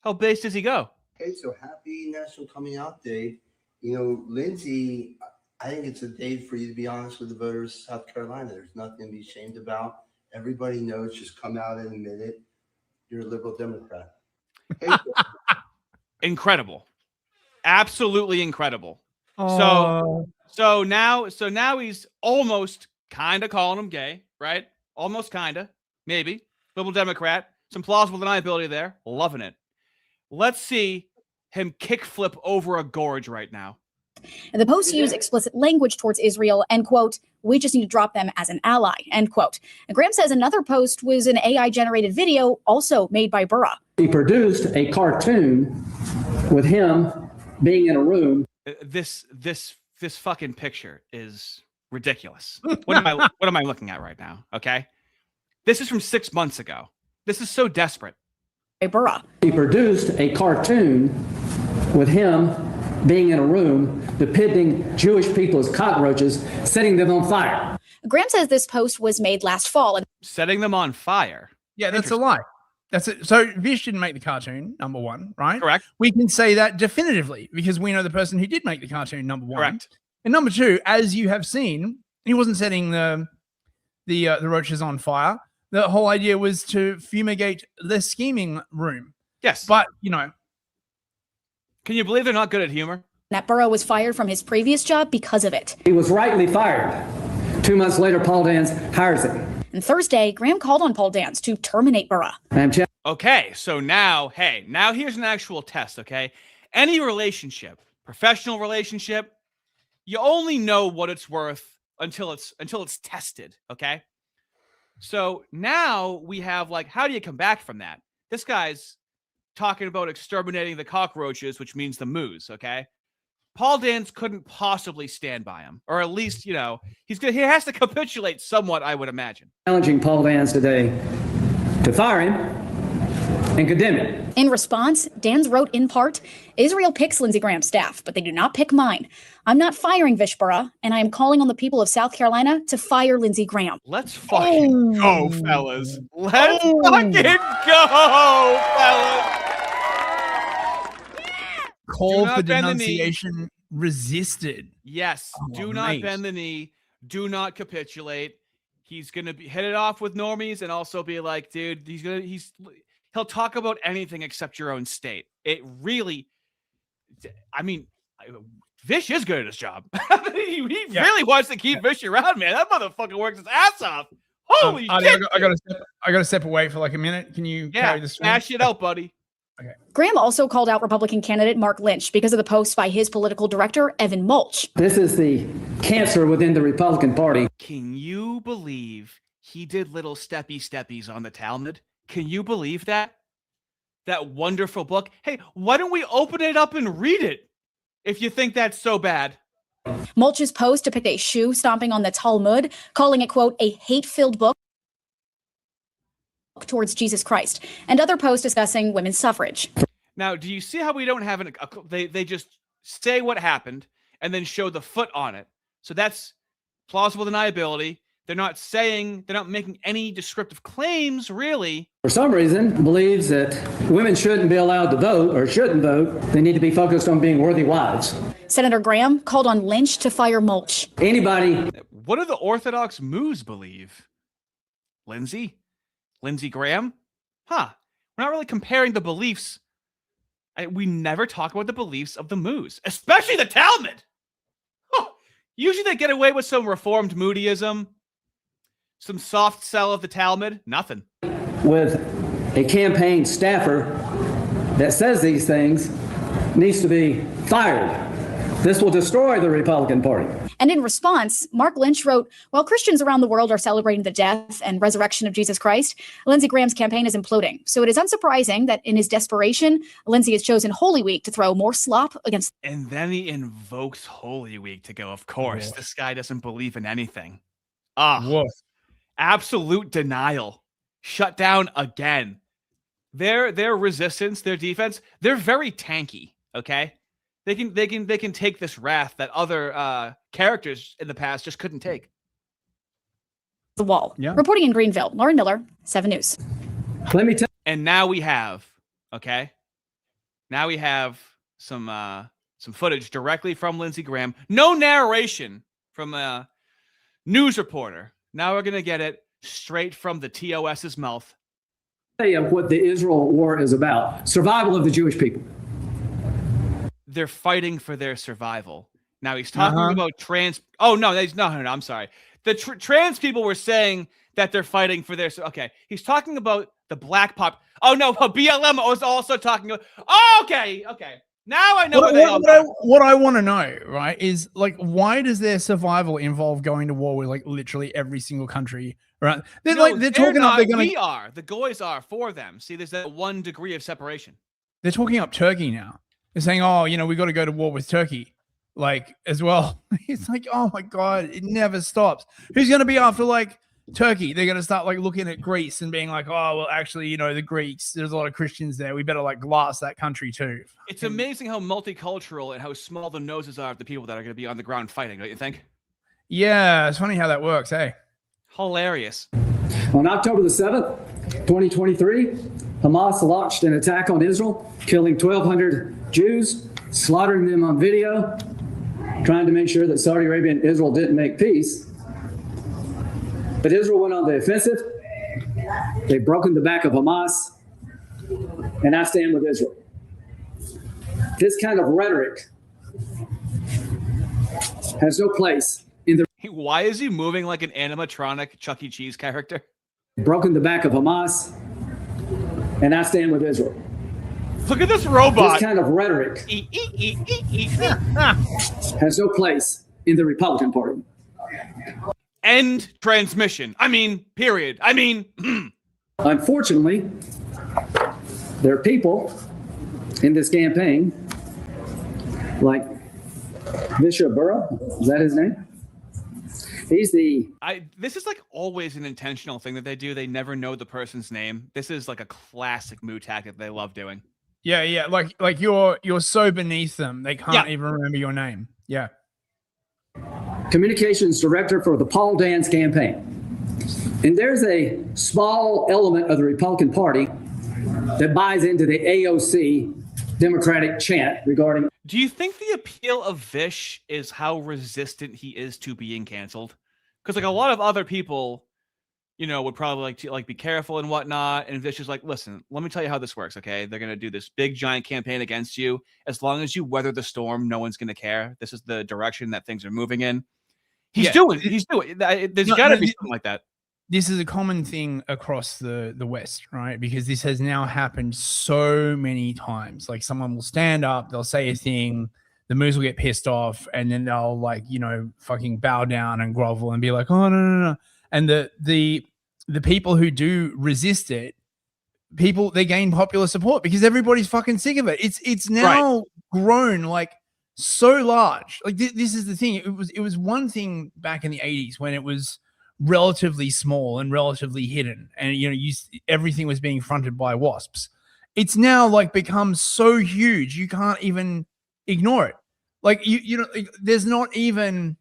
How based does he go?
Okay, so happy National Coming Out Day. Lindsay, I think it's a day for you to be honest with the voters of South Carolina. There's nothing to be ashamed about. Everybody knows, just come out and admit it. You're a liberal Democrat.
Incredible. Absolutely incredible. So now he's almost kind of calling him gay, right? Almost kind of, maybe. Liberal Democrat. Some plausible deniability there. Loving it. Let's see him kickflip over a gorge right now.
And the posts use explicit language towards Israel and, quote, we just need to drop them as an ally, end quote. And Graham says another post was an AI-generated video also made by Burra.
He produced a cartoon with him being in a room.
This fucking picture is ridiculous. What am I looking at right now? Okay. This is from 6 months ago. This is so desperate.
Burra.
He produced a cartoon with him being in a room depicting Jewish people as cockroaches, setting them on fire.
Graham says this post was made last fall. And
setting them on fire?
Yeah, that's a lie. That's it. So Vish didn't make the cartoon, number one, right?
Correct.
We can say that definitively because we know the person who did make the cartoon, number one.
Correct.
And number two, as you have seen, he wasn't setting the roaches on fire. The whole idea was to fumigate the scheming room.
Yes.
But,
can you believe they're not good at humor?
That Burra was fired from his previous job because of it.
He was rightly fired. 2 months later, Paul Dance hires him.
And Thursday, Graham called on Paul Dance to terminate Burra.
Okay, so now here's an actual test, okay? Any relationship, professional relationship, you only know what it's worth until it's tested, okay? So now we have, how do you come back from that? This guy's talking about exterminating the cockroaches, which means the moose, okay? Paul Dance couldn't possibly stand by him, or at least, he has to capitulate somewhat, I would imagine.
Challenging Paul Dance today to fire him and condemn him.
In response, Dance wrote in part, Israel picks Lindsey Graham's staff, but they do not pick mine. I'm not firing Vish Burra, and I am calling on the people of South Carolina to fire Lindsey Graham.
Let's fucking go, fellas. Let's fucking go, fellas.
Call for denunciation resisted.
Yes. Do not bend the knee. Do not capitulate. He's going to hit it off with normies and also be like, dude, he'll talk about anything except your own state. It really, Vish is good at his job. he really wants to keep Vish around, man. That motherfucker works his ass off. Holy shit.
I got to step away for a minute. Can you carry this?
Smash it out, buddy.
Okay.
Graham also called out Republican candidate Mark Lynch because of the post by his political director, Evan Mulch.
This is the cancer within the Republican Party.
Can you believe he did little steppies on the Talmud? Can you believe that? That wonderful book. Hey, why don't we open it up and read it if you think that's so bad?
Mulch's post depicted a shoe stomping on the Talmud, calling it, quote, a hate-filled book. towards Jesus Christ, and other posts discussing women's suffrage.
Now, do you see how we don't have they just say what happened and then show the foot on it? So that's plausible deniability. They're not making any descriptive claims, really.
For some reason, believes that women shouldn't be allowed to vote or shouldn't vote. They need to be focused on being worthy wives.
Senator Graham called on Lynch to fire Mulch.
Anybody.
What do the Orthodox Moos believe? Lindsay Graham? Huh. We're not really comparing the beliefs. We never talk about the beliefs of the Moos, especially the Talmud. Huh. Usually they get away with some reformed Moodyism, some soft sell of the Talmud. Nothing.
With a campaign staffer that says these things needs to be fired. This will destroy the Republican Party.
And in response, Mark Lynch wrote, while Christians around the world are celebrating the death and resurrection of Jesus Christ, Lindsey Graham's campaign is imploding. So it is unsurprising that in his desperation, Lindsay has chosen Holy Week to throw more slop against.
And then he invokes Holy Week to go, of course, this guy doesn't believe in anything. Absolute denial. Shut down again. Their resistance, their defense, they're very tanky, okay? They can take this wrath that other characters in the past just couldn't take.
The wall. Yeah. Reporting in Greenville, Lauren Miller, 7 News.
Let me tell.
And now we have, some footage directly from Lindsey Graham. No narration from a news reporter. Now we're gonna get it straight from the TOS's mouth.
Tell you what the Israel war is about: survival of the Jewish people.
They're fighting for their survival. Now he's talking about trans. Oh no, no. I'm sorry. The trans people were saying that they're fighting for their. Okay, he's talking about the black pop. Oh no, BLM was also talking about. Oh, okay. Now I know
what I want to know, right, is like, why does their survival involve going to war with like literally every single country, right? They're talking up.
We are. The goys are for them. See, there's that 1 degree of separation.
They're talking up Turkey now. They're saying, oh, we got to go to war with Turkey, like, as well. It's like, oh my God, it never stops. Who's going to be after like Turkey? They're going to start like looking at Greece and being like, oh, well, actually, the Greeks, there's a lot of Christians there. We better like glass that country too.
It's amazing how multicultural and how small the noses are of the people that are going to be on the ground fighting, don't you think?
Yeah, it's funny how that works, hey?
Hilarious.
On October the 7th, 2023, Hamas launched an attack on Israel, killing 1,200 Jews, slaughtering them on video, trying to make sure that Saudi Arabia and Israel didn't make peace. But Israel went on the offensive. They've broken the back of Hamas, and I stand with Israel. This kind of rhetoric has no place in the.
Why is he moving like an animatronic Chuck E. Cheese character?
Broken the back of Hamas, and I stand with Israel.
Look at this robot.
This kind of rhetoric has no place in the Republican Party.
End transmission. Period.
Unfortunately, there are people in this campaign like Bishop Burrow. Is that his name? He's the.
This is like always an intentional thing that they do. They never know the person's name. This is like a classic moo tactic they love doing.
Yeah. Like you're so beneath them, they can't even remember your name. Yeah.
Communications director for the Paul Dance campaign. And there's a small element of the Republican Party that buys into the AOC Democratic chant regarding.
Do you think the appeal of Vish is how resistant he is to being canceled? Because like a lot of other people, would probably like be careful and whatnot. And Vish is like, listen, let me tell you how this works. Okay, they're gonna do this big giant campaign against you. As long as you weather the storm, no one's gonna care. This is the direction that things are moving in. He's doing. There's got to be something like that.
This is a common thing across the West, right? Because this has now happened so many times. Like someone will stand up, they'll say a thing, the moos will get pissed off, and then they'll fucking bow down and grovel and be like, oh no. And the people who do resist it, they gain popular support because everybody's fucking sick of it. It's now grown like so large. Like this is the thing. It was one thing back in the 80s when it was relatively small and relatively hidden, and everything was being fronted by WASPs. It's now like become so huge you can't even ignore it. Like there's not even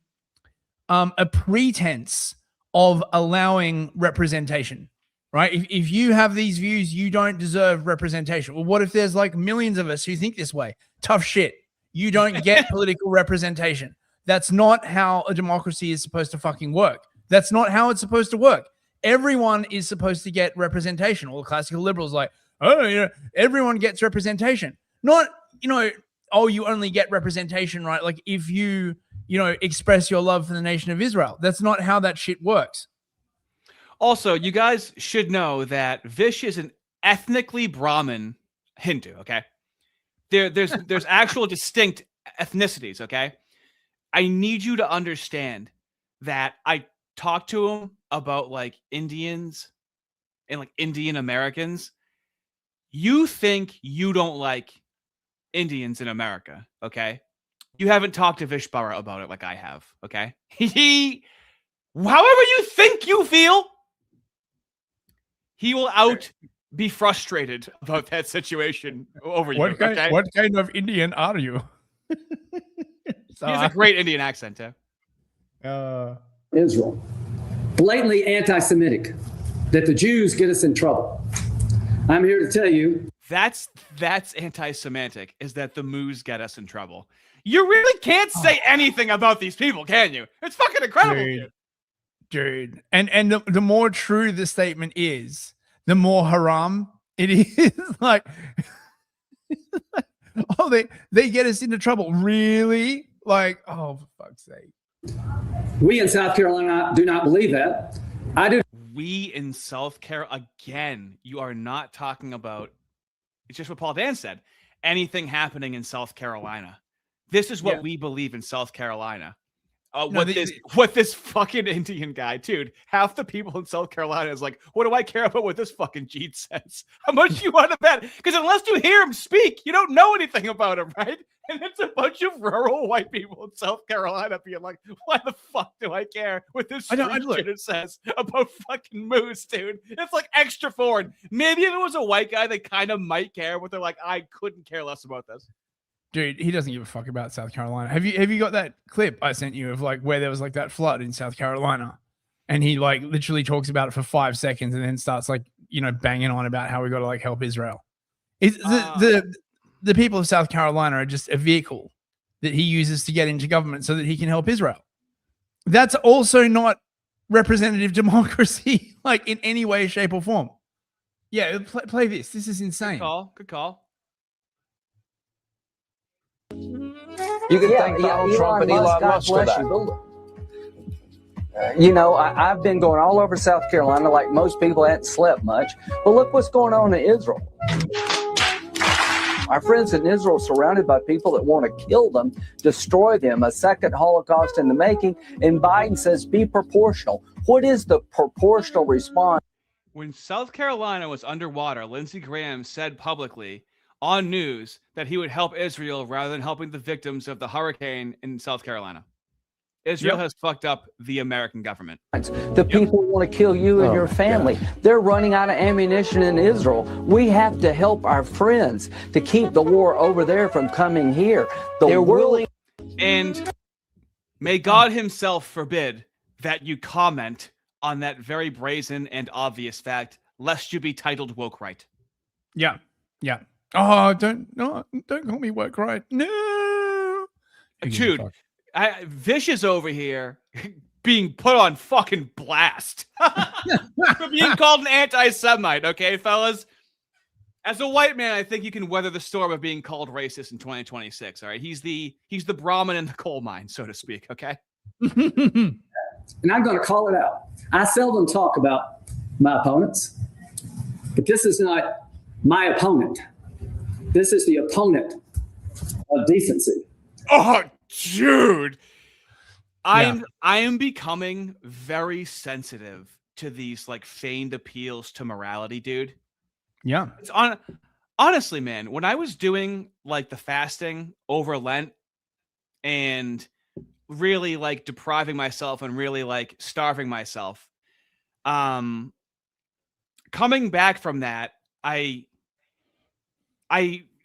a pretense of allowing representation, right? If you have these views, you don't deserve representation. Well, what if there's like millions of us who think this way? Tough shit. You don't get political representation. That's not how a democracy is supposed to fucking work. That's not how it's supposed to work. Everyone is supposed to get representation. All the classical liberals like, oh, everyone gets representation. Not, oh, you only get representation, right? Like if you, express your love for the nation of Israel. That's not how that shit works.
Also, you guys should know that Vish is an ethnically Brahmin Hindu, okay? There's actual distinct ethnicities, okay? I need you to understand that I talked to him about like Indians and like Indian Americans. You think you don't like Indians in America, okay? You haven't talked to Vishbara about it like I have, okay? However you think you feel, he will be frustrated about that situation over you.
What kind of Indian are you?
He has a great Indian accent, too.
Israel. Blatantly anti-Semitic. That the Jews get us in trouble. I'm here to tell you.
That's anti-Semitic, is that the Moos get us in trouble. You really can't say anything about these people, can you? It's fucking incredible,
dude. And the more true the statement is, the more haram it is. Like, oh, they get us into trouble. Really? Like, oh, for fuck's sake.
We in South Carolina do not believe that. I do.
We in South Carolina, again, you are not talking about, it's just what Paul Dan said, anything happening in South Carolina. This is what we believe in South Carolina. What this fucking Indian guy, dude, half the people in South Carolina is like, what do I care about what this fucking Jeet says? How much you want to bet? Because unless you hear him speak, you don't know anything about him, right? And it's a bunch of rural white people in South Carolina being like, why the fuck do I care what this shit says about fucking moose, dude? It's like extra foreign. Maybe if it was a white guy, they kind of might care, but they're like, I couldn't care less about this.
Dude, he doesn't give a fuck about South Carolina. Have you got that clip I sent you of like where there was like that flood in South Carolina, and he like literally talks about it for 5 seconds and then starts like banging on about how we got to like help Israel. The people of South Carolina are just a vehicle that he uses to get into government so that he can help Israel. That's also not representative democracy, like in any way, shape, or form. Yeah, play this. This is insane.
Good call.
You can thank Donald Trump and Elon Musk for that. I've been going all over South Carolina like most people hadn't slept much. But look what's going on in Israel. Our friends in Israel are surrounded by people that want to kill them, destroy them, a second Holocaust in the making. And Biden says, be proportional. What is the proportional response?
When South Carolina was underwater, Lindsey Graham said publicly on news that he would help Israel rather than helping the victims of the hurricane in South Carolina. Israel has fucked up the American government.
The people want to kill you and your family. God. They're running out of ammunition in Israel. We have to help our friends to keep the war over there from coming here. They're willing.
And may God himself forbid that you comment on that very brazen and obvious fact, lest you be titled woke right.
Yeah. Yeah. Oh, don't call me woke right. No.
Dude. Vish is over here being put on fucking blast for being called an anti-Semite, okay, fellas? As a white man, I think you can weather the storm of being called racist in 2026, all right? He's the Brahmin in the coal mine, so to speak, okay?
And I'm going to call it out. I seldom talk about my opponents, but this is not my opponent. This is the opponent of decency.
Oh, dude, I am becoming very sensitive to these like feigned appeals to morality, dude.
Yeah.
It's honestly, man, when I was doing like the fasting over Lent and really like depriving myself and really like starving myself. Coming back from that, I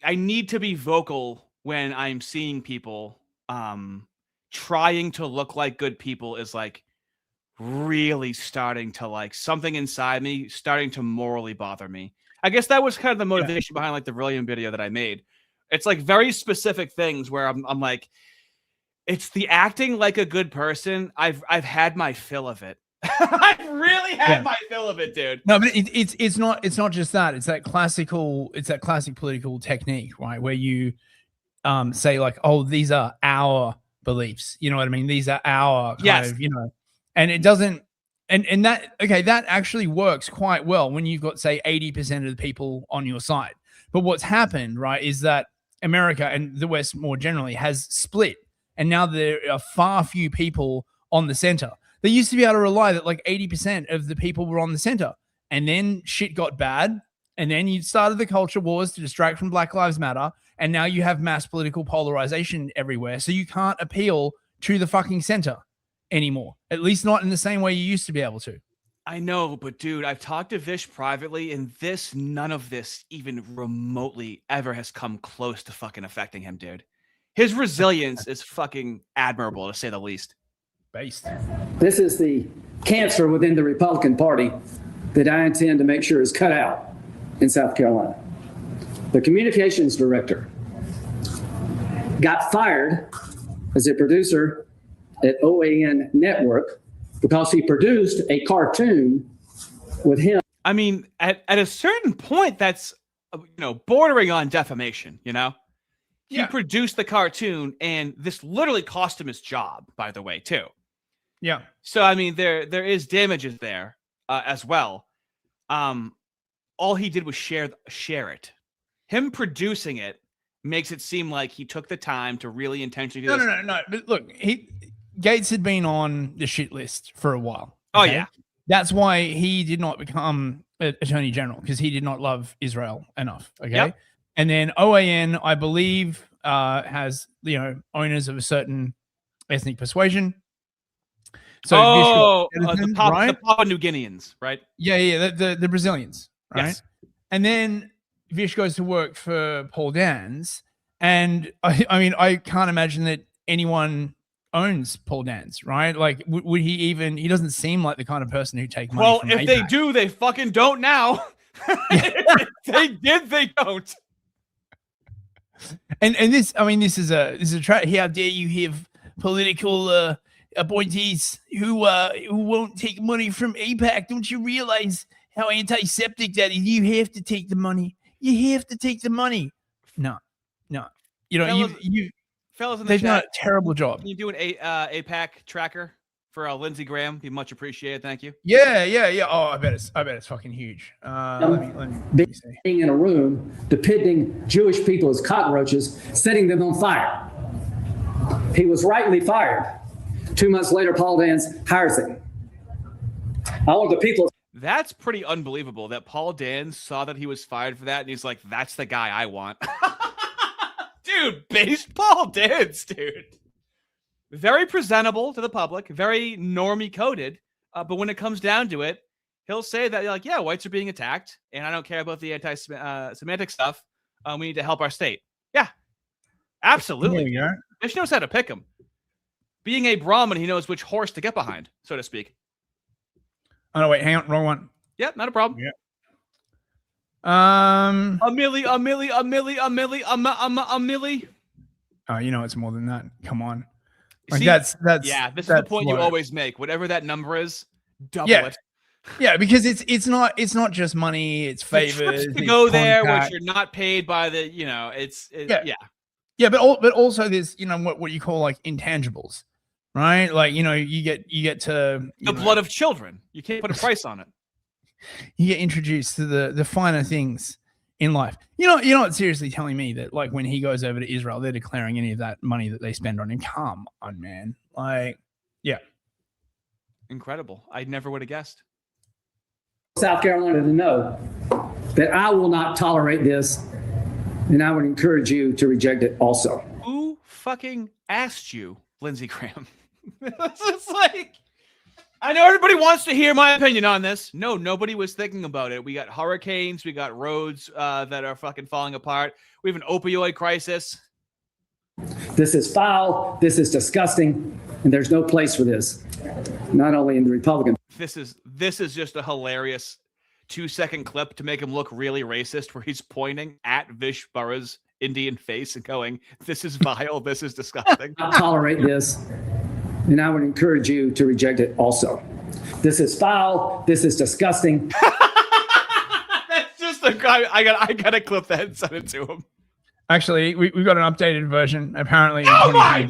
need to be vocal when I'm seeing people trying to look like good people is like really starting to like something inside me starting to morally bother me. I guess that was kind of the motivation behind like the Brilliant video that I made. It's like very specific things where I'm like, it's the acting like a good person. I've had my fill of it. I've really had my fill of it, dude.
No, but it's not just that. It's that classic political technique, right? Where you say like, oh, these are our beliefs. You know what I mean? These are our kind of, you know, and it doesn't, and that, okay, that actually works quite well when you've got, say, 80% of the people on your side. But what's happened, right, is that America and the West more generally has split. And now there are far few people on the center. They used to be able to rely that like 80% of the people were on the center. And then shit got bad. And then you started the culture wars to distract from Black Lives Matter. And now you have mass political polarization everywhere. So you can't appeal to the fucking center anymore. At least not in the same way you used to be able to.
I know, but dude, I've talked to Vish privately, and none of this even remotely ever has come close to fucking affecting him, dude. His resilience is fucking admirable, to say the least.
Based.
This is the cancer within the Republican Party that I intend to make sure is cut out in South Carolina. The communications director got fired as a producer at OAN Network because he produced a cartoon with him.
I mean, at a certain point, that's, you know, bordering on defamation, you know? He produced the cartoon, and this literally cost him his job, by the way, too.
Yeah.
So, I mean, there is damages there as well. All he did was share it. Him producing it makes it seem like he took the time to really intentionally do this.
No. But look, Gates had been on the shit list for a while.
Oh, yeah.
That's why he did not become Attorney General, because he did not love Israel enough. Okay.
Yep.
And then OAN, I believe, has, you know, owners of a certain ethnic persuasion. So
the Papua New Guineans, right?
Yeah, the Brazilians, right?
Yes.
And then Vish goes to work for Paul Dans, and I mean, I can't imagine that anyone owns Paul Dans, right? Like, would he even? He doesn't seem like the kind of person who take money.
Well,
from
if
APAC.
they do, they fucking don't now. If they did, they don't.
And this, I mean, this is a trap. How dare you have political appointees who won't take money from APAC? Don't you realize how antiseptic that is? You have to take the money. You have to take the money. No. You know,
fellas in the
they've
chat,
done a terrible job.
Can you do an APAC tracker for Lindsey Graham? Be much appreciated. Thank you.
Yeah. Oh, I bet it's fucking huge. Let me see.
Being in a room depicting Jewish people as cockroaches, setting them on fire. He was rightly fired. 2 months later, Paul Dans hires him. I want the people.
That's pretty unbelievable that Paul Dans saw that he was fired for that, and he's like, that's the guy I want. Dude, based Paul Dans, dude. Very presentable to the public, very normie coded, but when it comes down to it, he'll say that, like, yeah, whites are being attacked, and I don't care about the anti-Semitic stuff. We need to help our state. Yeah, absolutely. He knows how to pick him. Being a Brahmin, he knows which horse to get behind, so to speak.
Oh, no, wait, hang on, wrong one.
Yeah, not a problem.
Yeah.
A milli.
Oh, you know it's more than that. Come on. Like
See,
that's
yeah. This is the point you always make. Whatever that number is, double it.
Yeah, because it's not just money. It's favors
to go there, which you're not paid by the. You know,
yeah. But also there's, you know, what you call like intangibles, right? Like, you know, you get to
the blood of children. You can't put a price on it.
You get introduced to the finer things in life. You're not seriously telling me that, like, when he goes over to Israel, they're declaring any of that money that they spend on him. Come on, man. Like, yeah.
Incredible. I never would have guessed.
South Carolina to know that I will not tolerate this, and I would encourage you to reject it also.
Who fucking asked you Lindsey Graham. It's just like, I know everybody wants to hear my opinion on this. No, nobody was thinking about it. We got hurricanes. We got roads that are fucking falling apart. We have an opioid crisis.
This is foul. This is disgusting. And there's no place for this. Not only in the Republican.
This is just a hilarious 2-second clip to make him look really racist, where he's pointing at Vish Burra's Indian face and going, "This is vile. This is disgusting."
Not tolerate this. And I would encourage you to reject it also. This is foul. This is disgusting.
That's just a guy. I gotta clip that and send it to him.
Actually, we've got an updated version. Apparently,
Oh my!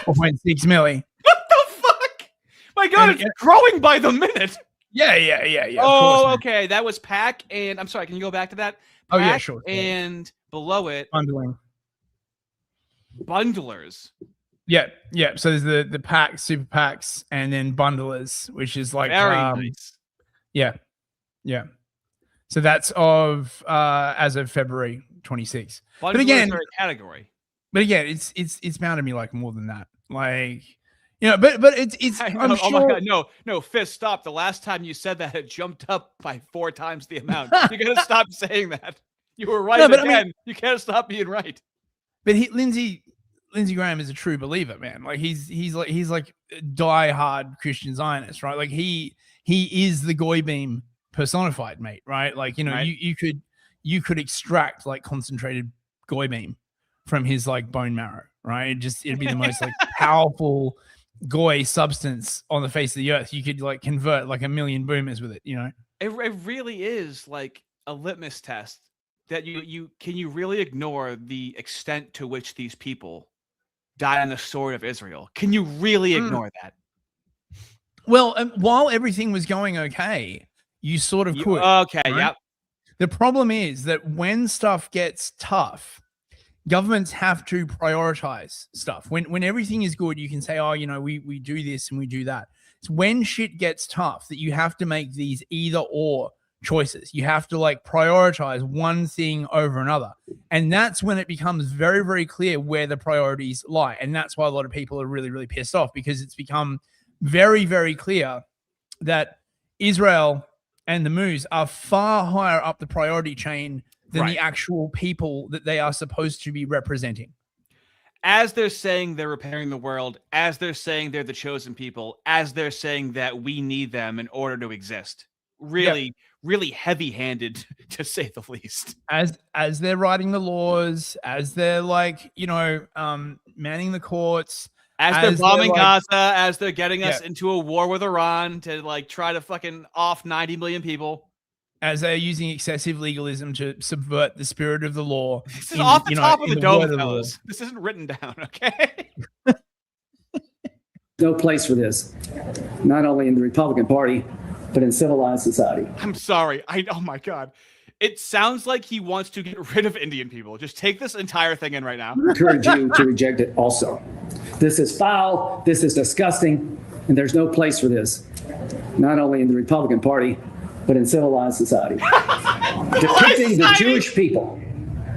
4.6 milli.
What the fuck? My God, it's growing by the minute.
Yeah.
Oh, okay. That was pack, and I'm sorry. Can you go back to that?
Oh, yeah,
Pack,
sure.
And below it,
Bundling.
bundlers.
Yeah. So there's the packs, super packs, and then bundlers, which is like
Very nice.
Yeah. So that's as of February 26th.
Bundlers
But again,
are a category.
it's bound to be like more than that. Like, you know, but it's
I know.
I'm
Oh
sure.
my God, no, Fist, stop. The last time you said that, it jumped up by 4 times the amount. You gotta stop saying that. You were right
No, but I
again.
mean-
You can't stop being right.
But Lindsey Graham is a true believer, man. Like he's like a die-hard Christian Zionist, right? Like he is the goy beam personified, mate, right? Like, you know,
Right.
you could extract like concentrated goy beam from his like bone marrow, right? It'd be the most like powerful goy substance on the face of the earth. You could like convert like 1 million boomers with it, you know?
It really is like a litmus test that you really ignore the extent to which these people die on the sword of Israel? Can you really ignore that?
Well, while everything was going okay, you sort of could.
Okay,
right?
yep.
The problem is that when stuff gets tough, governments have to prioritize stuff. When everything is good, you can say, oh, you know, we do this and we do that. It's when shit gets tough that you have to make these either or choices. You have to like prioritize one thing over another. And that's when it becomes very, very clear where the priorities lie. And that's why a lot of people are really, really pissed off, because it's become very, very clear that Israel and the Moos are far higher up the priority chain than the actual people that they are supposed to be representing.
As they're saying they're repairing the world, as they're saying they're the chosen people, as they're saying that we need them in order to exist. Really, really heavy-handed, to say the least.
As they're writing the laws, as they're like, you know, manning the courts,
As they're bombing
like,
Gaza, as they're getting us into a war with Iran to like try to fucking off 90 million people.
As they're using excessive legalism to subvert the spirit of the law.
This is off the top of the
word
dome,
of the law.
fellas. This isn't written down, okay?
No place for this, not only in the Republican Party, but in civilized society.
I'm sorry. Oh my God. It sounds like he wants to get rid of Indian people. Just take this entire thing in right now.
I encourage you to reject it also. This is foul, this is disgusting, and there's no place for this, not only in the Republican Party, but in civilized society. Depicting the Jewish people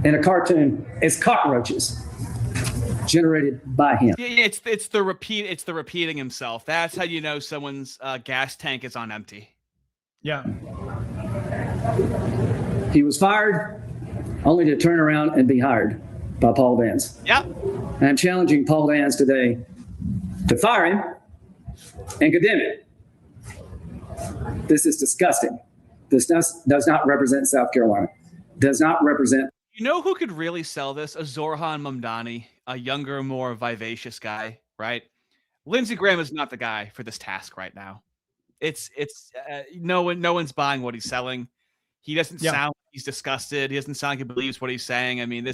in a cartoon as cockroaches generated by him.
Yeah, it's the repeating himself. That's how you know someone's gas tank is on empty.
Yeah.
He was fired only to turn around and be hired by Paul Vance.
Yep.
And I'm challenging Paul Vance today to fire him and condemn it. This is disgusting. This does not represent South Carolina. Does not represent.
You know who could really sell this? A Zorhan Mamdani, a younger, more vivacious guy, right? Lindsey Graham is not the guy for this task right now. It's no one's buying what he's selling. He doesn't sound like he's disgusted. He doesn't sound like he believes what he's saying. I mean,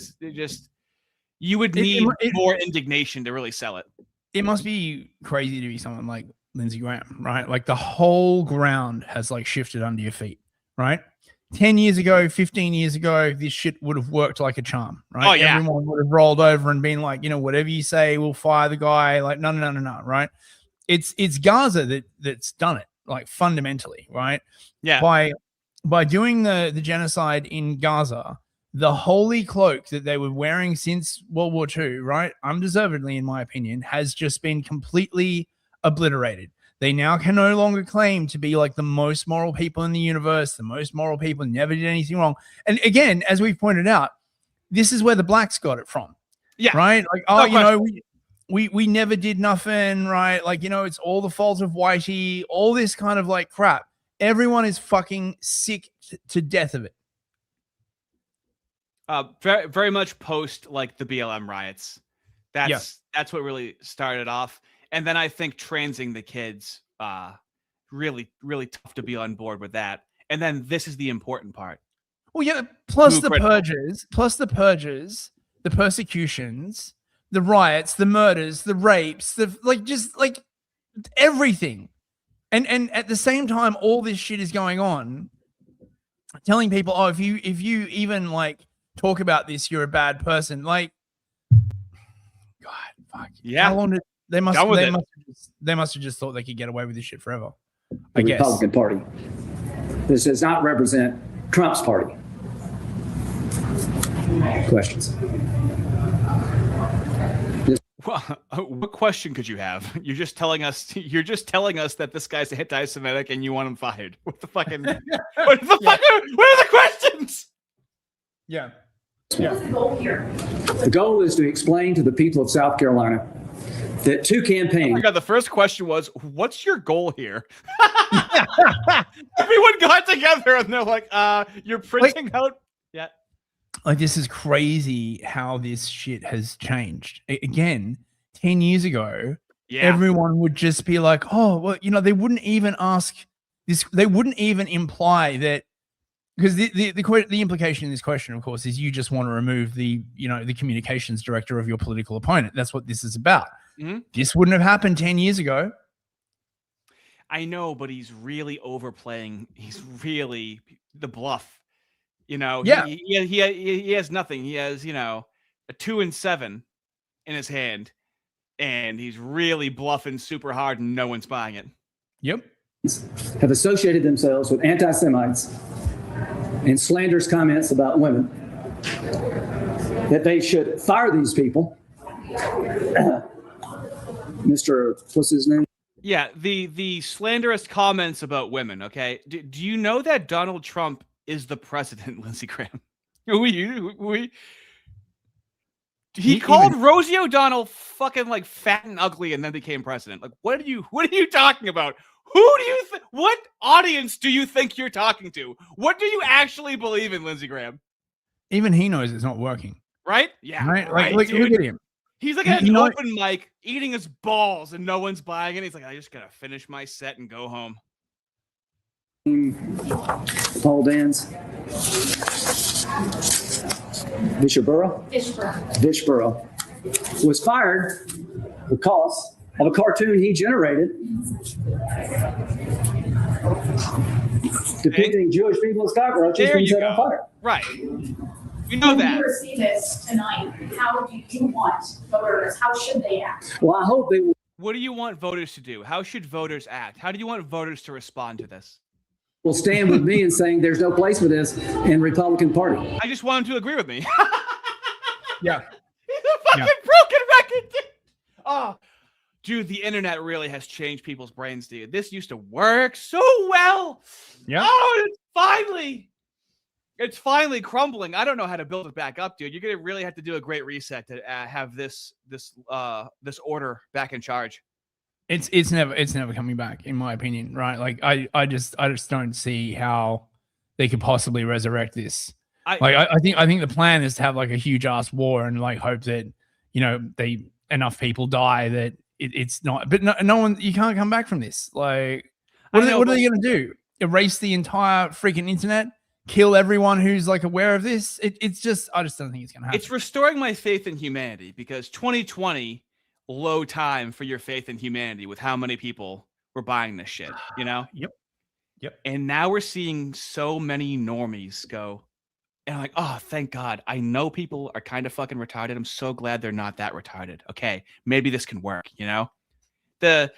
you would need more indignation to really sell it.
It must be crazy to be someone like Lindsey Graham, right? Like the whole ground has like shifted under your feet, right? 10 years ago, 15 years ago, this shit would have worked like a charm, right?
Oh, yeah.
Everyone would have rolled over and been like, you know, whatever you say, we'll fire the guy. Like, no, right? It's Gaza that's done it, like fundamentally, right?
Yeah.
By doing the genocide in Gaza, the holy cloak that they were wearing since World War II, right, undeservedly, in my opinion, has just been completely obliterated. They now can no longer claim to be like the most moral people in the universe, the most moral people, never did anything wrong. And again, as we've pointed out, this is where the blacks got it from.
Yeah.
Right? Like,
No
oh, you know,
question.
we never did nothing, right? Like, you know, it's all the fault of Whitey, all this kind of like crap. Everyone is fucking sick to death of it.
Very, very much post like the BLM riots. That's what really started off. And then I think transing the kids, really, really tough to be on board with that. And then this is the important part.
Well, yeah, plus
Move
the
critical.
purges, the persecutions, the riots, the murders, the rapes, the everything. And at the same time, all this shit is going on, telling people, oh, if you even like talk about this, you're a bad person. Like, God, fuck.
Yeah.
How long did they must
Done with
they
it.
must have just thought they could get away with this shit forever.
The
I guess.
Republican Party. This does not represent Trump's party. Questions?
Well, what question could you have? You're just telling us that this guy's anti-Semitic and you want him fired. What the fucking? What the fuck? What are the questions?
Yeah.
What's the goal here? The goal is to explain to the people of South Carolina that two
Oh
campaigns.
my God, the first question was, "What's your goal here?" Everyone got together and they're like, "You're printing out." Yeah.
Like, this is crazy how this shit has changed. Again, 10 years ago, everyone would just be like, oh, well, you know, they wouldn't even ask this. They wouldn't even imply that, because the implication in this question, of course, is you just want to remove the communications director of your political opponent. That's what this is about.
Mm-hmm.
This wouldn't have happened 10 years ago.
I know, but he's really overplaying. He's really the bluff. You know, he has nothing. He has, you know, a 2 and 7 in his hand, and he's really bluffing super hard, and no one's buying it.
Yep.
Have associated themselves with anti-Semites and slanderous comments about women, that they should fire these people. Mr. What's his name?
Yeah, the slanderous comments about women. Okay, do you know that Donald Trump is the president, Lindsey Graham? He called Rosie O'Donnell fucking like fat and ugly, and then became president. Like, what are you talking about? Who do you what audience do you think you're talking to? What do you actually believe in, Lindsey Graham?
Even he knows it's not working.
Right? Yeah.
Right. Like, look at him.
He's like at an open mic eating his balls and no one's buying it. He's like, I just gotta finish my set and go home.
Paul Dans. Bishopboro was fired because of a cartoon he generated depicting Jewish people as cockroaches being set on fire.
Right. We know that.
When you see this tonight, how do you want voters? How should they act?
Well, I hope they will.
What do you want voters to do? How should voters act? How do you want voters to respond to this?
Will stand with me in saying there's no place for this in Republican Party.
I just want him to agree with me.
Yeah.
He's a fucking broken record. Oh, dude, the internet really has changed people's brains, dude. This used to work so well.
Yeah.
Oh, it's finally crumbling. I don't know how to build it back up, dude. You're gonna really have to do a great reset to have this order back in charge.
It's never coming back, in my opinion. Right? Like I just don't see how they could possibly resurrect this. I think the plan is to have like a huge ass war and like hope that, you know, enough people die that it's not. But no one, you can't come back from this. Like, what are they going to do? Erase the entire freaking internet? Kill everyone who's like aware of this? It's just, I just don't think it's going to happen.
It's restoring my faith in humanity, because 2020, low time for your faith in humanity with how many people were buying this shit, you know?
Yep.
And now we're seeing so many normies go, and I'm like, oh, thank God. I know people are kind of fucking retarded. I'm so glad they're not that retarded. Okay, maybe this can work, you know? The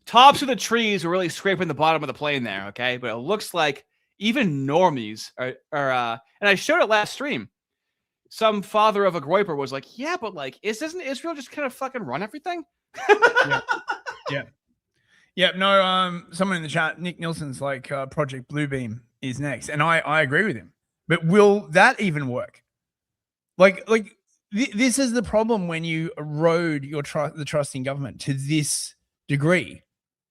tops of the trees are really scraping the bottom of the plane there, okay? But it looks like even normies are and I showed it last stream. Some father of a groiper was like, yeah, but like, isn't Israel just kind of fucking run everything?
Yeah. No, someone in the chat, Nick Nielsen's like, Project Bluebeam is next. And I agree with him. But will that even work? This is the problem when you erode the trust in government to this degree,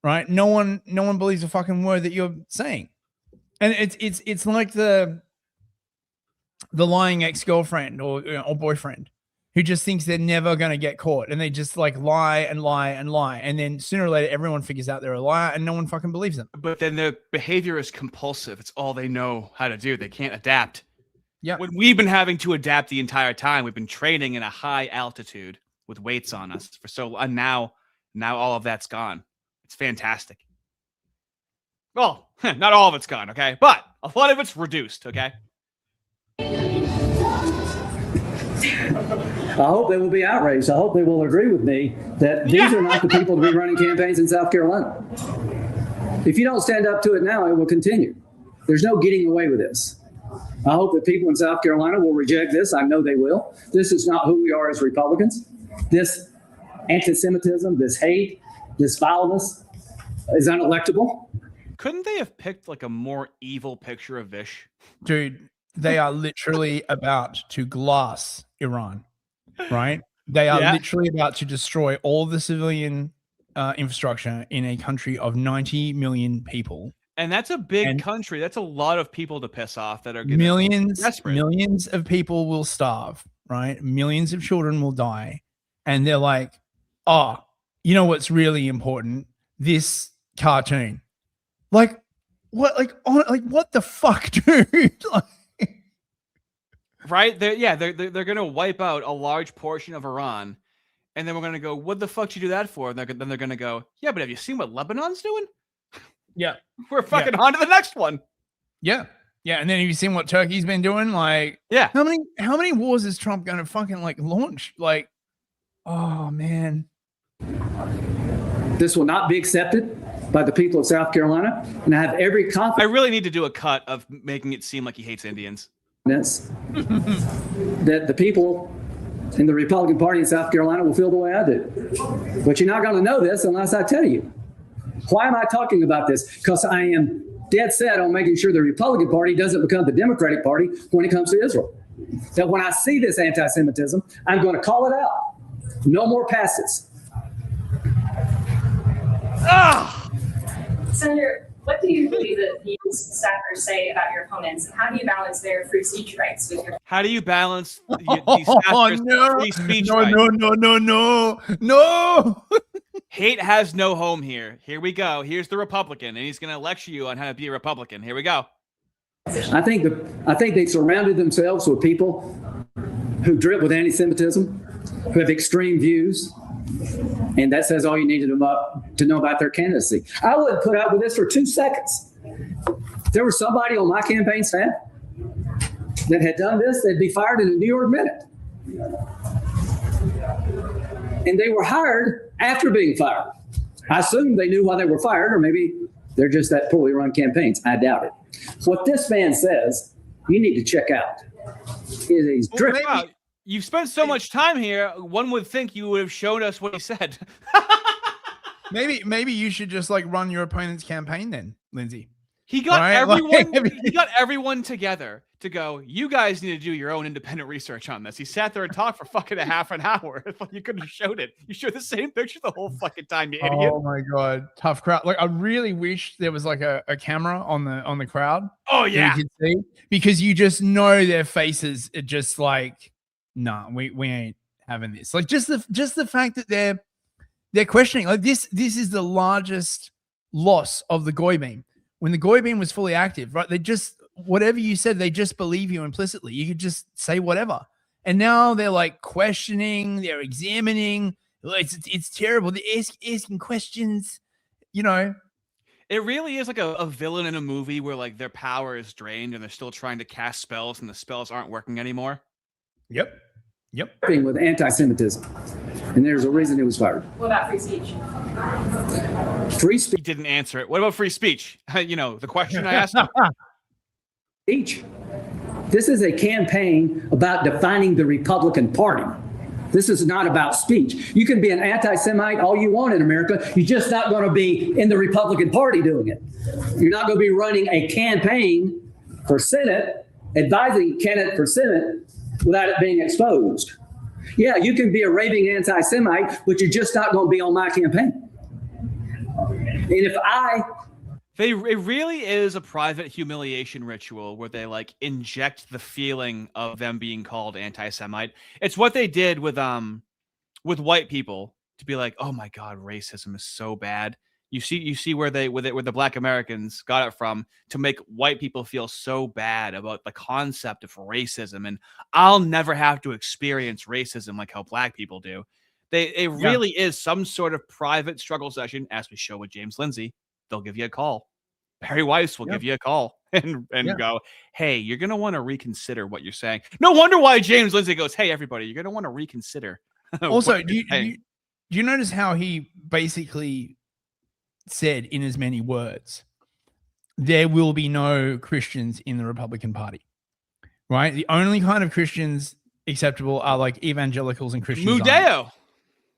right? No one believes a fucking word that you're saying. And it's like the lying ex-girlfriend or boyfriend who just thinks they're never going to get caught, and they just like lie and lie and lie, and then sooner or later everyone figures out they're a liar and no one fucking believes them.
But then their behavior is compulsive. It's all they know how to do. They can't adapt.
Yeah.
When we've been having to adapt the entire time, we've been training in a high altitude with weights on us for so, and now all of that's gone. It's fantastic. Well, not all of it's gone, okay? But a lot of it's reduced, okay?
I hope they will be outraged. I hope they will agree with me that these are not the people to be running campaigns in South Carolina. If you don't stand up to it now, it will continue. There's no getting away with this. I hope that people in South Carolina will reject this. I know they will. This is not who we are as Republicans. This anti-Semitism, this hate, this vileness is unelectable.
Couldn't they have picked like a more evil picture of Vish?
Dude, they are literally about to glass Iran, right? They are literally about to destroy all the civilian infrastructure in a country of 90 million people.
And that's a big country. That's a lot of people to piss off that are
millions
desperate.
Of people will starve, right? Millions of children will die. And they're like, oh, you know what's really important? This cartoon. Like, what? Like, what the fuck, dude?
Right? They're gonna wipe out a large portion of Iran, and then we're gonna go, what the fuck did you do that for? And then they're gonna go, yeah, but have you seen what Lebanon's doing?
Yeah.
We're fucking on to the next one.
Yeah. Yeah. And then have you seen what Turkey's been doing? Like,
yeah.
How many wars is Trump gonna fucking like launch? Like, oh man.
This will not be accepted by the people of South Carolina. And I have every confidence.
I really need to do a cut of making it seem like he hates Indians.
That the people in the Republican Party in South Carolina will feel the way I do. But you're not going to know this unless I tell you. Why am I talking about this? Because I am dead set on making sure the Republican Party doesn't become the Democratic Party when it comes to Israel. That when I see this anti-Semitism, I'm going to call it out. No more passes.
Senator, what do you believe that these staffers say about your opponents, and how do you balance their free speech rights with your?
How do you balance these staffers' free speech rights?
No.
Hate has no home here. Here we go. Here's the Republican, and he's going to lecture you on how to be a Republican. Here we go.
I think they surrounded themselves with people who drip with anti-Semitism, who have extreme views, and that says all you need to know about their candidacy. I wouldn't put up with this for 2 seconds. If there was somebody on my campaign staff that had done this, they'd be fired in a New York minute. And they were hired after being fired. I assume they knew why they were fired, or maybe they're just that poorly run campaigns. I doubt it. What this man says, you need to check out. He's dripping.
You've spent so much time here, one would think you would have shown us what he said.
Maybe you should just like run your opponent's campaign then, Lindsay.
He got he got everyone together to go, you guys need to do your own independent research on this. He sat there and talked for fucking a half an hour. You couldn't have showed it. You showed the same picture the whole fucking time, you idiot.
Oh my God. Tough crowd. Like, I really wish there was like a camera on the crowd.
Oh yeah.
You could see, because you just know their faces are just like, nah, we ain't having this. Like just the fact that they're questioning, like this is the largest loss of the Goy beam. When the Goy beam was fully active, right? They just, whatever you said, they just believe you implicitly. You could just say whatever. And now they're like questioning, they're examining. It's terrible. They're asking questions, you know.
It really is like a villain in a movie where like their power is drained and they're still trying to cast spells and the spells aren't working anymore.
Yep.
With anti-Semitism. And there's a reason he was fired.
What about free speech?
Free speech.
He didn't answer it. What about free speech? You know, the question I asked him.
speech. This is a campaign about defining the Republican Party. This is not about speech. You can be an anti-Semite all you want in America. You're just not going to be in the Republican Party doing it. You're not going to be running a campaign for Senate, advising candidate for Senate without it being exposed. Yeah, you can be a raving anti-Semite, but you're just not going to be on my campaign. And if
it really is a private humiliation ritual where they like inject the feeling of them being called anti-Semite. It's what they did with white people to be like, oh my God, racism is so bad. You see where the Black Americans got it from to make white people feel so bad about the concept of racism, and I'll never have to experience racism like how Black people do. It really is some sort of private struggle session, as we show with James Lindsay. They'll give you a call. Barry Weiss will give you a call and go, hey, you're going to want to reconsider what you're saying. No wonder why James Lindsay goes, hey, everybody, you're going to want to reconsider.
Also, do you notice how he basically said in as many words, there will be no Christians in the Republican Party, right? The only kind of Christians acceptable are like evangelicals and Christians.
Mudeo.
Only,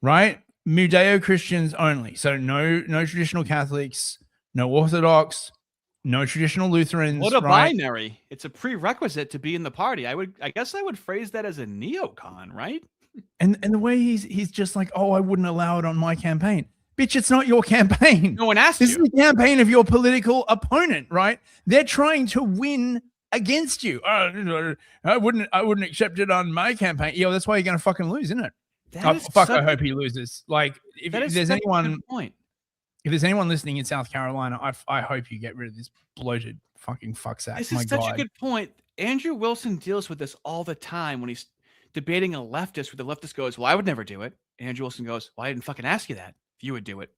right? Mudeo Christians only. So no traditional Catholics, no Orthodox, no traditional Lutherans.
What a
right?
binary. It's a prerequisite to be in the party. I guess I would phrase that as a neocon, right?
And the way he's just like, oh, I wouldn't allow it on my campaign. Bitch, it's not your campaign.
No one asked
you.
This
is the campaign of your political opponent, right? They're trying to win against you. Oh, I wouldn't accept it on my campaign. Yeah, well, that's why you're gonna fucking lose, isn't it? I hope he loses. Like, if there's anyone, if there's anyone listening in South Carolina, I hope you get rid of this bloated fucking fucksack.
This is such a good point. Andrew Wilson deals with this all the time when he's debating a leftist, where the leftist goes, well, I would never do it. And Andrew Wilson goes, well, I didn't fucking ask you that. If you would do it.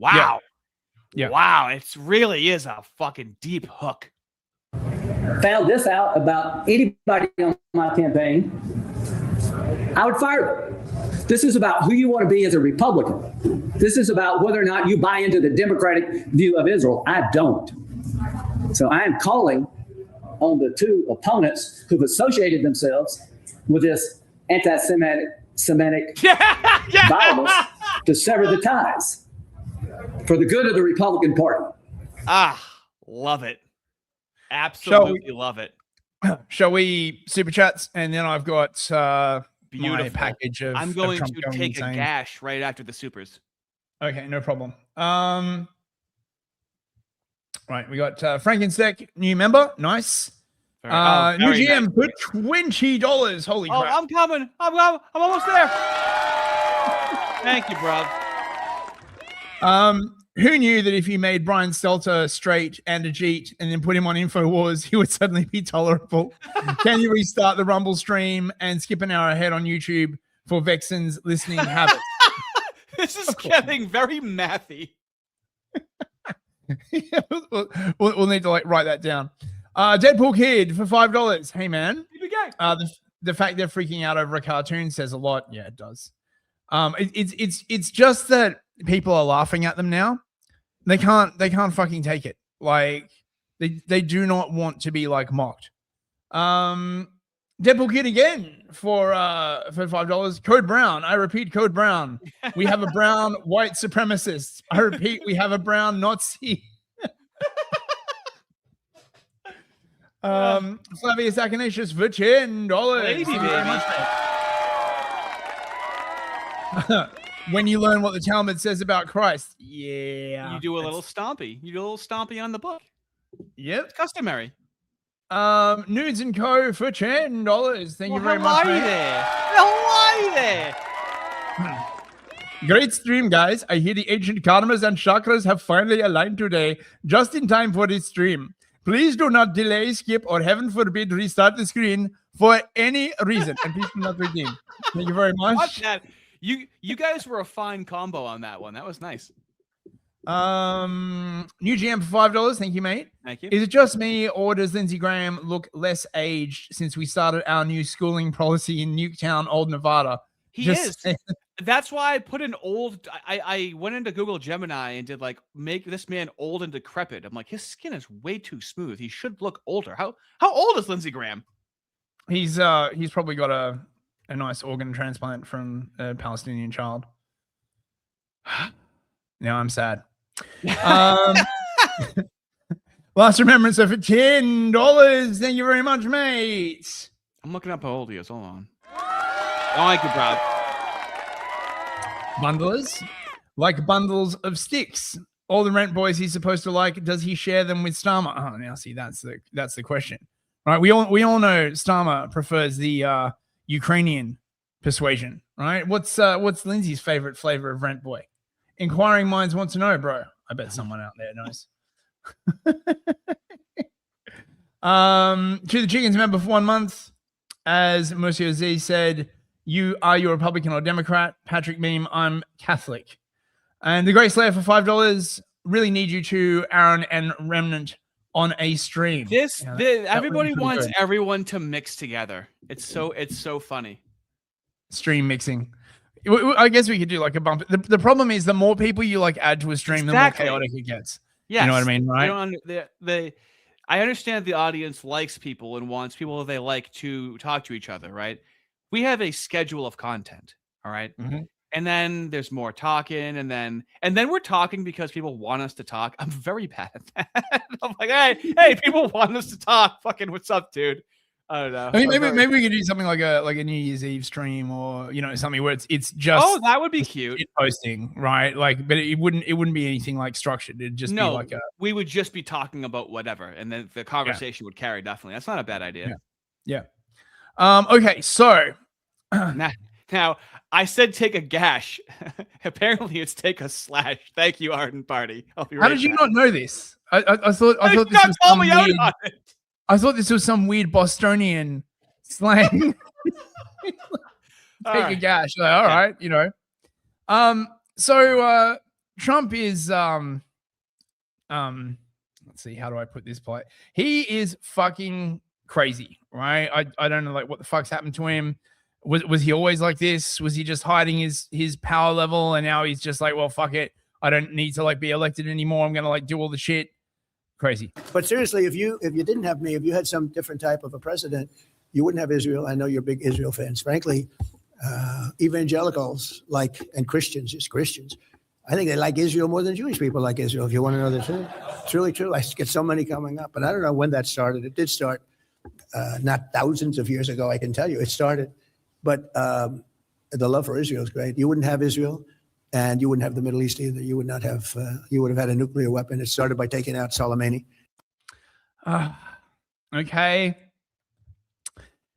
Wow.
Yeah.
Wow. It really is a fucking deep hook.
Found this out about anybody on my campaign, I would fire them. This is about who you want to be as a Republican. This is about whether or not you buy into the democratic view of Israel. I don't. So I am calling on the two opponents who've associated themselves with this anti-Semitic violence to sever the ties for the good of the Republican Party.
Love it. Absolutely love it.
Shall we super chats? And then I've got
beautiful
my package of
I'm going
Trump
to take a gash right after the supers.
Okay, no problem. Right, we got Frankensteck, new member. Nice. New GM
nice.
put $20. Holy crap.
I'm coming. I'm almost there. Thank you, bro.
Who knew that if you made Brian Stelter straight and a Jeet and then put him on InfoWars, he would suddenly be tolerable? Can you restart the Rumble stream and skip an hour ahead on YouTube for Vexen's listening habits?
This is getting very mathy.
We'll need to write that down. Deadpool Kid for $5. Hey man, the fact they're freaking out over a cartoon says a lot. Yeah, it does. It's just that people are laughing at them now. They can't fucking take it. Like they do not want to be mocked. Deadpool Kid again for $5. Code Brown. I repeat, Code Brown. We have a brown white supremacist. I repeat, we have a brown Nazi. Flavius Acanacius for $10.
Lady baby.
When you learn what the Talmud says about Christ. Yeah.
You do a little stompy. You do a little stompy on the book.
Yep.
It's customary.
Nudes and Co. for $10. Thank you very much.
Hello there.
Great stream, guys. I hear the ancient karmas and chakras have finally aligned today, just in time for this stream. Please do not delay, skip, or heaven forbid, restart the screen for any reason. And please do not redeem. Thank you very much.
Watch that. You guys were a fine combo on that one. That was nice.
New GM for $5. Thank you, mate.
Thank you.
Is it just me, or does Lindsey Graham look less aged since we started our new schooling policy in Nuketown, Old Nevada?
He is. That's why I put an old. I went into Google Gemini and did like make this man old and decrepit. I'm like, his skin is way too smooth. He should look older. How old is Lindsey Graham?
He's probably got a nice organ transplant from a Palestinian child. Now I'm sad. Last remembrance for $10. Thank you very much, mate.
I'm looking up how old he is. Hold on. Oh, thank you, Bob.
Bundlers like bundles of sticks. All the rent boys he's supposed to like. Does he share them with Starmer? Oh, now see that's the question, right? We all know Starmer prefers the Ukrainian persuasion, right? What's Lindsay's favorite flavor of rent boy? Inquiring minds want to know, bro. I bet someone out there knows. To the Chickens member for 1 month, as Monsieur Z said, you a Republican or Democrat? Patrick Meme, I'm Catholic. And the Great Slayer for $5. Really need you to Aaron and Remnant on a stream.
Everybody wants everyone to mix together. It's so funny.
Stream mixing. I guess we could do like a bump. The problem is the more people you like add to a stream, the more chaotic it gets.
Yes.
You know what I mean, right?
I understand the audience likes people and wants people that they like to talk to each other, right? We have a schedule of content, all right?
Mm-hmm.
And then there's more talking, and then we're talking because people want us to talk. I'm very bad at that. I'm like, hey, people want us to talk. Fucking what's up, dude? I don't know.
I mean, maybe we could do something like a New Year's Eve stream, or something where it's just
that would be cute
posting, right? Like, but it wouldn't be anything like structured. It'd just be like
we would just be talking about whatever, and then the conversation would carry. Definitely, that's not a bad idea.
Yeah. Okay, so
now I said take a gash. Apparently, it's take a slash. Thank you, Arden Party.
How did you not know this? I thought this was some weird. I thought this was some weird Bostonian slang. Take a gash. Like, all right, So Trump is let's see, how do I put this polite? He is fucking crazy, right? I don't know like what the fuck's happened to him. Was he always like this? Was he just hiding his power level and now he's just like, well, fuck it. I don't need to like be elected anymore. I'm gonna like do all the shit. Crazy.
But seriously, if you didn't have me, if you had some different type of a president, you wouldn't have Israel. I know you're big Israel fans. Frankly, evangelicals and Christians, I think they like Israel more than Jewish people like Israel, if you want to know the truth. It's really true. I get so many coming up, but I don't know when that started. It did start not thousands of years ago, I can tell you. It started. But the love for Israel is great. You wouldn't have Israel. And you wouldn't have the Middle East either. You would not have. You would have had a nuclear weapon. It started by taking out Soleimani.
Okay.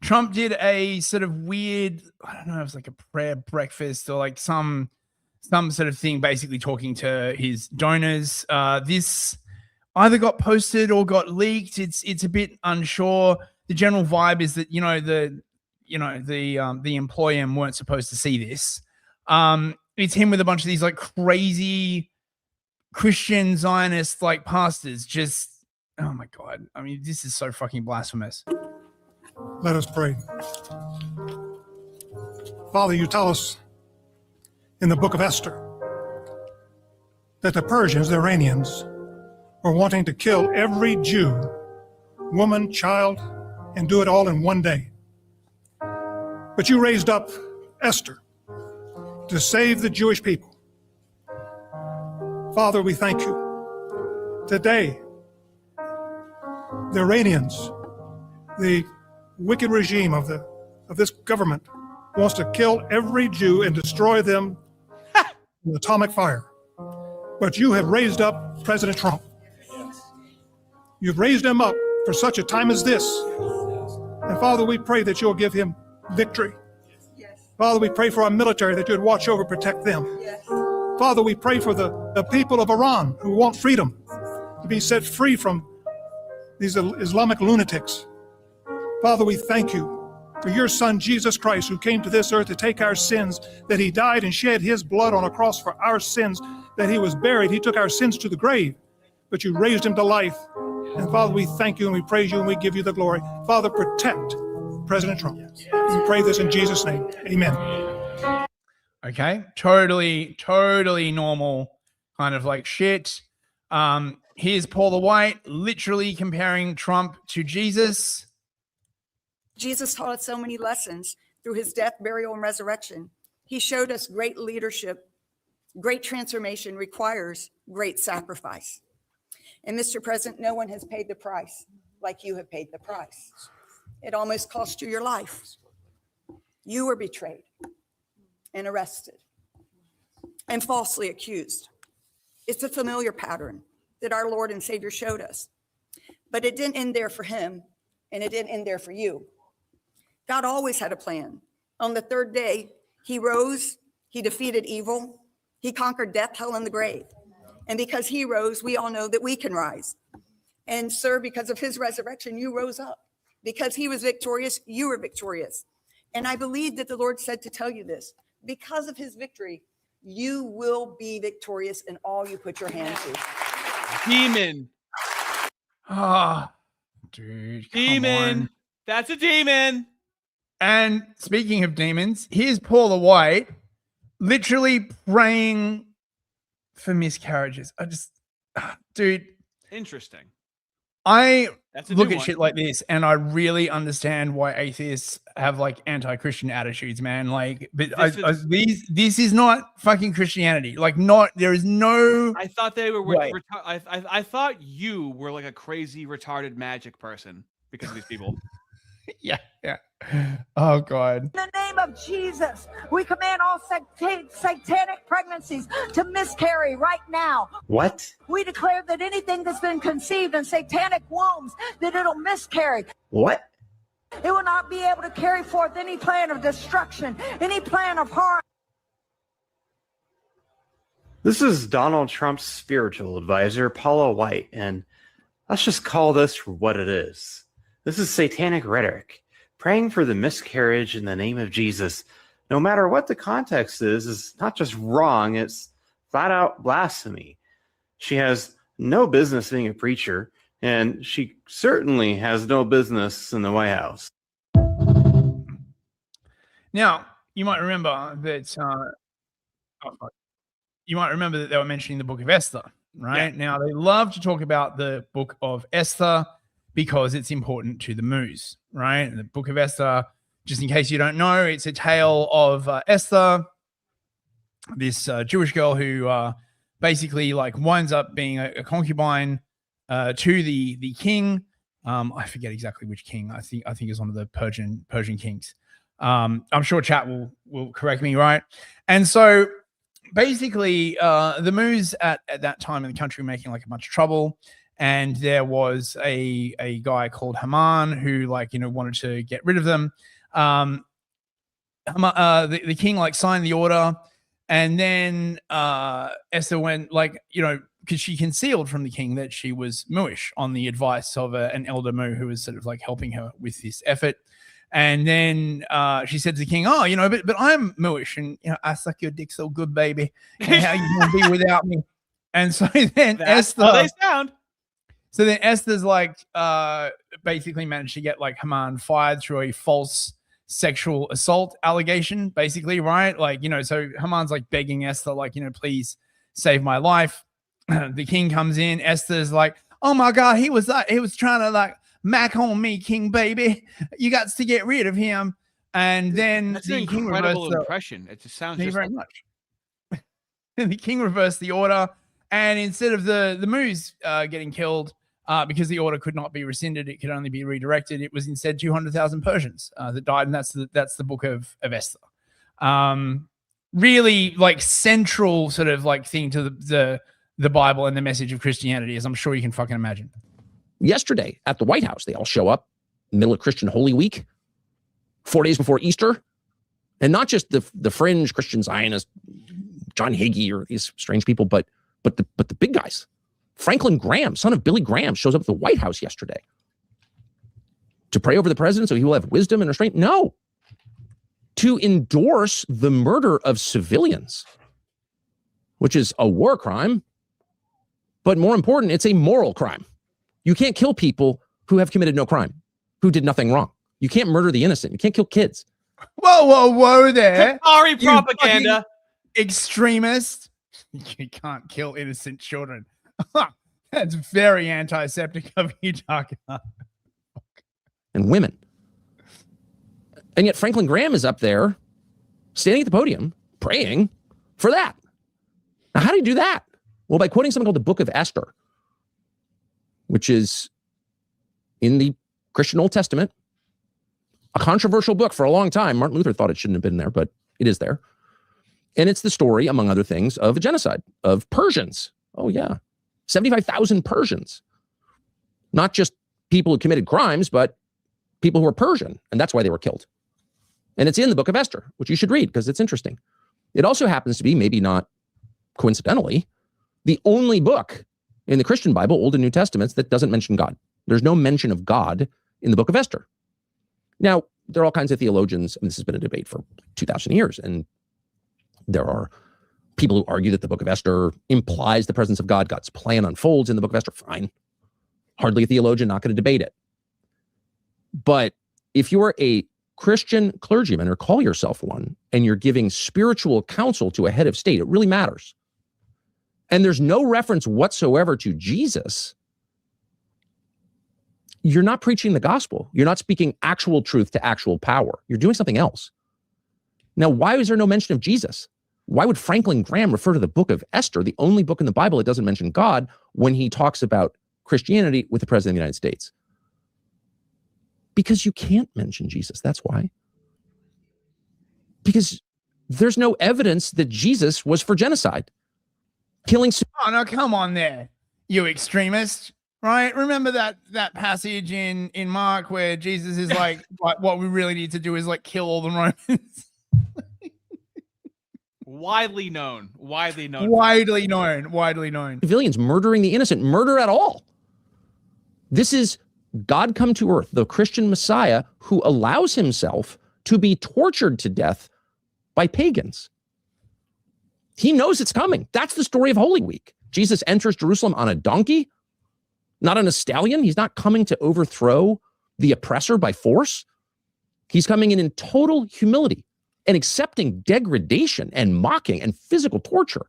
Trump did a sort of weird. I don't know. It was like a prayer breakfast or like some sort of thing, basically talking to his donors. This either got posted or got leaked. It's a bit unsure. The general vibe is that the employer weren't supposed to see this. It's him with a bunch of these like crazy Christian Zionist like pastors. Just, oh my God. I mean, this is so fucking blasphemous.
Let us pray. Father, you tell us in the book of Esther that the Persians, the Iranians, were wanting to kill every Jew, woman, child, and do it all in one day. But you raised up Esther to save the Jewish people. Father, we thank you. Today, the Iranians, the wicked regime of this government, wants to kill every Jew and destroy them with atomic fire. But you have raised up President Trump. You've raised him up for such a time as this. And Father, we pray that you'll give him victory. Father, we pray for our military that you'd watch over, protect them. Father, we pray for the people of Iran who want freedom to be set free from these Islamic lunatics. Father, we thank you for your son, Jesus Christ, who came to this earth to take our sins, that he died and shed his blood on a cross for our sins, that he was buried. He took our sins to the grave, but you raised him to life. And Father, we thank you and we praise you and we give you the glory. Father, protect President Trump. We pray this in Jesus' name. Amen.
Okay, totally normal kind of like shit. Here's Paul the White literally comparing Trump to Jesus.
Jesus taught us so many lessons through his death, burial, and resurrection. He showed us great leadership, great transformation requires great sacrifice. And Mr. President, no one has paid the price like you have paid the price. It almost cost you your life. You were betrayed and arrested and falsely accused. It's a familiar pattern that our Lord and Savior showed us. But it didn't end there for him, and it didn't end there for you. God always had a plan. On the third day, he rose, he defeated evil, he conquered death, hell, and the grave. And because he rose, we all know that we can rise. And sir, because of his resurrection, you rose up. Because he was victorious, you were victorious. And I believe that the Lord said to tell you this. Because of his victory, you will be victorious in all you put your hand to.
Demon.
Ah, dude.
Demon. That's a demon.
And speaking of demons, here's Paul the White literally praying for miscarriages. Dude.
Interesting.
I
That's a
look
new
at
one.
shit like this and I really understand why atheists have like anti-Christian attitudes, man. Like, but this is not fucking Christianity. Like, there is no.
I thought they were.
way.
I thought you were like a crazy retarded magic person because of these people.
Yeah. Oh God.
In the name of Jesus, we command all satanic pregnancies to miscarry right now.
What?
We declare that anything that's been conceived in satanic wombs, that it'll miscarry.
What?
It will not be able to carry forth any plan of destruction, any plan of harm.
This is Donald Trump's spiritual advisor, Paula White, and let's just call this for what it is. This is satanic rhetoric. Praying for the miscarriage in the name of Jesus, no matter what the context is not just wrong, it's flat out blasphemy. She has no business being a preacher, and she certainly has no business in the White House.
Now, you might remember that they were mentioning the book of Esther, right?
Yeah.
Now, they love to talk about the book of Esther because it's important to the Moos, right? The book of Esther, just in case you don't know, it's a tale of Esther, this Jewish girl who basically like winds up being a concubine to the king. I forget exactly which king. I think it's one of the Persian kings. I'm sure chat will correct me, right? And so basically the Moos at that time in the country were making like a bunch of trouble. And there was a guy called Haman who wanted to get rid of them. The king signed the order, and then Esther went because she concealed from the king that she was Mooish on the advice of an elder Moo who was sort of helping her with this effort. And then she said to the king, but I'm Mooish, and I suck your dick so good, baby. And how you gonna be without me? And so then
That's
Esther.
how they sound.
So then Esther's basically managed to get Haman fired through a false sexual assault allegation, basically, right? So Haman's begging Esther, please save my life. The king comes in. Esther's like, oh my God, he was trying to mac on me, king baby. You got to get rid of him. And then
That's an incredible impression. It just sounds
Thank you
just
very much. And the king reversed the order. And instead of the Moos getting killed, because the order could not be rescinded, it could only be redirected. It was instead 200,000 Persians that died, and that's the book of Esther. Really, central sort of thing to the Bible and the message of Christianity, as I'm sure you can fucking imagine.
Yesterday at the White House, they all show up, middle of Christian Holy Week, 4 days before Easter, and not just the fringe Christian Zionist, John Hagee or these strange people, but the big guys. Franklin Graham, son of Billy Graham, shows up at the White House yesterday to pray over the president so he will have wisdom and restraint. No, to endorse the murder of civilians, which is a war crime, but more important, it's a moral crime. You can't kill people who have committed no crime, who did nothing wrong. You can't murder the innocent. You can't kill kids.
Whoa there.
Ari propaganda.
extremist. You can't kill innocent children. That's very antiseptic of you, Tucker.
And women. And yet Franklin Graham is up there standing at the podium praying for that. Now, how do you do that? Well, by quoting something called the Book of Esther, which is in the Christian Old Testament, a controversial book for a long time. Martin Luther thought it shouldn't have been there, but it is there. And it's the story, among other things, of a genocide of Persians. Oh, yeah. 75,000 Persians. Not just people who committed crimes, but people who were Persian. And that's why they were killed. And it's in the Book of Esther, which you should read because it's interesting. It also happens to be, maybe not coincidentally, the only book in the Christian Bible, Old and New Testaments, that doesn't mention God. There's no mention of God in the Book of Esther. Now, there are all kinds of theologians, and this has been a debate for 2,000 years, and there are people who argue that the Book of Esther implies the presence of God. God's plan unfolds in the Book of Esther. Fine. Hardly a theologian, not going to debate it. But if you're a Christian clergyman or call yourself one, and you're giving spiritual counsel to a head of state, it really matters. And there's no reference whatsoever to Jesus, you're not preaching the gospel. You're not speaking actual truth to actual power. You're doing something else. Now, why is there no mention of Jesus? Why would Franklin Graham refer to the Book of Esther, the only book in the Bible that doesn't mention God, when he talks about Christianity with the President of the United States? Because you can't mention Jesus. That's why. Because there's no evidence that Jesus was for genocide. Killing.
Oh, no, come on there, you extremist. Right? Remember that passage in Mark where Jesus is like, what we really need to do is like kill all the Romans.
Widely known.
Civilians murdering the innocent, murder at all. This is God come to earth, the Christian Messiah who allows himself to be tortured to death by pagans. He knows it's coming. That's the story of Holy Week. Jesus enters Jerusalem on a donkey, not on a stallion. He's not coming to overthrow the oppressor by force. He's coming in total humility and accepting degradation and mocking and physical torture,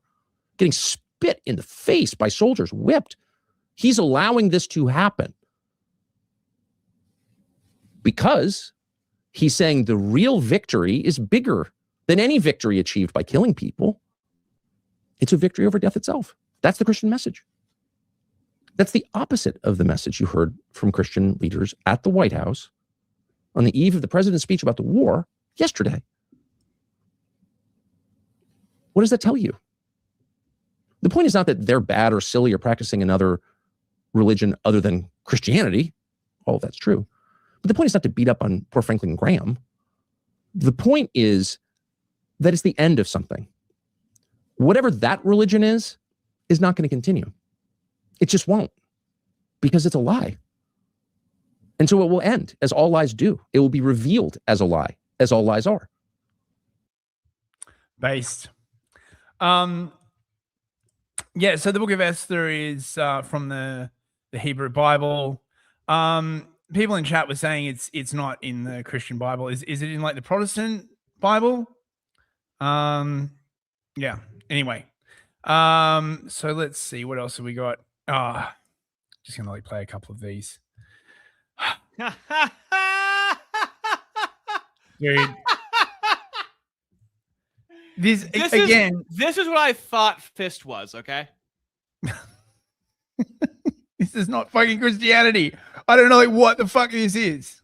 getting spit in the face by soldiers, whipped. He's allowing this to happen because he's saying the real victory is bigger than any victory achieved by killing people. It's a victory over death itself. That's the Christian message. That's the opposite of the message you heard from Christian leaders at the White House on the eve of the president's speech about the war yesterday. What does that tell you? The point is not that they're bad or silly or practicing another religion other than Christianity. All of that's true. But the point is not to beat up on poor Franklin Graham. The point is that it's the end of something. Whatever that religion is not going to continue. It just won't, because it's a lie. And so it will end, as all lies do. It will be revealed as a lie, as all lies are.
Based. Yeah, so the Book of Esther is from the Hebrew Bible. People in chat were saying it's not in the Christian Bible. Is it in like the Protestant Bible? Yeah. Anyway. So let's see what else have we got. Just gonna like play a couple of these. Dude. This
is what I thought Fist was, okay?
This is not fucking Christianity. I don't know like what the fuck this is.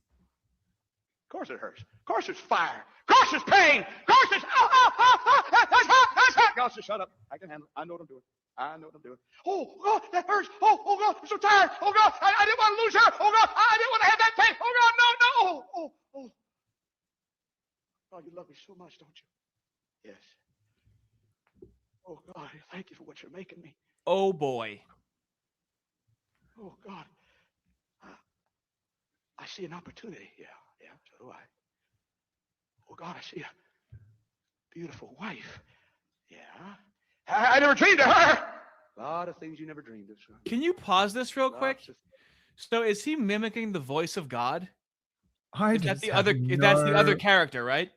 Of course it hurts. Of course it's fire. Of course it's pain. Of course it's that's hot. God, just shut up. I can handle it. I know what I'm doing. Oh God, that hurts. Oh God, I'm so tired. Oh God, I didn't want to lose her. Oh God, I didn't want to have that pain. Oh God, no. Oh. God, you love me so much, don't you? Yes. Oh God, thank you for what you're making me.
Oh boy.
Oh God. I see an opportunity. Yeah, so do I. Oh God, I see a beautiful wife. Yeah. I never dreamed of her. A lot of things you never dreamed of, son.
Can you pause this real quick? So is he mmimicking the voice of God? That's the other character, right?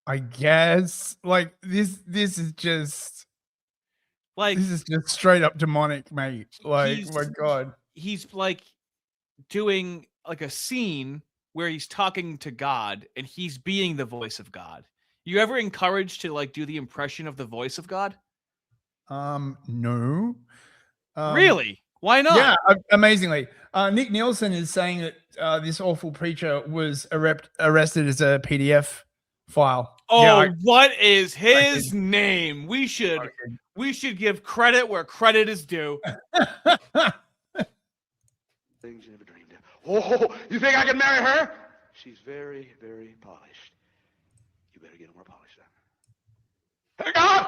I guess like this is just
like
this is just straight up demonic, mate. Like, my God.
He's like doing like a scene where he's talking to God and he's being the voice of God. You ever encouraged to like do the impression of the voice of God?
No.
Really? Why not?
Yeah, amazingly. Nick Nielsen is saying that this awful preacher was arrested as a PDF file.
Oh,
Yeah,
what is his name? We should give credit where credit is due.
Things you never dreamed of. Oh, you think I can marry her? She's very, very polished. You better get more polished then. Hey, God!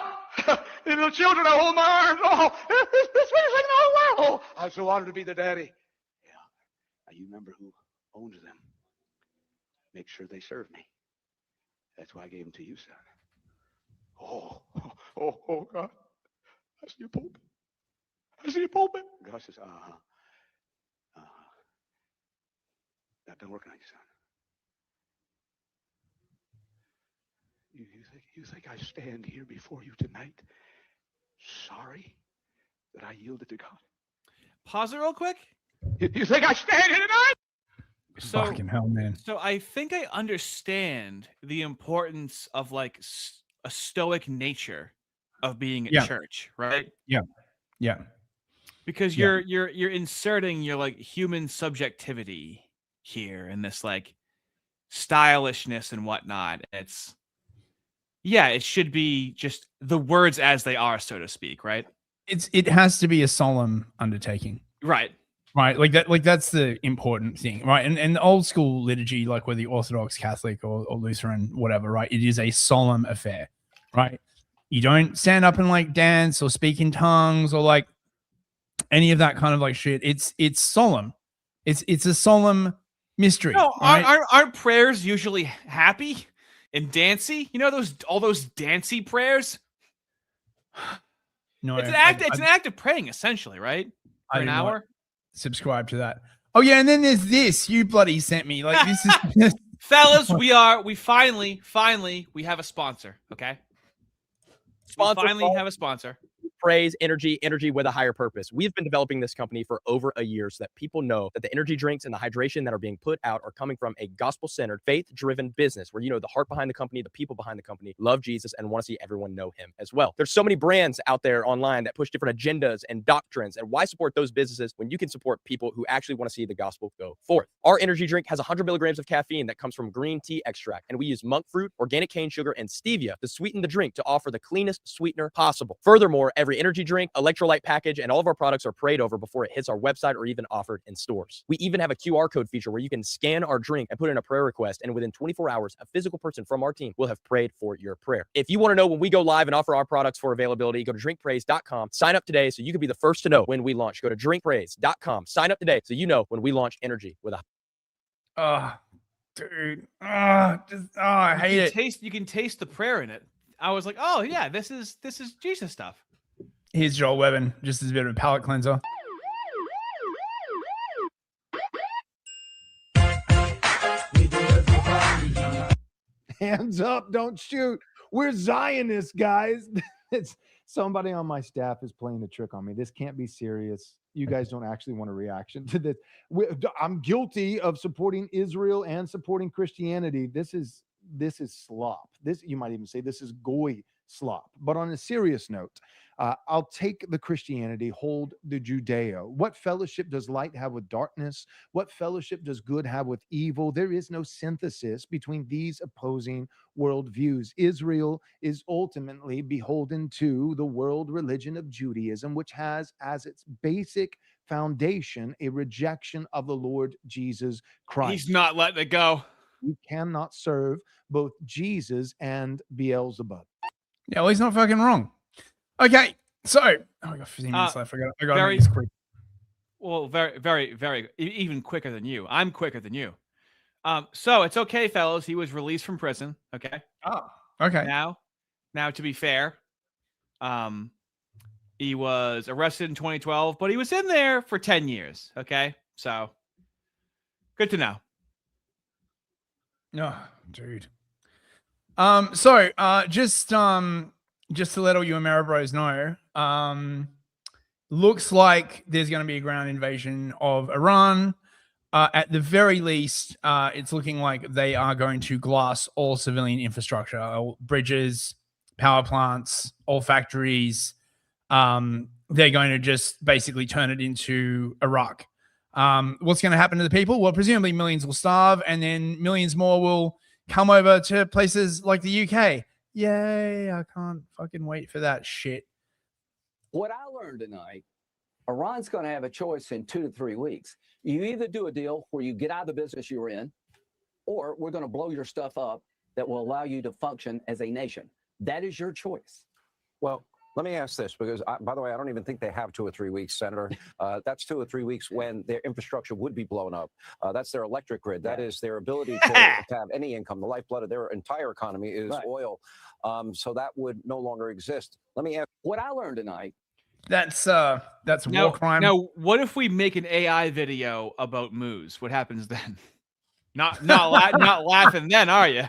The little children, I hold my arms. Oh, this feels like the whole world. Oh, I'm so honored to be their daddy. Yeah. Now, you remember who owns them. Make sure they serve me. That's why I gave them to you, son. Oh, God. I see a pulpit. I see a pulpit. God says, I've been working on you, son. You think I stand here before you tonight sorry that I yielded to God?
Pause it real quick.
You think I stand here tonight?
So,
fucking hell, man.
So I think I understand the importance of like a stoic nature of being at church, right?
Yeah. Yeah.
Because you're inserting your like human subjectivity here and this like stylishness and whatnot. It should be just the words as they are, so to speak, right?
It has to be a solemn undertaking.
Right.
Right. Like that's the important thing. Right. And the old school liturgy, like whether you're Orthodox, Catholic or Lutheran, whatever, right? It is a solemn affair. Right. You don't stand up and like dance or speak in tongues or like any of that kind of like shit. It's solemn. It's a solemn mystery.
No,
right?
aren't prayers usually happy and dancey? You know all those dancey prayers?
No,
it's an act of praying, essentially, right? For an hour.
Subscribe to that. Oh yeah, and then there's this you bloody sent me. Like this is
fellas, we finally have a sponsor. Okay.
Sponsor
we finally have a sponsor.
Praise, energy with a higher purpose. We've been developing this company for over a year so that people know that the energy drinks and the hydration that are being put out are coming from a gospel-centered, faith-driven business where, the heart behind the company, the people behind the company love Jesus and want to see everyone know him as well. There's so many brands out there online that push different agendas and doctrines. And why support those businesses when you can support people who actually want to see the gospel go forth? Our energy drink has 100 milligrams of caffeine that comes from green tea extract. And we use monk fruit, organic cane sugar, and stevia to sweeten the drink to offer the cleanest sweetener possible. Furthermore, every energy drink, electrolyte package, and all of our products are prayed over before it hits our website or even offered in stores. We even have a QR code feature where you can scan our drink and put in a prayer request, and within 24 hours, a physical person from our team will have prayed for your prayer. If you want to know when we go live and offer our products for availability, go to drinkpraise.com. Sign up today so you can be the first to know when we launch. Go to drinkpraise.com. Sign up today so you know when we launch energy with a...
dude. I hate it.
You can taste the prayer in it. I was like, oh yeah, this is Jesus stuff.
Here's Joel Webben, just as a bit of a palate cleanser.
Hands up, don't shoot. We're Zionists, guys. It's somebody on my staff is playing a trick on me. This can't be serious. You guys don't actually want a reaction to this. I'm guilty of supporting Israel and supporting Christianity. This is slop. You might even say this is goy slop. But on a serious note, I'll take the Christianity, hold the Judeo. What fellowship does light have with darkness? What fellowship does good have with evil? There is no synthesis between these opposing worldviews. Israel is ultimately beholden to the world religion of Judaism, which has as its basic foundation a rejection of the Lord Jesus Christ.
He's not letting it go.
You cannot serve both Jesus and Beelzebub.
Yeah, well, he's not fucking wrong. Okay, so I got 15 minutes left. I got to make this quick.
Well, very, very, very, even quicker than you. I'm quicker than you. So it's okay, fellas. He was released from prison. Okay.
Oh, okay.
Now, to be fair, he was arrested in 2012, but he was in there for 10 years. Okay, so good to know.
No, dude. Just to let all you Ameribros know, looks like there's going to be a ground invasion of Iran. At the very least, it's looking like they are going to glass all civilian infrastructure, all bridges, power plants, all factories. They're going to just basically turn it into Iraq. What's going to happen to the people? Well, presumably millions will starve, and then millions more will come over to places like the UK. Yay, I can't fucking wait for that shit.
What I learned tonight, Iran's going to have a choice in 2 to 3 weeks. You either do a deal where you get out of the business you're in, or we're going to blow your stuff up that will allow you to function as a nation. That is your choice.
Well, let me ask this, because, by the way, I don't even think they have 2 or 3 weeks, Senator. That's 2 or 3 weeks when their infrastructure would be blown up. That's their electric grid. That is their ability to have any income. The lifeblood of their entire economy is oil. So that would no longer exist. Let me ask.
What I learned tonight.
That's war crime.
Now, what if we make an AI video about moose? What happens then? Not laughing then, are you?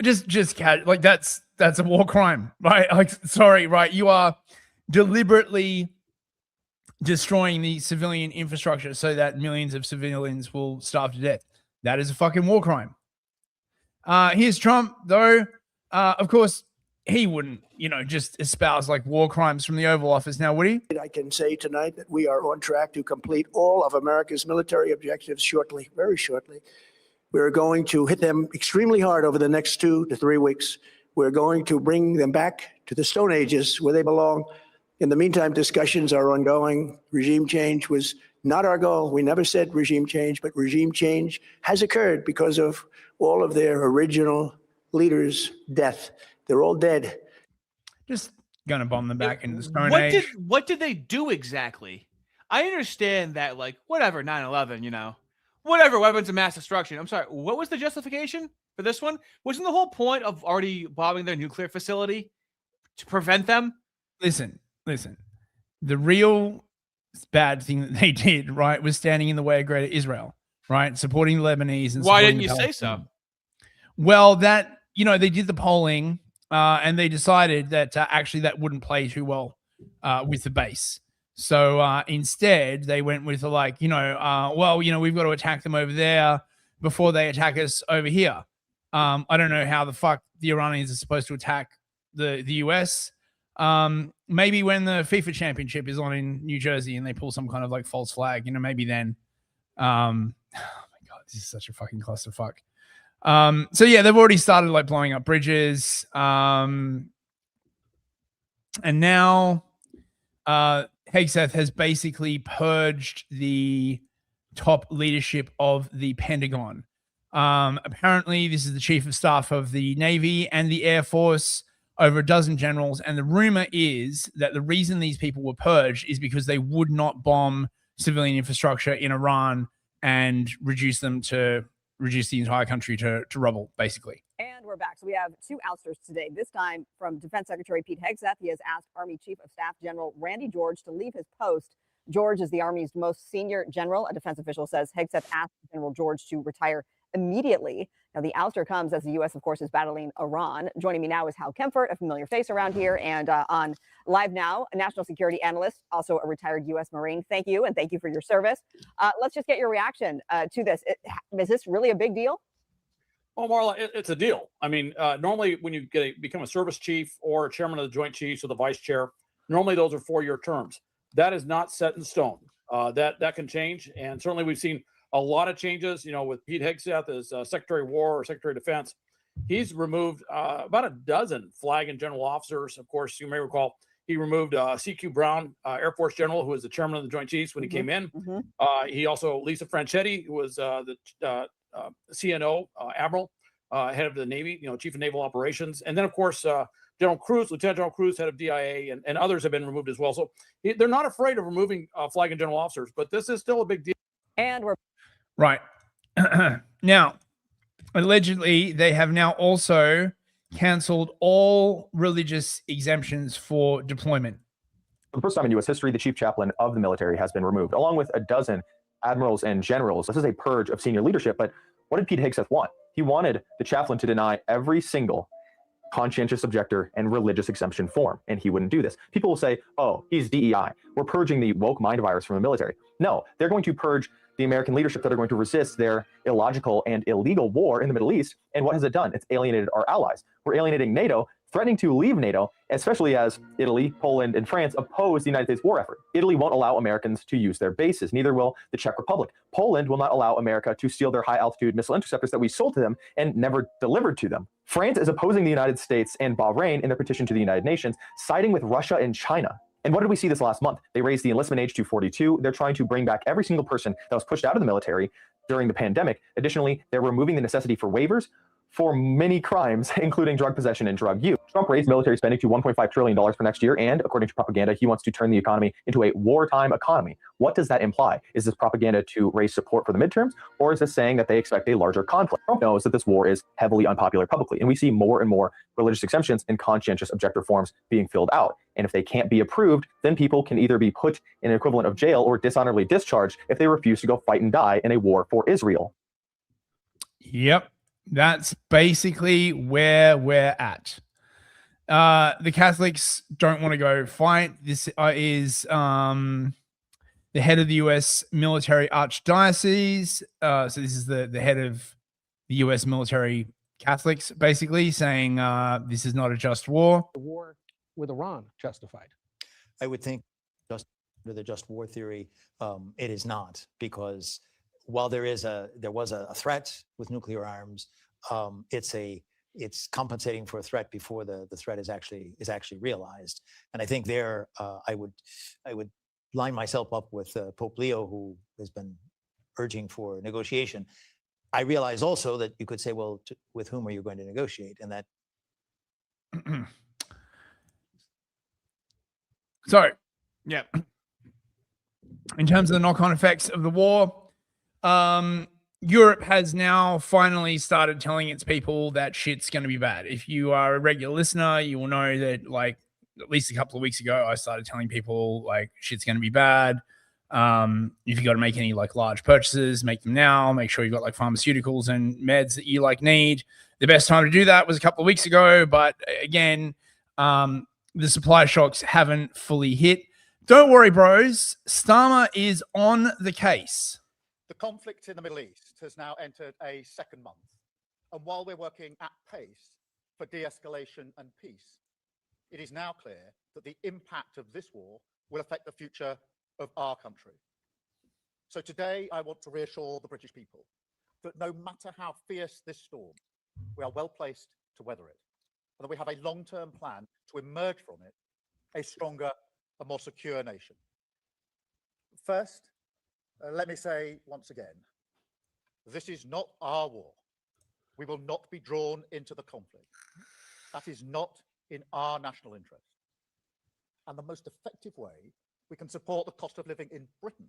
Just like that's a war crime, right? Like, sorry, right? You are deliberately destroying the civilian infrastructure so that millions of civilians will starve to death. That is a fucking war crime. Here's Trump, though. Of course, he wouldn't, just espouse like war crimes from the Oval Office now, would he?
I can say tonight that we are on track to complete all of America's military objectives shortly, very shortly. We're going to hit them extremely hard over the next 2 to 3 weeks. We're going to bring them back to the Stone Ages where they belong. In the meantime, discussions are ongoing. Regime change was not our goal. We never said regime change, but regime change has occurred because of all of their original leaders' death. They're all dead.
Just gonna bomb them back into the Stone Age.
What did they do exactly? I understand that, like, whatever, 9/11, whatever, weapons of mass destruction. I'm sorry, what was the justification for this one? Wasn't the whole point of already bombing their nuclear facility to prevent them?
Listen. The real bad thing that they did, right, was standing in the way of Greater Israel, right, supporting the Lebanese. And
why didn't you say so?
Well, that they did the polling. And they decided that actually that wouldn't play too well with the base. So instead, they went with we've got to attack them over there before they attack us over here. I don't know how the fuck the Iranians are supposed to attack the US. Maybe when the FIFA championship is on in New Jersey and they pull some kind of like false flag, maybe then. Oh my God, this is such a fucking clusterfuck. So yeah, they've already started like blowing up bridges. And now Hegseth has basically purged the top leadership of the Pentagon. Apparently this is the chief of staff of the Navy and the Air Force, over a dozen generals. And the rumor is that the reason these people were purged is because they would not bomb civilian infrastructure in Iran and reduce the entire country to rubble, basically.
And we're back. So we have 2 ousters today, this time from Defense Secretary Pete Hegseth. He has asked Army Chief of Staff General Randy George to leave his post. George is the Army's most senior general. A defense official says Hegseth asked General George to retire immediately. Now, the ouster comes as the U.S., of course, is battling Iran. Joining me now is Hal Kempfert, a familiar face around here, and on Live Now, a national security analyst, also a retired U.S. Marine. Thank you, and thank you for your service. Let's just get your reaction to this. Is this really a big deal?
Well, Marla, it's a deal. I mean, normally when you become a service chief or a chairman of the Joint Chiefs or the vice chair, normally those are 4-year terms. That is not set in stone. That can change, and certainly we've seen a lot of changes, with Pete Hegseth as Secretary of War or Secretary of Defense. He's removed about a dozen flag and general officers. Of course, you may recall he removed C.Q. Brown, Air Force General, who was the chairman of the Joint Chiefs when he came in. He also, Lisa Franchetti, who was the CNO Admiral, head of the Navy, Chief of Naval Operations. And then, of course, General Cruz, Lieutenant General Cruz, head of DIA, and others have been removed as well. So they're not afraid of removing flag and general officers, but this is still a big deal.
And we're
right. Now, allegedly, they have now also canceled all religious exemptions for deployment.
For the first time in U.S. history, the chief chaplain of the military has been removed, along with a dozen admirals and generals. This is a purge of senior leadership, but what did Pete Hegseth want? He wanted the chaplain to deny every single conscientious objector and religious exemption form, and he wouldn't do this. People will say, oh, he's DEI. We're purging the woke mind virus from the military. No, they're going to purge the American leadership that are going to resist their illogical and illegal war in the Middle East. And what has it done? It's alienated our allies. We're alienating NATO, threatening to leave NATO, especially as Italy, Poland, and France oppose the United States war effort. Italy won't allow Americans to use their bases. Neither will the Czech Republic. Poland will not allow America to steal their high-altitude missile interceptors that we sold to them and never delivered to them. France is opposing the United States and Bahrain in their petition to the United Nations, siding with Russia and China. And what did we see this last month? They raised the enlistment age to 42. They're trying to bring back every single person that was pushed out of the military during the pandemic. Additionally, they're removing the necessity for waivers for many crimes, including drug possession and drug use. Trump raised military spending to $1.5 trillion for next year, and according to propaganda, he wants to turn the economy into a wartime economy. What does that imply? Is this propaganda to raise support for the midterms, or is this saying that they expect a larger conflict? Trump knows that this war is heavily unpopular publicly, and we see more and more religious exemptions and conscientious objector forms being filled out. And if they can't be approved, then people can either be put in an equivalent of jail or dishonorably discharged if they refuse to go fight and die in a war for Israel.
Yep. That's basically where we're at. The Catholics don't want to go fight. This is the head of the U.S. military archdiocese. So this is the head of the U.S. military Catholics, basically saying this is not a just war.
The war with Iran justified?
I would think just under the just war theory, it is not, because while there was a threat with nuclear arms, it's compensating for a threat before the threat is actually realized. And I think there I would line myself up with Pope Leo, who has been urging for negotiation. I realize also that you could say, well, with whom are you going to negotiate? And that.
So, yeah. In terms of the knock-on effects of the war, Europe has now finally started telling its people that shit's going to be bad. If you are a regular listener, you will know that, like, at least a couple of weeks ago, I started telling people, like, shit's going to be bad. If you got to make any, like, large purchases, make them now. Make sure you've got, like, pharmaceuticals and meds that you, like, need. The best time to do that was a couple of weeks ago. But, again, the supply shocks haven't fully hit. Don't worry, bros. Starmer is on the case.
The conflict in the Middle East has now entered a second month. And while we're working at pace for de-escalation and peace, it is now clear that the impact of this war will affect the future of our country. So today, I want to reassure the British people that no matter how fierce this storm, we are well placed to weather it, and that we have a long-term plan to emerge from it a stronger and more secure nation. First, let me say once again, this is not our war. We will not be drawn into the conflict. That is not in our national interest. And the most effective way we can support the cost of living in Britain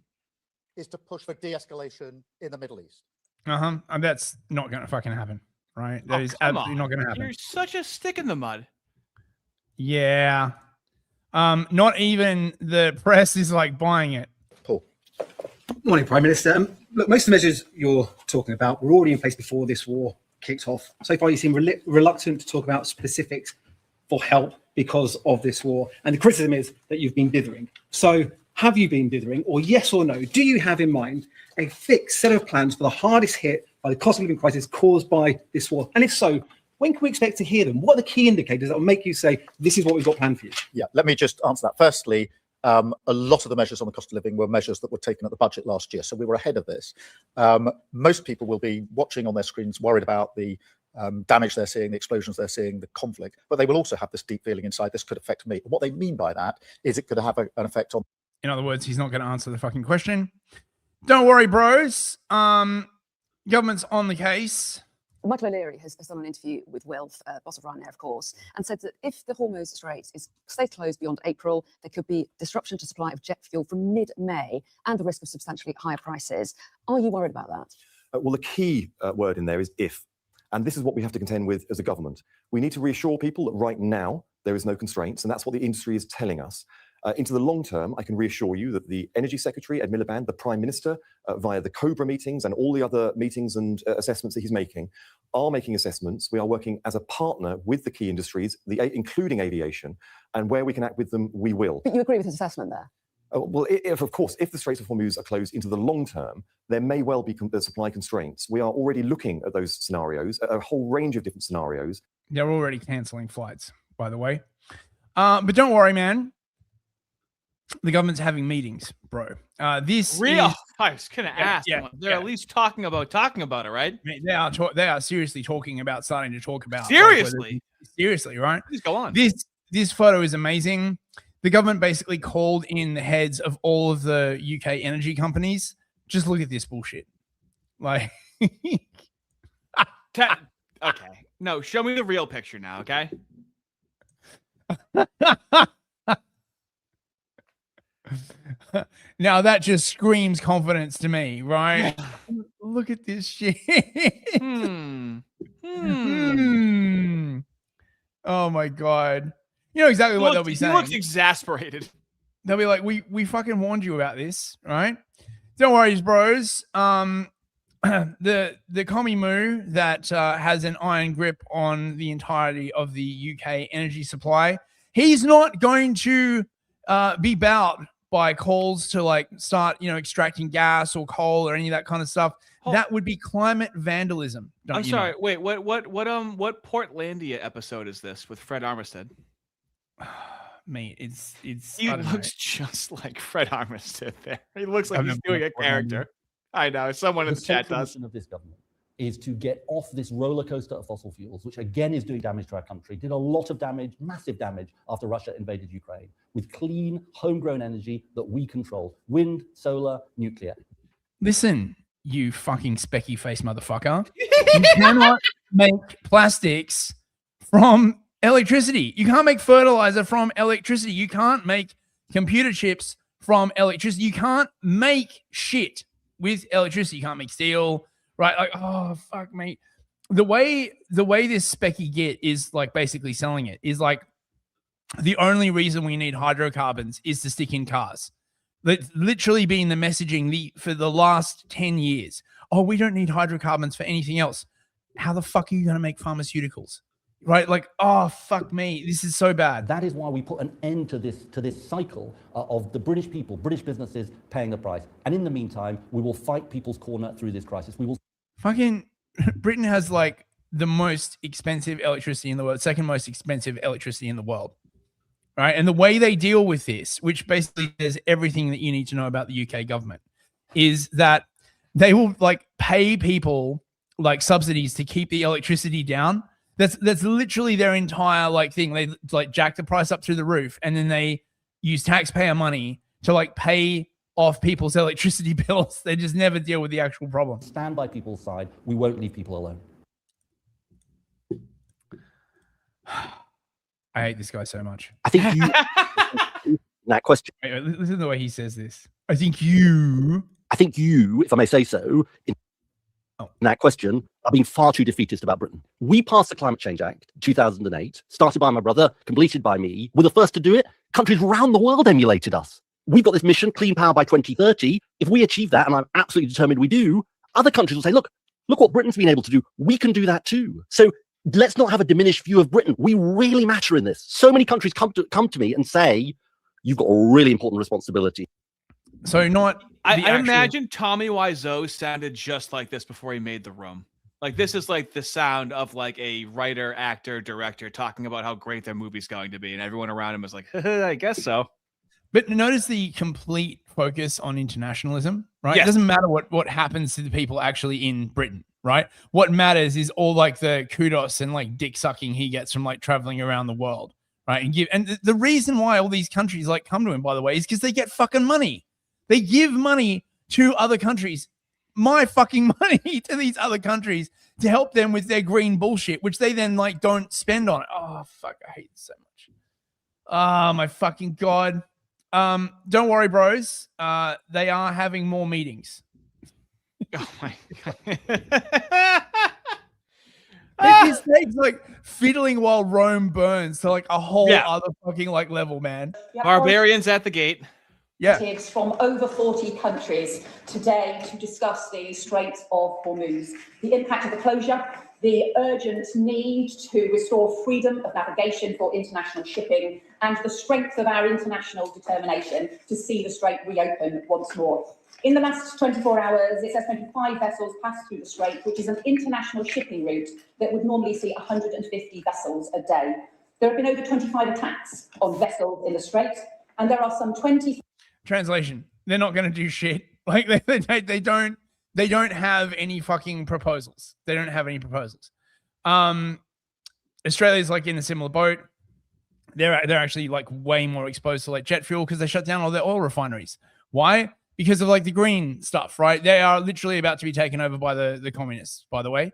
is to push for de-escalation in the Middle East.
And that's not going to fucking happen, right? That is absolutely not going to happen.
You're such a stick in the mud.
Yeah. Not even the press is, like, buying it.
Paul. Morning, Prime Minister. Look, most of the measures you're talking about were already in place before this war kicked off. So far, you seem reluctant to talk about specifics for help because of this war. And the criticism is that you've been dithering. So have you been dithering, or yes or no, do you have in mind a fixed set of plans for the hardest hit by the cost of living crisis caused by this war? And if so, when can we expect to hear them? What are the key indicators that will make you say, this is what we've got planned for you?
Yeah, let me just answer that. Firstly, a lot of the measures on the cost of living were measures that were taken at the budget last year. So we were ahead of this. Most people will be watching on their screens, worried about the damage they're seeing, the explosions they're seeing, the conflict, but they will also have this deep feeling inside, this could affect me. And what they mean by that is it could have an effect on.
In other words, he's not going to answer the fucking question. Don't worry, bros. Government's on the case.
Michael O'Leary has done an interview with Wealth, boss of Ryanair, of course, and said that if the Hormuz Strait stays closed beyond April, there could be disruption to supply of jet fuel from mid-May and the risk of substantially higher prices. Are you worried about that?
Well, the key word in there is if. And this is what we have to contend with as a government. We need to reassure people that right now there is no constraints, and that's what the industry is telling us. Into the long term, I can reassure you that the Energy Secretary, Ed Miliband, the Prime Minister, via the COBRA meetings and all the other meetings and assessments that he's making, are making assessments. We are working as a partner with the key industries, including aviation, and where we can act with them, we will.
But you agree with his assessment there?
Well, of course, if the Straits of Hormuz are closed into the long term, there may well be supply constraints. We are already looking at those scenarios, a whole range of different scenarios.
They're already cancelling flights, by the way. But don't worry, man. The government's having meetings, bro. This
real.
Is,
I was gonna ask. They're at least talking about it, right?
They are seriously talking about starting to talk about
seriously,
seriously, right?
Please go on.
This photo is amazing. The government basically called in the heads of all of the UK energy companies. Just look at this bullshit. Like,
okay, no, show me the real picture now, okay?
Now that just screams confidence to me, right? Look at this shit. Oh my god. You know exactly what they'll be saying.
He looks exasperated.
They'll be like, we fucking warned you about this, right? Don't worry, bros. The commie moo that has an iron grip on the entirety of the UK energy supply, he's not going to be bowed by calls to like start, extracting gas or coal or any of that kind of stuff. That would be climate vandalism.
I'm sorry. Wait, what Portlandia episode is this with Fred Armistead?
Mate, it's
he looks just like Fred Armistead there. He looks like he's doing a character. I know. Someone in the chat does.
Of this government is to get off this roller coaster of fossil fuels, which again is doing damage to our country, did a lot of damage, massive damage after Russia invaded Ukraine, with clean, homegrown energy that we control. Wind, solar, nuclear.
Listen, you fucking specky face motherfucker. You cannot make plastics from electricity. You can't make fertilizer from electricity. You can't make computer chips from electricity. You can't make shit with electricity. You can't make steel, right? Like, oh fuck, mate. The way this specky git is like basically selling it is like the only reason we need hydrocarbons is to stick in cars. That's literally been the messaging for the last 10 years. Oh, we don't need hydrocarbons for anything else. How the fuck are you going to make pharmaceuticals? Right? Like, oh, fuck me. This is so bad.
That is why we put an end to this cycle of the British people, British businesses paying the price. And in the meantime, we will fight people's corner through this crisis. We will.
Fucking Britain has like the most expensive electricity in the world, second most expensive electricity in the world. Right? And the way they deal with this, which basically says everything that you need to know about the UK government, is that they will like pay people like subsidies to keep the electricity down. That's literally their entire like thing. They like jack the price up through the roof, and then they use taxpayer money to like pay off people's electricity bills. They just never deal with the actual problem.
Stand by people's side. We won't leave people alone.
I hate this guy so much.
I think you that question.
Listen to the way he says this. I think you,
if I may say so, in that question, are being far too defeatist about Britain. We passed the Climate Change Act 2008, started by my brother, completed by me. We're the first to do it. Countries around the world emulated us. We've got this mission, clean power by 2030. If we achieve that, and I'm absolutely determined we do, other countries will say, look what Britain's been able to do. We can do that too. So let's not have a diminished view of Britain. We really matter in this. So many countries come to me and say, you've got a really important responsibility.
So not...
I imagine Tommy Wiseau sounded just like this before he made The Room. Like, this is like the sound of like a writer, actor, director talking about how great their movie's going to be. And everyone around him is like, I guess so.
But notice the complete focus on internationalism, right?
Yes.
It doesn't matter what happens to the people actually in Britain, right? What matters is all like the kudos and like dick sucking he gets from like traveling around the world, right? And the reason why all these countries like come to him, by the way, is because they get fucking money. They give money to other countries, my fucking money to these other countries to help them with their green bullshit, which they then like don't spend on it. Oh, fuck. I hate this so much. Oh, my fucking God. Don't worry, bros. They are having more meetings.
Oh my God.
This takes like fiddling while Rome burns to like a whole
Yeah.
other fucking like level, man.
Barbarians at the gate.
Yeah.
From over 40 countries today to discuss the Strait of Hormuz, the impact of the closure, the urgent need to restore freedom of navigation for international shipping, and the strength of our international determination to see the strait reopen once more. In the last 24 hours, it says 25 vessels passed through the strait, which is an international shipping route that would normally see 150 vessels a day. There have been over 25 attacks on vessels in the strait, and there are some 20...
Translation: they're not going to do shit. Like they don't have any fucking proposals. They don't have any proposals. Australia's like in a similar boat. They're actually like way more exposed to like jet fuel because they shut down all their oil refineries. Why? Because of like the green stuff, right? They are literally about to be taken over by the communists, by the way.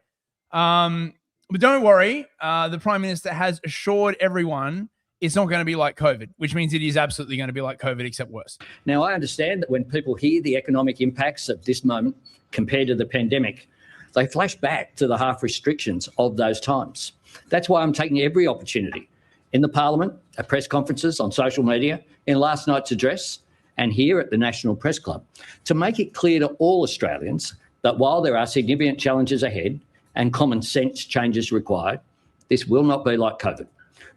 But don't worry, the Prime Minister has assured everyone it's not going to be like COVID, which means it is absolutely going to be like COVID, except worse.
Now, I understand that when people hear the economic impacts of this moment compared to the pandemic, they flash back to the half restrictions of those times. That's why I'm taking every opportunity in the Parliament, at press conferences, on social media, in last night's address, and here at the National Press Club, to make it clear to all Australians that while there are significant challenges ahead and common sense changes required, this will not be like COVID.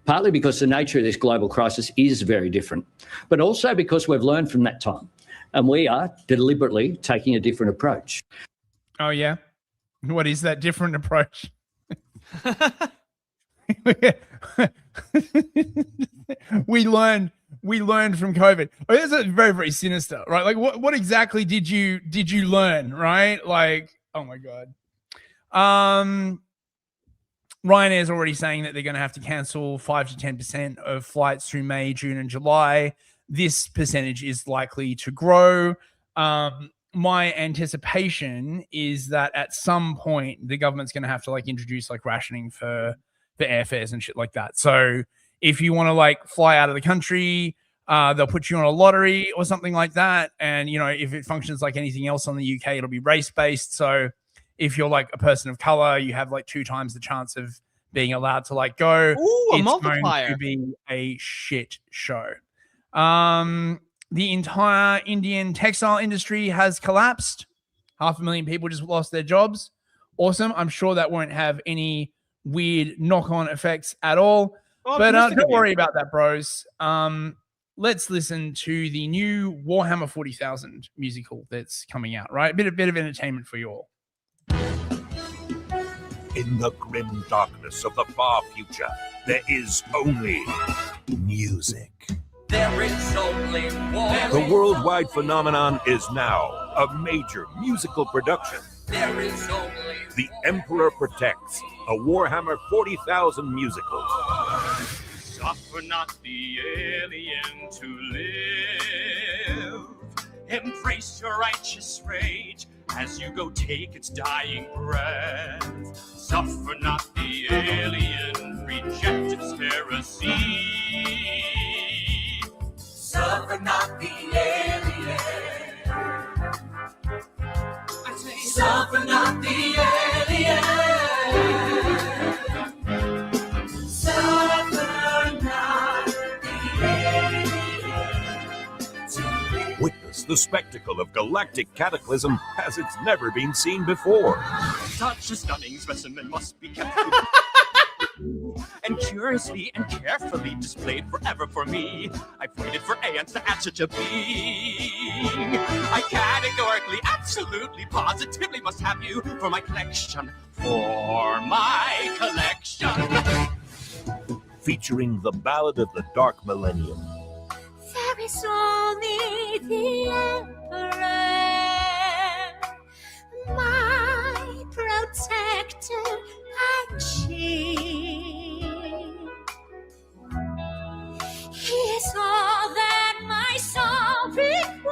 Partly because the nature of this global crisis is very different, but also because we've learned from that time and we are deliberately taking a different approach.
Oh, yeah? What is that different approach? we learned from COVID. Oh, this is very, very sinister, right? Like what exactly did you learn, right? Like, oh my God. Ryanair is already saying that they're going to have to cancel 5 to 10% of flights through May, June, and July. This percentage is likely to grow. My anticipation is that at some point the government's going to have to like introduce like rationing for airfares and shit like that. So if you want to like fly out of the country, they'll put you on a lottery or something like that. And, you know, if it functions like anything else on the UK, it'll be race-based. So if you're like a person of color, you have like 2 times the chance of being allowed to like go.
Ooh, a
it's
multiplier.
going to be a shit show. The entire Indian textile industry has collapsed. 500,000 people just lost their jobs. Awesome. I'm sure that won't have any weird knock-on effects at all.
Well,
but don't worry about that, bros. Let's listen to the new Warhammer 40,000 musical that's coming out, right? A bit of entertainment for you all.
In the grim darkness of the far future, there is only music.
There is only one.
The worldwide phenomenon is now a major musical production.
There is only
The Emperor Protects, a Warhammer 40,000 musical.
Suffer not the alien to live. Embrace your righteous rage as you go take its dying breath. Suffer not the alien, reject its heresy. Suffer not the alien. I say, suffer not the alien. Suffer not the alien.
Witness the spectacle of galactic cataclysm as it's never been seen before.
Such a stunning specimen must be kept and curiously and carefully displayed forever for me. I've waited for aeons to add such a being. I categorically, absolutely, positively must have you for my collection. For my collection.
Featuring the Ballad of the Dark Millennium.
There is only the Emperor, my protector and chief. He is all that my soul requires.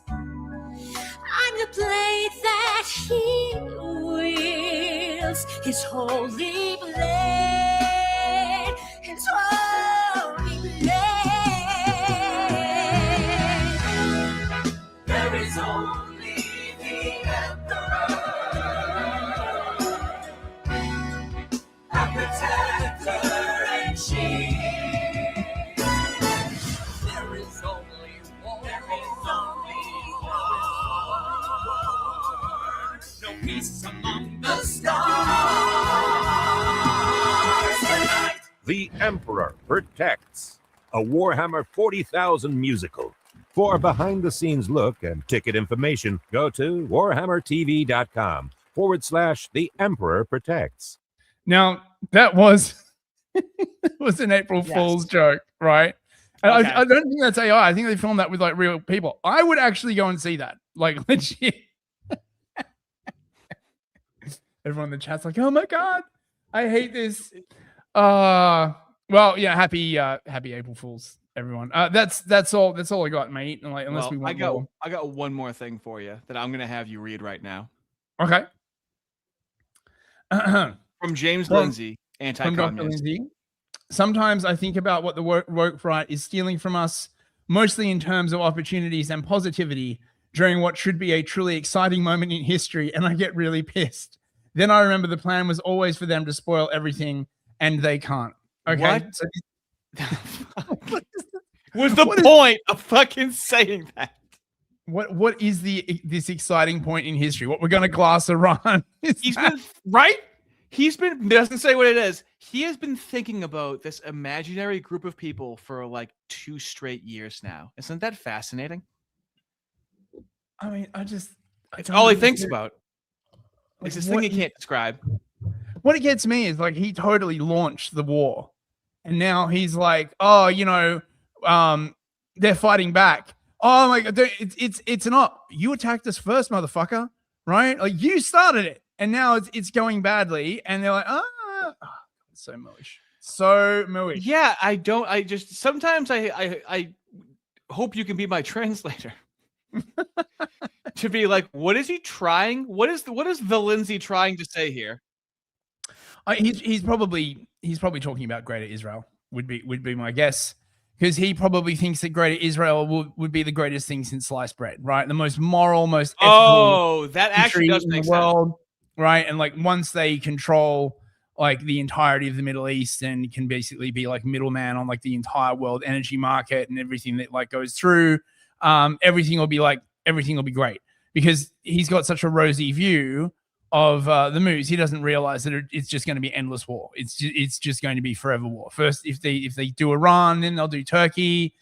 I'm the blade that he wields, his holy blade, his holy blade. There is only the Emperor. peace among the stars tonight.
The Emperor Protects, a Warhammer 40,000 musical. For behind-the-scenes look and ticket information, go to warhammertv.com/The Emperor Protects.
Now, that was was an April Fool's joke, right? And
Okay.
I don't think that's AI. I think they filmed that with like real people. I would actually go and see that. Like legit. Everyone in the chat's like, oh my God, I hate this. Well, yeah, happy April Fools, everyone. That's all I got, mate. And like, unless
Well,
we want more.
I got one more thing for you that I'm gonna have you read right now.
Okay.
From James Lindsay,
From Dr.
anti-communist.
Lindsay. Sometimes I think about what the woke right is stealing from us, mostly in terms of opportunities and positivity during what should be a truly exciting moment in history, and I get really pissed. Then I remember the plan was always for them to spoil everything, and they can't. Okay.
What?
So
Was the point of fucking saying that?
what is this exciting point in history? What we're gonna glass Iran?
He's been right. He's been doesn't say what it is. He has been thinking about this imaginary group of people for like 2 straight years now. Isn't that fascinating?
I mean,
It's
don't
all he
understand.
thinks about.
Like,
It's this thing he can't describe.
What it gets me is like he totally launched the war, and now he's like, oh, they're fighting back. Oh my God, it's not. You attacked us first, motherfucker, right? Like you started it, and now it's going badly, and they're like, it's so mooish, so mooish.
Yeah, I just sometimes I hope you can be my translator. To be like, what is he trying? What is the Lindsay trying to say here?
He's probably talking about Greater Israel. Would be my guess, because he probably thinks that Greater Israel would be the greatest thing since sliced bread, right? The most moral, most ethical.
Oh, that actually
country
does
in
make
the world, right? And like once they control like the entirety of the Middle East and can basically be like middleman on like the entire world energy market and everything that like goes through, everything will be great, because he's got such a rosy view of the moves. He doesn't realize that it's just going to be endless war. It's just going to be forever war. First, if they do Iran, then they'll do Turkey,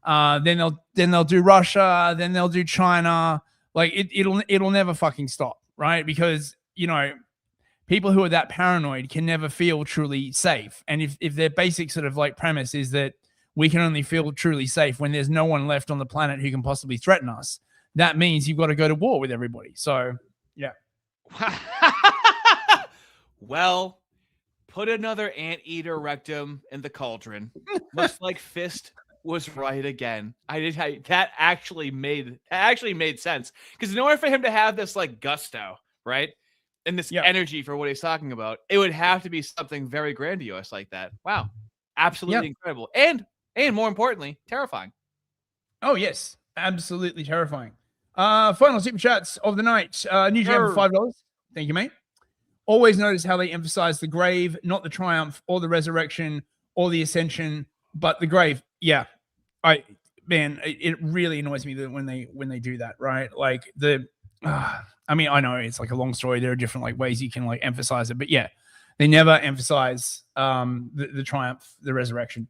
then they'll do Russia, then they'll do China. Like it'll never fucking stop, right? Because people who are that paranoid can never feel truly safe. And if their basic sort of like premise is that we can only feel truly safe when there's no one left on the planet who can possibly threaten us, that means you've got to go to war with everybody. So yeah.
Well, put another anteater rectum in the cauldron. Looks like Fist was right again. That actually made sense, because in order for him to have this like gusto, right, and this energy for what he's talking about, it would have to be something very grandiose like that. Wow, absolutely incredible, and more importantly, terrifying.
Oh yes, absolutely terrifying. Final super chats of the night. New Jam for $5. Thank you, mate. Always notice how they emphasize the grave, not the triumph or the resurrection or the ascension, but the grave. Yeah, it really annoys me that when they do that, right? Like I mean, I know it's like a long story. There are different like ways you can like emphasize it, but yeah, they never emphasize the triumph, the resurrection.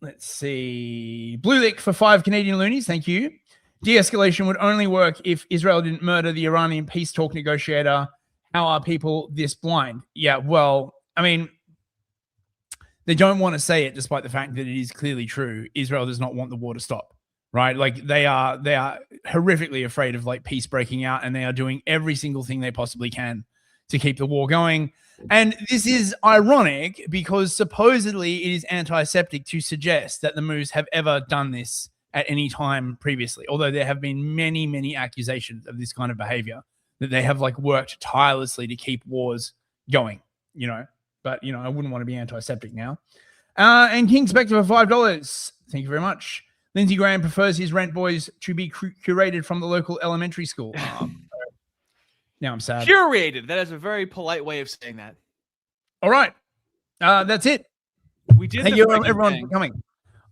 Let's see. Blue Lick for 5 Canadian loonies. Thank you. De-escalation would only work if Israel didn't murder the Iranian peace talk negotiator. How are people this blind? Yeah, well, I mean, they don't want to say it despite the fact that it is clearly true. Israel does not want the war to stop, right? Like they are horrifically afraid of like peace breaking out, and they are doing every single thing they possibly can to keep the war going. And this is ironic because supposedly it is antiseptic to suggest that the Moos have ever done this at any time previously, although there have been many, many accusations of this kind of behavior, that they have like worked tirelessly to keep wars going, but I wouldn't want to be antiseptic now. And King Spectre for $5. Thank you very much. Lindsay Graham prefers his rent boys to be curated from the local elementary school. Now I'm sad.
Curated. That is a very polite way of saying that.
All right. That's it.
We did.
Thank you everyone for coming.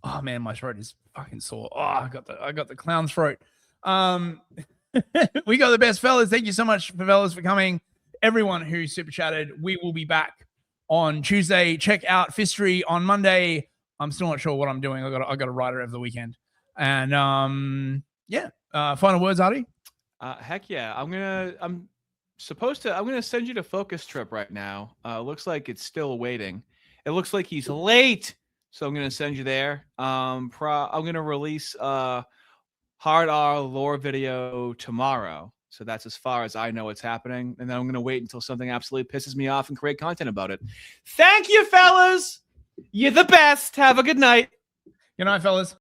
Oh man, my throat is fucking sore. Oh, I got the clown throat. We got the best, fellas. Thank you so much, fellas, for coming. Everyone who super chatted, we will be back on Tuesday. Check out Fistery on Monday. I'm still not sure what I'm doing. I got to write it over the weekend. And final words, Ardy?
Heck yeah. I'm gonna send you to Focus Trip right now. Looks like it's still waiting. It looks like he's late, so I'm gonna send you there. I'm gonna release Hard R lore video tomorrow. So that's as far as I know what's happening. And then I'm going to wait until something absolutely pisses me off and create content about it. Thank you, fellas. You're the best. Have a good night.
Good night, fellas.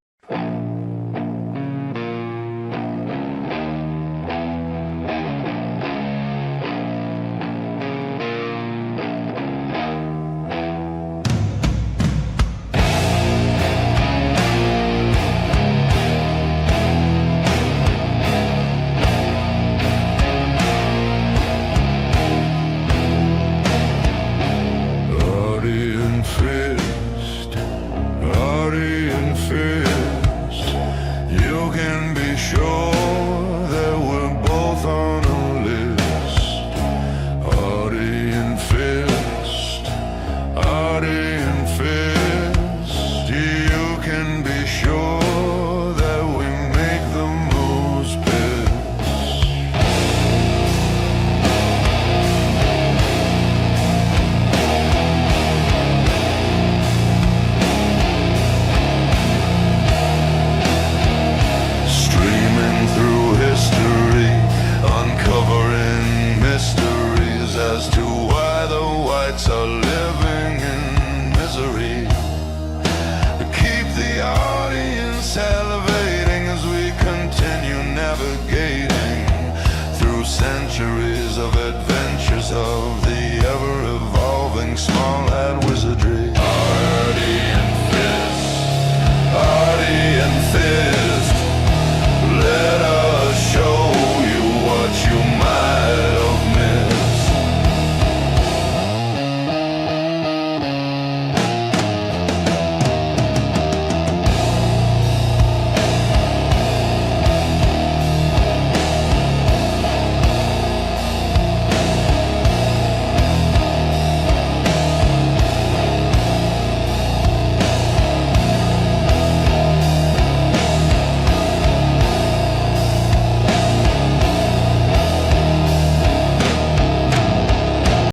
Are living in misery. Keep the audience elevating as we continue navigating through centuries of adventures of the ever-evolving small-hat wizardry. Ardy and Fist, Ardy and Fist.